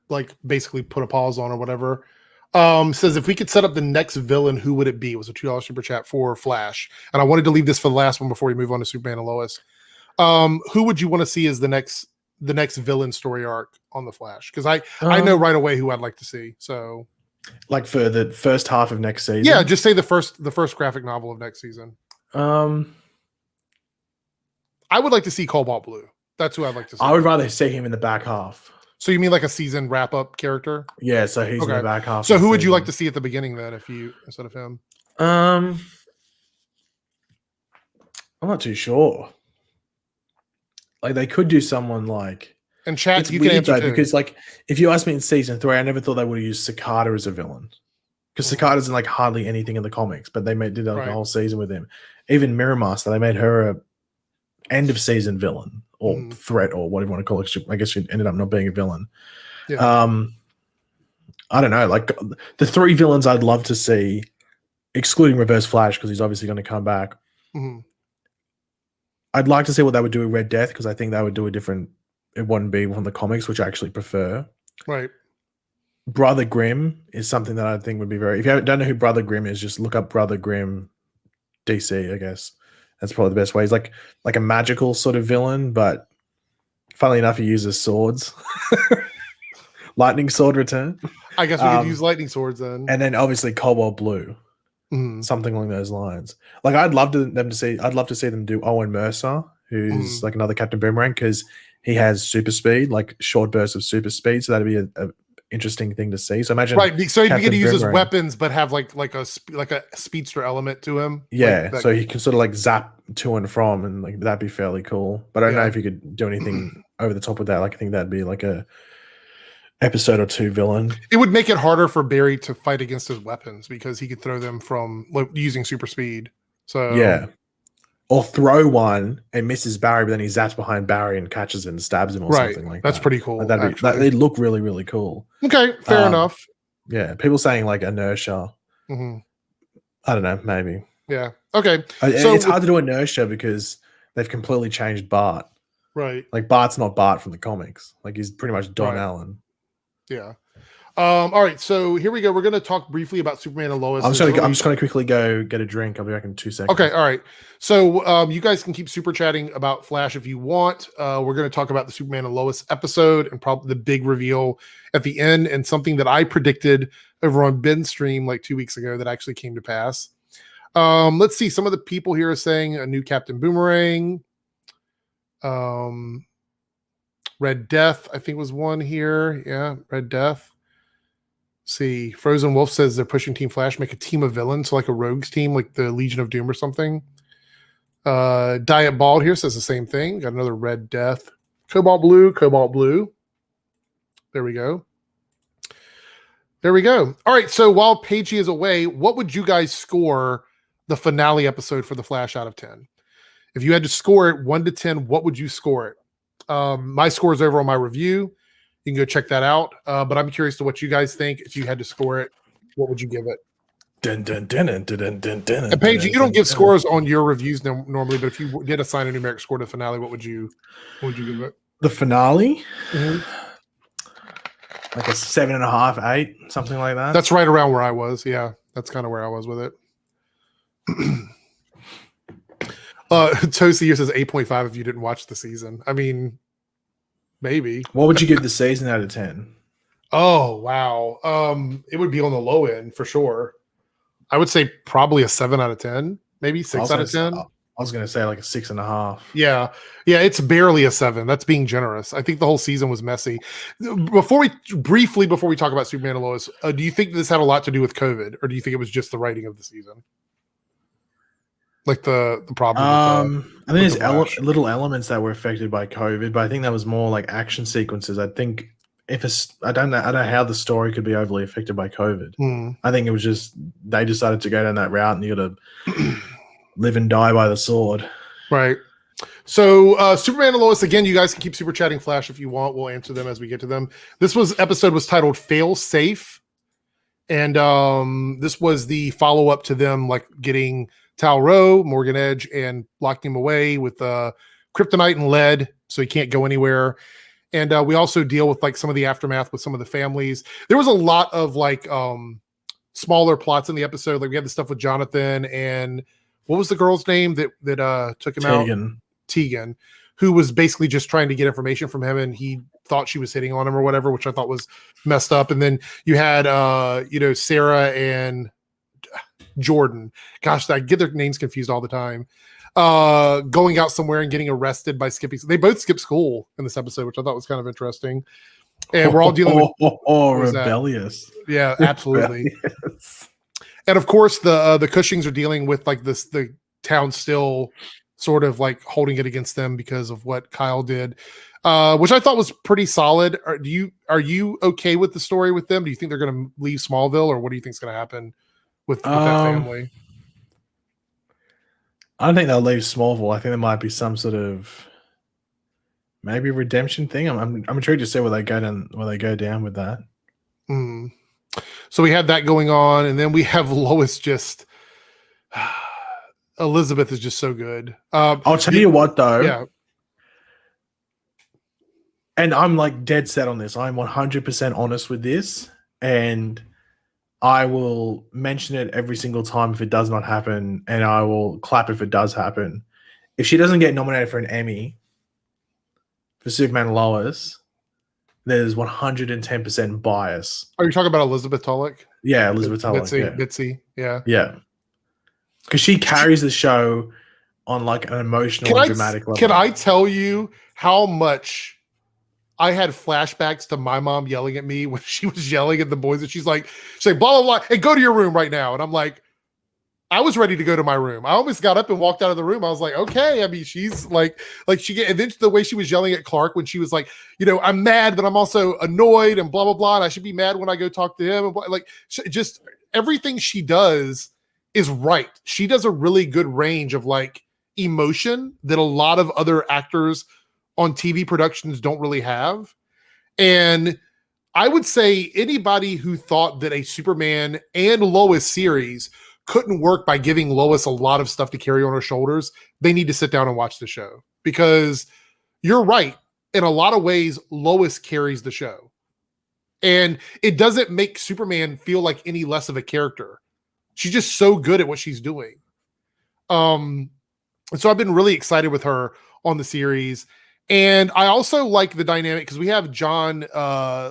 S1: like basically put a pause on or whatever, says if we could set up the next villain, who would it be? It was a $2 Super Chat for Flash, and I wanted to leave this for the last one before we move on to Superman and Lois. Who would you want to see as the next villain story arc on the Flash? Because I know right away who I'd like to see. So,
S2: like for the first half of next season,
S1: yeah, just say the first graphic novel of next season. I would like to see Cobalt Blue. That's who I'd like to see.
S2: I would rather see him in the back half.
S1: So you mean like a season wrap up character?
S2: Yeah, so he's in the back half.
S1: So who would you like to see at the beginning then, instead of him?
S2: I'm not too sure. Like they could do someone like.
S1: And chat,
S2: it's
S1: you
S2: weird
S1: can answer
S2: though,
S1: too.
S2: because like if you asked me in season 3, I never thought they would have used Cicada as a villain, because Cicada's in like hardly anything in the comics, but they did like a whole season with him. Even Mirror Master, they made her a end of season villain or threat or whatever you want to call it. I guess she ended up not being a villain.
S1: Yeah.
S2: I don't know. Like the 3 villains I'd love to see, excluding Reverse Flash because he's obviously going to come back.
S1: Mm-hmm.
S2: I'd like to see what they would do with Red Death, because I think they would do a different. It wouldn't be from the comics, which I actually prefer.
S1: Right.
S2: Brother Grimm is something that I think would be very. If you don't know who Brother Grimm is, just look up Brother Grimm DC. I guess that's probably the best way. He's like a magical sort of villain, but funnily enough, he uses swords. Lightning sword return.
S1: I guess we could use lightning swords then.
S2: And then obviously Cobalt Blue. Something along those lines. Like I'd love to see them do Owen Mercer, who's like another Captain Boomerang, because he has super speed, like short bursts of super speed. So that'd be a interesting thing to see. So imagine,
S1: right? So he'd get to use his
S2: Boomerang.
S1: weapons, but have like a speedster element to him.
S2: Yeah,
S1: like
S2: so he can sort of like zap to and from, and like that'd be fairly cool. But I don't know if you could do anything over the top with that. Like I think that'd be like a episode or 2 villain.
S1: It would make it harder for Barry to fight against his weapons because he could throw them from using super speed. So
S2: yeah, or throw one and misses Barry, but then he zaps behind Barry and catches it and stabs him or something like that.
S1: That's pretty cool.
S2: Like they'd look really, really cool.
S1: Okay, fair enough.
S2: Yeah, people saying like inertia. I don't know, maybe.
S1: Yeah. Okay.
S2: So it's hard to do inertia because they've completely changed Bart.
S1: Right.
S2: Like Bart's not Bart from the comics. Like he's pretty much Don Allen.
S1: Yeah. All right. So here we go. We're going to talk briefly about Superman and Lois.
S2: I'm just going to quickly go get a drink. I'll be back in 2 seconds.
S1: Okay. All right. So you guys can keep super chatting about Flash if you want. We're going to talk about the Superman and Lois episode and probably the big reveal at the end, and something that I predicted over on Ben's stream like 2 weeks ago that actually came to pass. Let's see. Some of the people here are saying a new Captain Boomerang. Red Death, I think, was one here. Yeah, Red Death. See, Frozen Wolf says they're pushing Team Flash, make a team of villains, so like a rogues team, like the Legion of Doom or something. Diet Bald here says the same thing. Got another Red Death. Cobalt Blue. There we go. All right, so while Paigey is away, what would you guys score the finale episode for The Flash out of 10? If you had to score it 1 to 10, what would you score it? My score is over on my review. You can go check that out. But I'm curious to what you guys think. If you had to score it, what would you give it? And Paige, you don't give scores on your reviews normally, but if you did assign a numeric score to the finale, what would you give it?
S2: The finale? Like a 7.5, 8, something like that.
S1: That's right around where I was. Yeah, that's kind of where I was with it. Toasty here says 8.5 if you didn't watch the season. I mean, maybe.
S2: What would you give the season out of 10?
S1: Oh, wow. It would be on the low end for sure. I would say probably a 7 out of 10, maybe 6 out of 10.
S2: I was going to say like a 6.5.
S1: Yeah. Yeah, it's barely a 7. That's being generous. I think the whole season was messy. Before we talk about Superman and Lois, do you think this had a lot to do with COVID, or do you think it was just the writing of the season? Like the problem
S2: I think there's little elements that were affected by COVID, but I think that was more like action sequences. I think I don't know how the story could be overly affected by COVID. I think it was just they decided to go down that route, and you got to live and die by the sword.
S1: Right. So Superman and Lois, again, you guys can keep super chatting Flash if you want. We'll answer them as we get to them. This episode was titled Fail Safe. And this was the follow-up to them like getting Tal-Rho, Morgan Edge, and locking him away with kryptonite and lead, so he can't go anywhere. And we also deal with like some of the aftermath with some of the families. There was a lot of like smaller plots in the episode. Like we had the stuff with Jonathan and what was the girl's name that took him out? Tegan, who was basically just trying to get information from him, and he thought she was hitting on him or whatever, which I thought was messed up. And then you had Sarah and Jordan. Gosh, I get their names confused all the time. Going out somewhere and getting arrested by skipping. They both skipped school in this episode, which I thought was kind of interesting. And we're all dealing with
S2: rebellious.
S1: Yeah, absolutely. Rebellious. And of course, the Cushings are dealing with like the town still sort of like holding it against them because of what Kyle did, which I thought was pretty solid. Are you okay with the story with them? Do you think they're going to leave Smallville, or what do you think is going to happen with that family?
S2: I don't think they'll leave Smallville. I think there might be some sort of maybe redemption thing. I'm intrigued to see where they go down with that.
S1: So we had that going on, and then we have Lois just. Elizabeth is just so good.
S2: I'll tell you what, though.
S1: Yeah.
S2: And I'm like dead set on this. I'm 100% honest with this, and I will mention it every single time if it does not happen, and I will clap if it does happen. If she doesn't get nominated for an Emmy for Superman and Lois, there's 110% bias.
S1: Are you talking about Elizabeth Tulloch?
S2: Yeah, Elizabeth Tulloch.
S1: Bitsy. Yeah.
S2: Yeah. Because she carries the show on like an emotional and dramatic level.
S1: Can I tell you how much I had flashbacks to my mom yelling at me when she was yelling at the boys, and she's like blah, blah, blah, hey, go to your room right now. And I'm like, I was ready to go to my room. I almost got up and walked out of the room. I was like, okay. I mean, she's like and then the way she was yelling at Clark when she was like, I'm mad, but I'm also annoyed and blah, blah, blah. And I should be mad when I go talk to him. And like, just everything she does is right. She does a really good range of like emotion that a lot of other actors on TV productions don't really have. And I would say anybody who thought that a Superman and Lois series couldn't work by giving Lois a lot of stuff to carry on her shoulders, they need to sit down and watch the show, because you're right. In a lot of ways, Lois carries the show, and it doesn't make Superman feel like any less of a character. She's just so good at what she's doing. And so I've been really excited with her on the series. And I also like the dynamic because we have John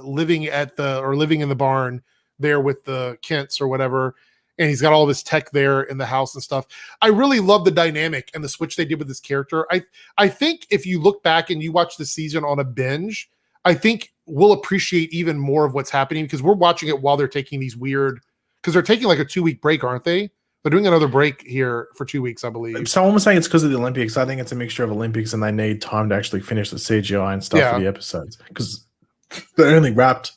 S1: living in the barn there with the Kents or whatever. And he's got all this tech there in the house and stuff. I really love the dynamic and the switch they did with this character. I think if you look back and you watch the season on a binge, I think we'll appreciate even more of what's happening, because we're watching it while they're taking these weird, because they're taking like a 2-week break, aren't they? They're doing another break here for 2 weeks, I believe.
S2: Someone was saying it's because of the Olympics. I think it's a mixture of Olympics and they need time to actually finish the CGI and stuff for the episodes. Because they only wrapped,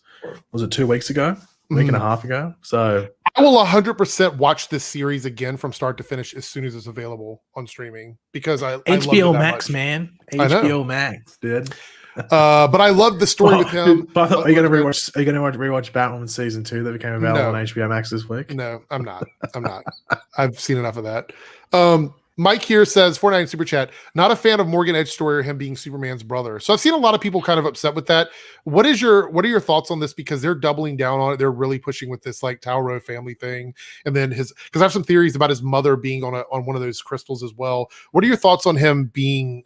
S2: was it 2 weeks ago? A week and a half ago? So
S1: I will 100% watch this series again from start to finish as soon as it's available on streaming, because I
S2: HBO
S1: love it
S2: Max,
S1: much.
S2: Man. HBO Max, dude.
S1: But I love the story with him.
S2: Are you going to rewatch Batwoman season 2 that became available on HBO Max this week?
S1: No, I'm not. I've seen enough of that. Mike here says, 49 super chat, not a fan of Morgan Edge story or him being Superman's brother. So I've seen a lot of people kind of upset with that. What are your thoughts on this? Because they're doubling down on it. They're really pushing with this like Tauro family thing. And then because I have some theories about his mother being on one of those crystals as well. What are your thoughts on him being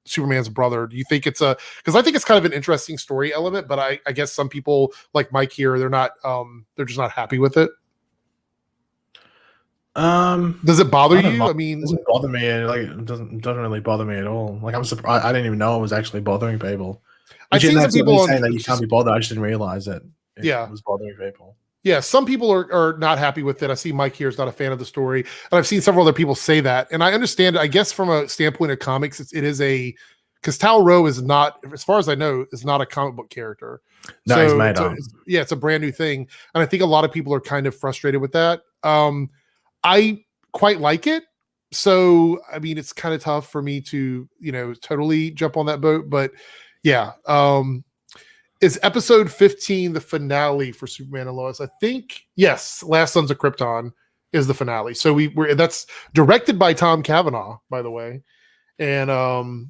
S1: Superman's brother? Do you think it's because I think it's kind of an interesting story element, but I guess some people like Mike here, they're just not happy with it. Does it bother you? I mean,
S2: it doesn't bother me. Like, it doesn't really bother me at all. Like, I'm surprised. I didn't even know it was actually bothering people.
S1: I've seen some people
S2: saying that you can't be bothered. I just didn't realize that it was bothering people.
S1: Yeah, some people are not happy with it. I see Mike here is not a fan of the story, and I've seen several other people say that. And I understand. I guess from a standpoint of comics, it is because Tauro is not, as far as I know, is not a comic book character.
S2: No, he's made up.
S1: It's a brand new thing, and I think a lot of people are kind of frustrated with that. I quite like it. So, I mean, it's kind of tough for me to, totally jump on that boat. But yeah, is episode 15 the finale for Superman and Lois? I think, yes, Last Sons of Krypton is the finale. So that's directed by Tom Cavanaugh, by the way. And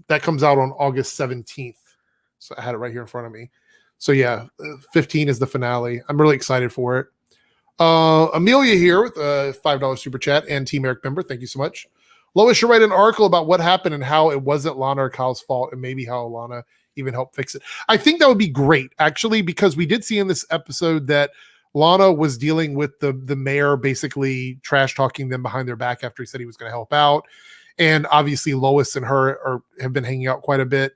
S1: that comes out on August 17th. So I had it right here in front of me. So yeah, 15 is the finale. I'm really excited for it. Amelia here with a $5 super chat and Team Eric member. Thank you so much. Lois should write an article about what happened and how it wasn't Lana or Kyle's fault and maybe how Lana even helped fix it. I think that would be great, actually, because we did see in this episode that Lana was dealing with the mayor basically trash talking them behind their back after he said he was going to help out. And obviously Lois and her have been hanging out quite a bit.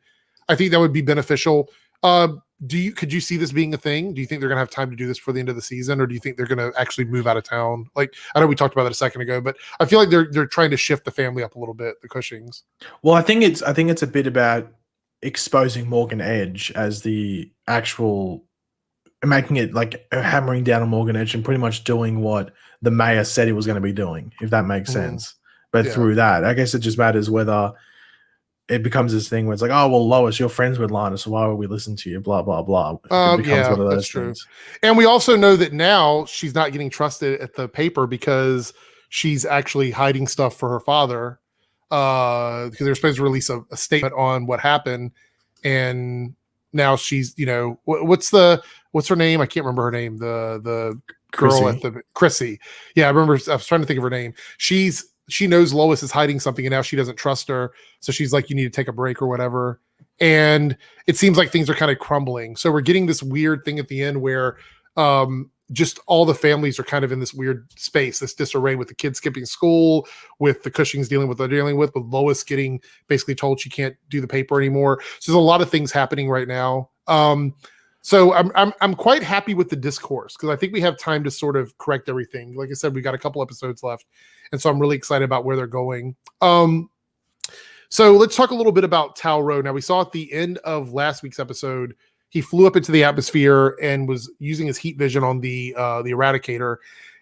S1: I think that would be beneficial. Could you see this being a thing? Do you think they're going to have time to do this for the end of the season, or do you think they're going to actually move out of town? Like, I know we talked about that a second ago, but I feel like they're trying to shift the family up a little bit, the Cushings.
S2: Well, I think it's a bit about exposing Morgan Edge as the actual, making it like hammering down on Morgan Edge and pretty much doing what the mayor said he was going to be doing, if that makes sense. But through that, I guess it just matters whether it becomes this thing where it's like, oh, well, Lois, you're friends with Lana, so why would we listen to you? Blah, blah, blah. It becomes one of those things.
S1: And we also know that now she's not getting trusted at the paper because she's actually hiding stuff for her father. Because they're supposed to release a statement on what happened. And now she's, what's her name? I can't remember her name. The girl at the Chrissy. Yeah, I remember. I was trying to think of her name. She knows Lois is hiding something and now she doesn't trust her. So she's like, you need to take a break or whatever. And it seems like things are kind of crumbling. So we're getting this weird thing at the end where just all the families are kind of in this weird space, this disarray with the kids skipping school, with the Cushings dealing with what they're dealing with Lois getting basically told she can't do the paper anymore. So there's a lot of things happening right now. So I'm quite happy with the discourse because I think we have time to sort of correct everything. Like I said, we got a couple episodes left. And so I'm really excited about where they're going. So let's talk a little bit about Tauro. Now, we saw at the end of last week's episode, he flew up into the atmosphere and was using his heat vision on the Eradicator.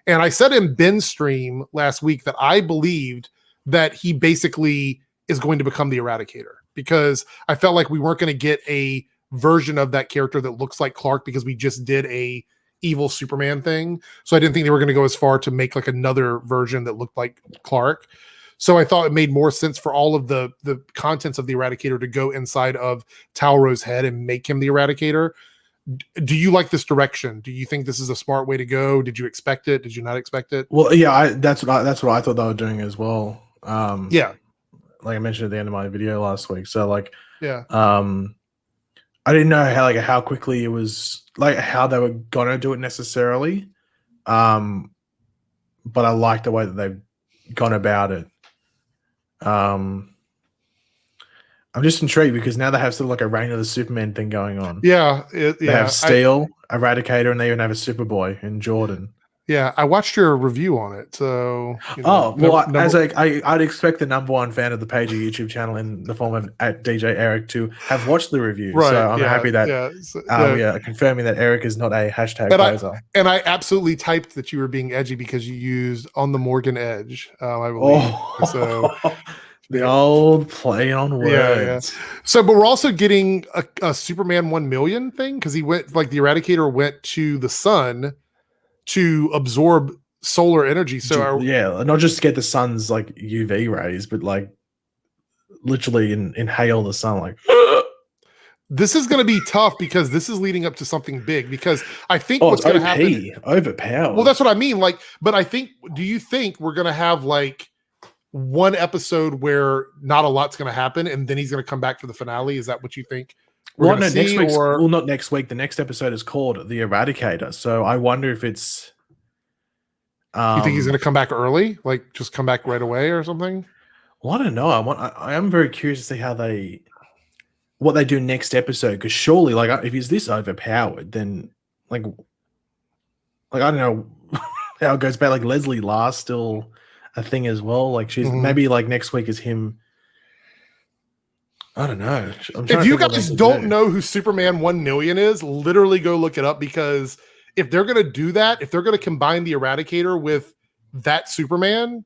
S1: And I said in Ben's stream last week that I believed that he basically is going to become the Eradicator because I felt like we weren't going to get a version of that character that looks like Clark because we just did a evil Superman thing. So I didn't think they were going to go as far to make like another version that looked like Clark. So I thought it made more sense for all of the contents of the Eradicator to go inside of Tauro's head and make him the Eradicator. Do you like this direction? Do you think this is a smart way to go? Did you expect it? Did you not expect it?
S2: Well, yeah, that's what I thought they were doing as well.
S1: Yeah,
S2: like I mentioned at the end of my video last week. So like,
S1: yeah,
S2: I didn't know how quickly it was, like how they were gonna do it necessarily. But I like the way that they've gone about it. I'm just intrigued because now they have sort of like a Reign of the Superman thing going on.
S1: Yeah,
S2: they have Steel, Eradicator, and they even have a Superboy in Jordan.
S1: Yeah, I watched your review on it. So,
S2: I'd expect the number one fan of the Paigey YouTube channel in the form of at DJ Eric to have watched the review.
S1: Right,
S2: so I'm happy that confirming that Eric is not a hashtag poser.
S1: And I absolutely typed that you were being edgy because you used on the Morgan Edge, I believe. So
S2: the old play on words.
S1: Yeah. So, but we're also getting a Superman 1 million thing because he went, like the Eradicator went to the sun to absorb solar energy. So
S2: yeah, not just get the sun's like UV rays, but like literally inhale the sun. Like,
S1: this is going to be tough because this is leading up to something big. Because I think
S2: oh,
S1: what's
S2: it's
S1: going to
S2: OP,
S1: happen.
S2: overpowered.
S1: Well, that's what I mean. Like, but I think. Do you think we're going to have like one episode where not a lot's going to happen, and then he's going to come back for the finale? Is that what you think?
S2: Well, no, next week's, well, not next week. The next episode is called The Eradicator. So I wonder if it's.
S1: You think he's going to come back early? Like, just come back right away or something?
S2: Well, I don't know. I am very curious to see what they do next episode. Because surely, like, if he's this overpowered, then like I don't know how it goes back. Like Leslie Last still a thing as well. Like she's maybe like next week is him. I don't know.
S1: If you guys don't know who Superman 1 million is, literally go look it up, because if they're going to do that, if they're going to combine the Eradicator with that Superman,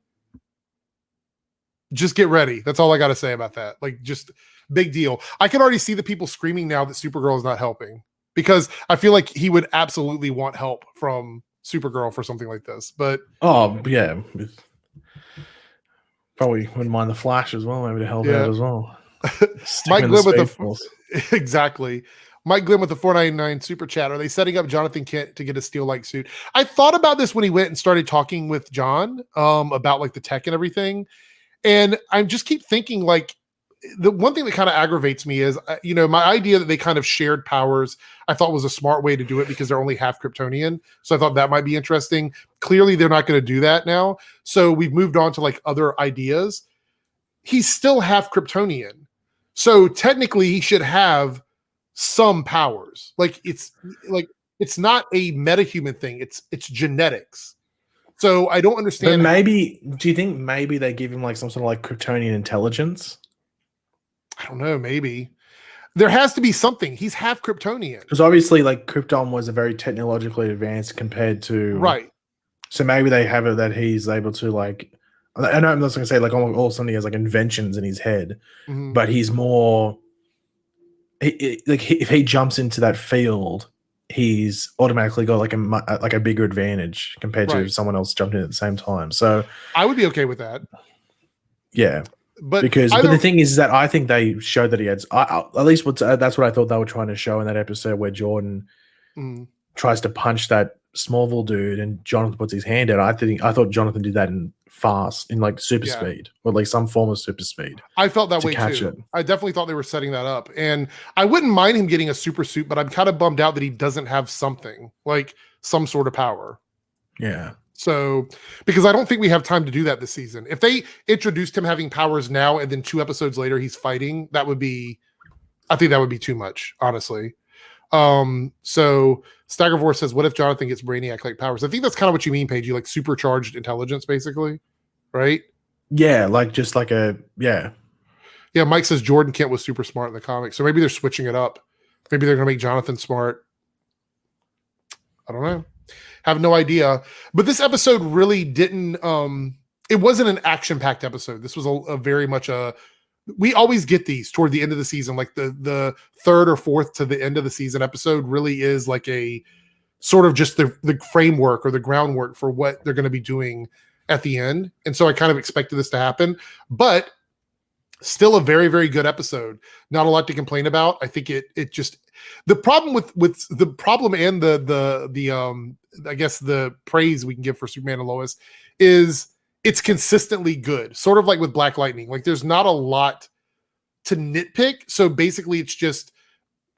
S1: just get ready. That's all I got to say about that. Like, just big deal. I can already see the people screaming now that Supergirl is not helping, because I feel like he would absolutely want help from Supergirl for something like this. But
S2: oh yeah, probably wouldn't mind the Flash as well, maybe to help out as well.
S1: Mike Glenn with the exactly. Mike Glenn with the $4.99 super chat. Are they setting up Jonathan Kent to get a steel-like suit? I thought about this when he went and started talking with John about like the tech and everything, and I just keep thinking like the one thing that kind of aggravates me is my idea that they kind of shared powers. I thought was a smart way to do it because they're only half Kryptonian, so I thought that might be interesting. Clearly, they're not going to do that now, so we've moved on to like other ideas. He's still half Kryptonian. So technically he should have some powers. Like it's not a metahuman thing. It's genetics. So I don't understand.
S2: But do you think maybe they give him like some sort of like Kryptonian intelligence?
S1: I don't know. Maybe there has to be something. He's half Kryptonian.
S2: Because obviously like Krypton was a very technologically advanced compared to.
S1: Right.
S2: So maybe they have it that he's able to like, I know I'm not going to say like all of a sudden he has like inventions in his head, but he's more if he jumps into that field, he's automatically got like a bigger advantage compared to someone else jumping in at the same time. So
S1: I would be okay with that.
S2: Yeah, but the thing is that I think they showed that he had at least that's what I thought they were trying to show in that episode where Jordan tries to punch that Smallville dude and Jonathan puts his hand out. I thought Jonathan did that in like super speed, or like some form of super speed.
S1: I felt that way too. I definitely thought they were setting that up, and I wouldn't mind him getting a super suit, but I'm kind of bummed out that he doesn't have something like some sort of power.
S2: Yeah.
S1: So, because I don't think we have time to do that this season. If they introduced him having powers now and then 2 episodes later he's fighting, I think that would be too much, honestly. So Staggervore says, what if Jonathan gets Brainiac like powers? I think that's kind of what you mean, Paigey, like supercharged intelligence, basically, right?
S2: Yeah, like just like yeah.
S1: Mike says Jordan Kent was super smart in the comics, so maybe they're switching it up. Maybe they're gonna make Jonathan smart. I don't know. Have no idea. But this episode really didn't it wasn't an action-packed episode. This was a very much we always get these toward the end of the season, like the third or fourth to the end of the season episode really is like a sort of just the framework or the groundwork for what they're going to be doing at the end. And so I kind of expected this to happen, but still a very, very good episode. Not a lot to complain about. I think it just, the problem with the problem and the I guess the praise we can give for Superman and Lois is it's consistently good, sort of like with Black Lightning. Like there's not a lot to nitpick. So basically it's just,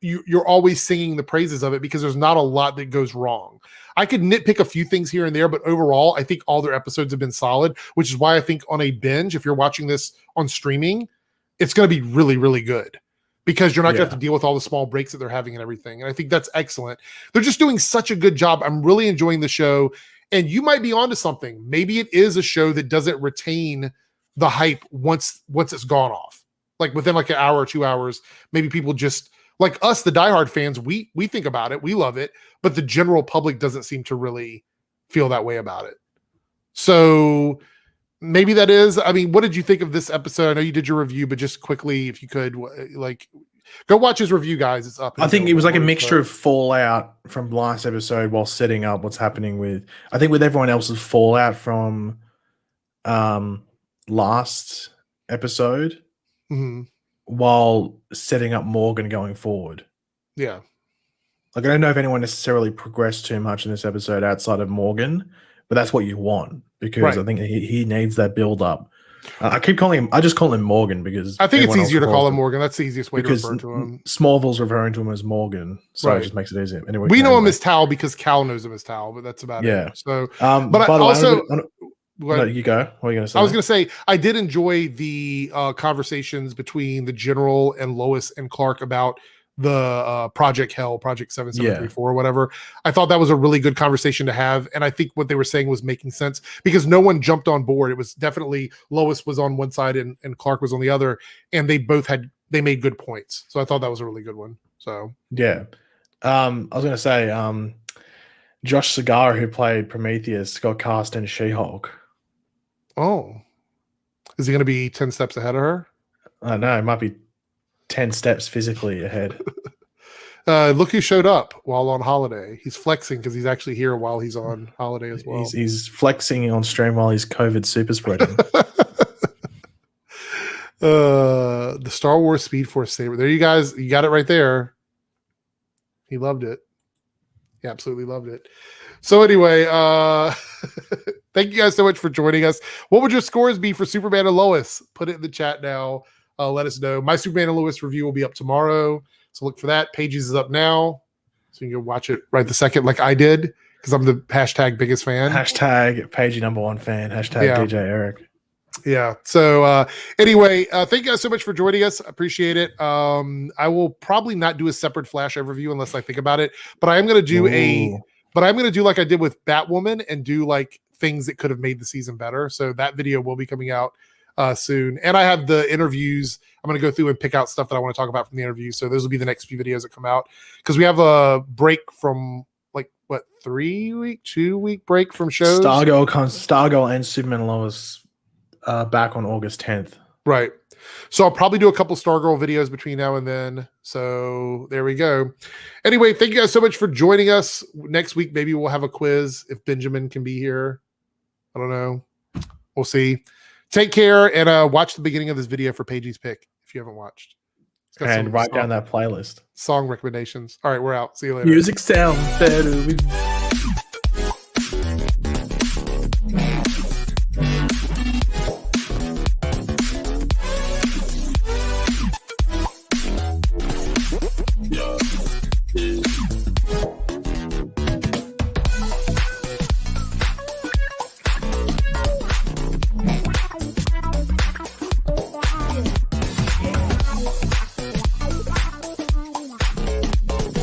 S1: you're always singing the praises of it because there's not a lot that goes wrong. I could nitpick a few things here and there, but overall, I think all their episodes have been solid, which is why I think on a binge, if you're watching this on streaming, it's going to be really, really good because you're not going to have to deal with all the small breaks that they're having and everything. And I think that's excellent. They're just doing such a good job. I'm really enjoying the show. And you might be onto something. Maybe it is a show that doesn't retain the hype once it's gone off. Like within like an hour or 2 hours, maybe people just like us, the diehard fans, we think about it, we love it, but the general public doesn't seem to really feel that way about it. So maybe that is. I mean, what did you think of this episode? I know you did your review, but just quickly, if you could, like, Go watch his review, guys. It's up.
S2: I think it was like a
S1: Available.
S2: mixture of fallout from last episode while setting up what's happening with. I think with everyone else's fallout from last episode
S1: Mhm.
S2: while setting up Morgan going forward.
S1: Yeah.
S2: Like, I don't know if anyone necessarily progressed too much in this episode outside of Morgan, but that's what you want because
S1: Right.
S2: I think he needs that build up. I just call him Morgan because
S1: I think it's
S2: everyone else
S1: easier to call
S2: calls
S1: him Morgan. That's the easiest way to
S2: because
S1: refer to him.
S2: Smallville's referring to him as Morgan, so
S1: Right.
S2: it just makes it easier. Anyway,
S1: We know him as Tal because Cal knows him as Tal, but that's about
S2: Yeah.
S1: it. So,
S2: but
S1: but
S2: by the
S1: also,
S2: way, no, you go. What are you going to say?
S1: I was going to say I did enjoy the conversations between the General and Lois and Clark about the Project Hell, Project 7734, or whatever. I thought that was a really good conversation to have, and I think what they were saying was making sense because no one jumped on board. It was definitely Lois was on one side and Clark was on the other, and they made good points. So I thought that was a really good one. So
S2: yeah, I was going to say Josh Segarra, who played Prometheus, got cast in She-Hulk.
S1: Oh, is he going to be 10 steps ahead of her?
S2: I don't know. It might be 10 steps physically ahead.
S1: Look who showed up while on holiday. He's flexing because he's actually here while he's on holiday as well.
S2: He's flexing on stream while he's COVID super spreading.
S1: The Star Wars Speed Force saber. There you guys, you got it right there. He loved it. He absolutely loved it. So anyway, thank you guys so much for joining us. What would your scores be for Superman and Lois? Put it in the chat now. Let us know. My Superman and Lois review will be up tomorrow, so look for that. Paigey's is up now, so you can watch it right the second, like I did, because I'm the hashtag biggest fan.
S2: Hashtag Paigey #1 fan. Hashtag DJ Eric.
S1: Yeah. So anyway, thank you guys so much for joining us. I appreciate it. I will probably not do a separate Flash overview unless I think about it, but I am going to do like I did with Batwoman and do like things that could have made the season better. So that video will be coming out soon. And I have the interviews. I'm going to go through and pick out stuff that I want to talk about from the interview. So those will be the next few videos that come out because we have a break from like what 2-week break from shows.
S2: Stargirl and Superman and Lois back on August 10th.
S1: Right. So I'll probably do a couple Stargirl videos between now and then. So there we go. Anyway, thank you guys so much for joining us. Next week, maybe we'll have a quiz if Benjamin can be here. I don't know. We'll see. Take care and watch the beginning of this video for Paigey's pick if you haven't watched.
S2: And write down that playlist.
S1: Song recommendations. All right, we're out. See you later.
S2: Music sounds better.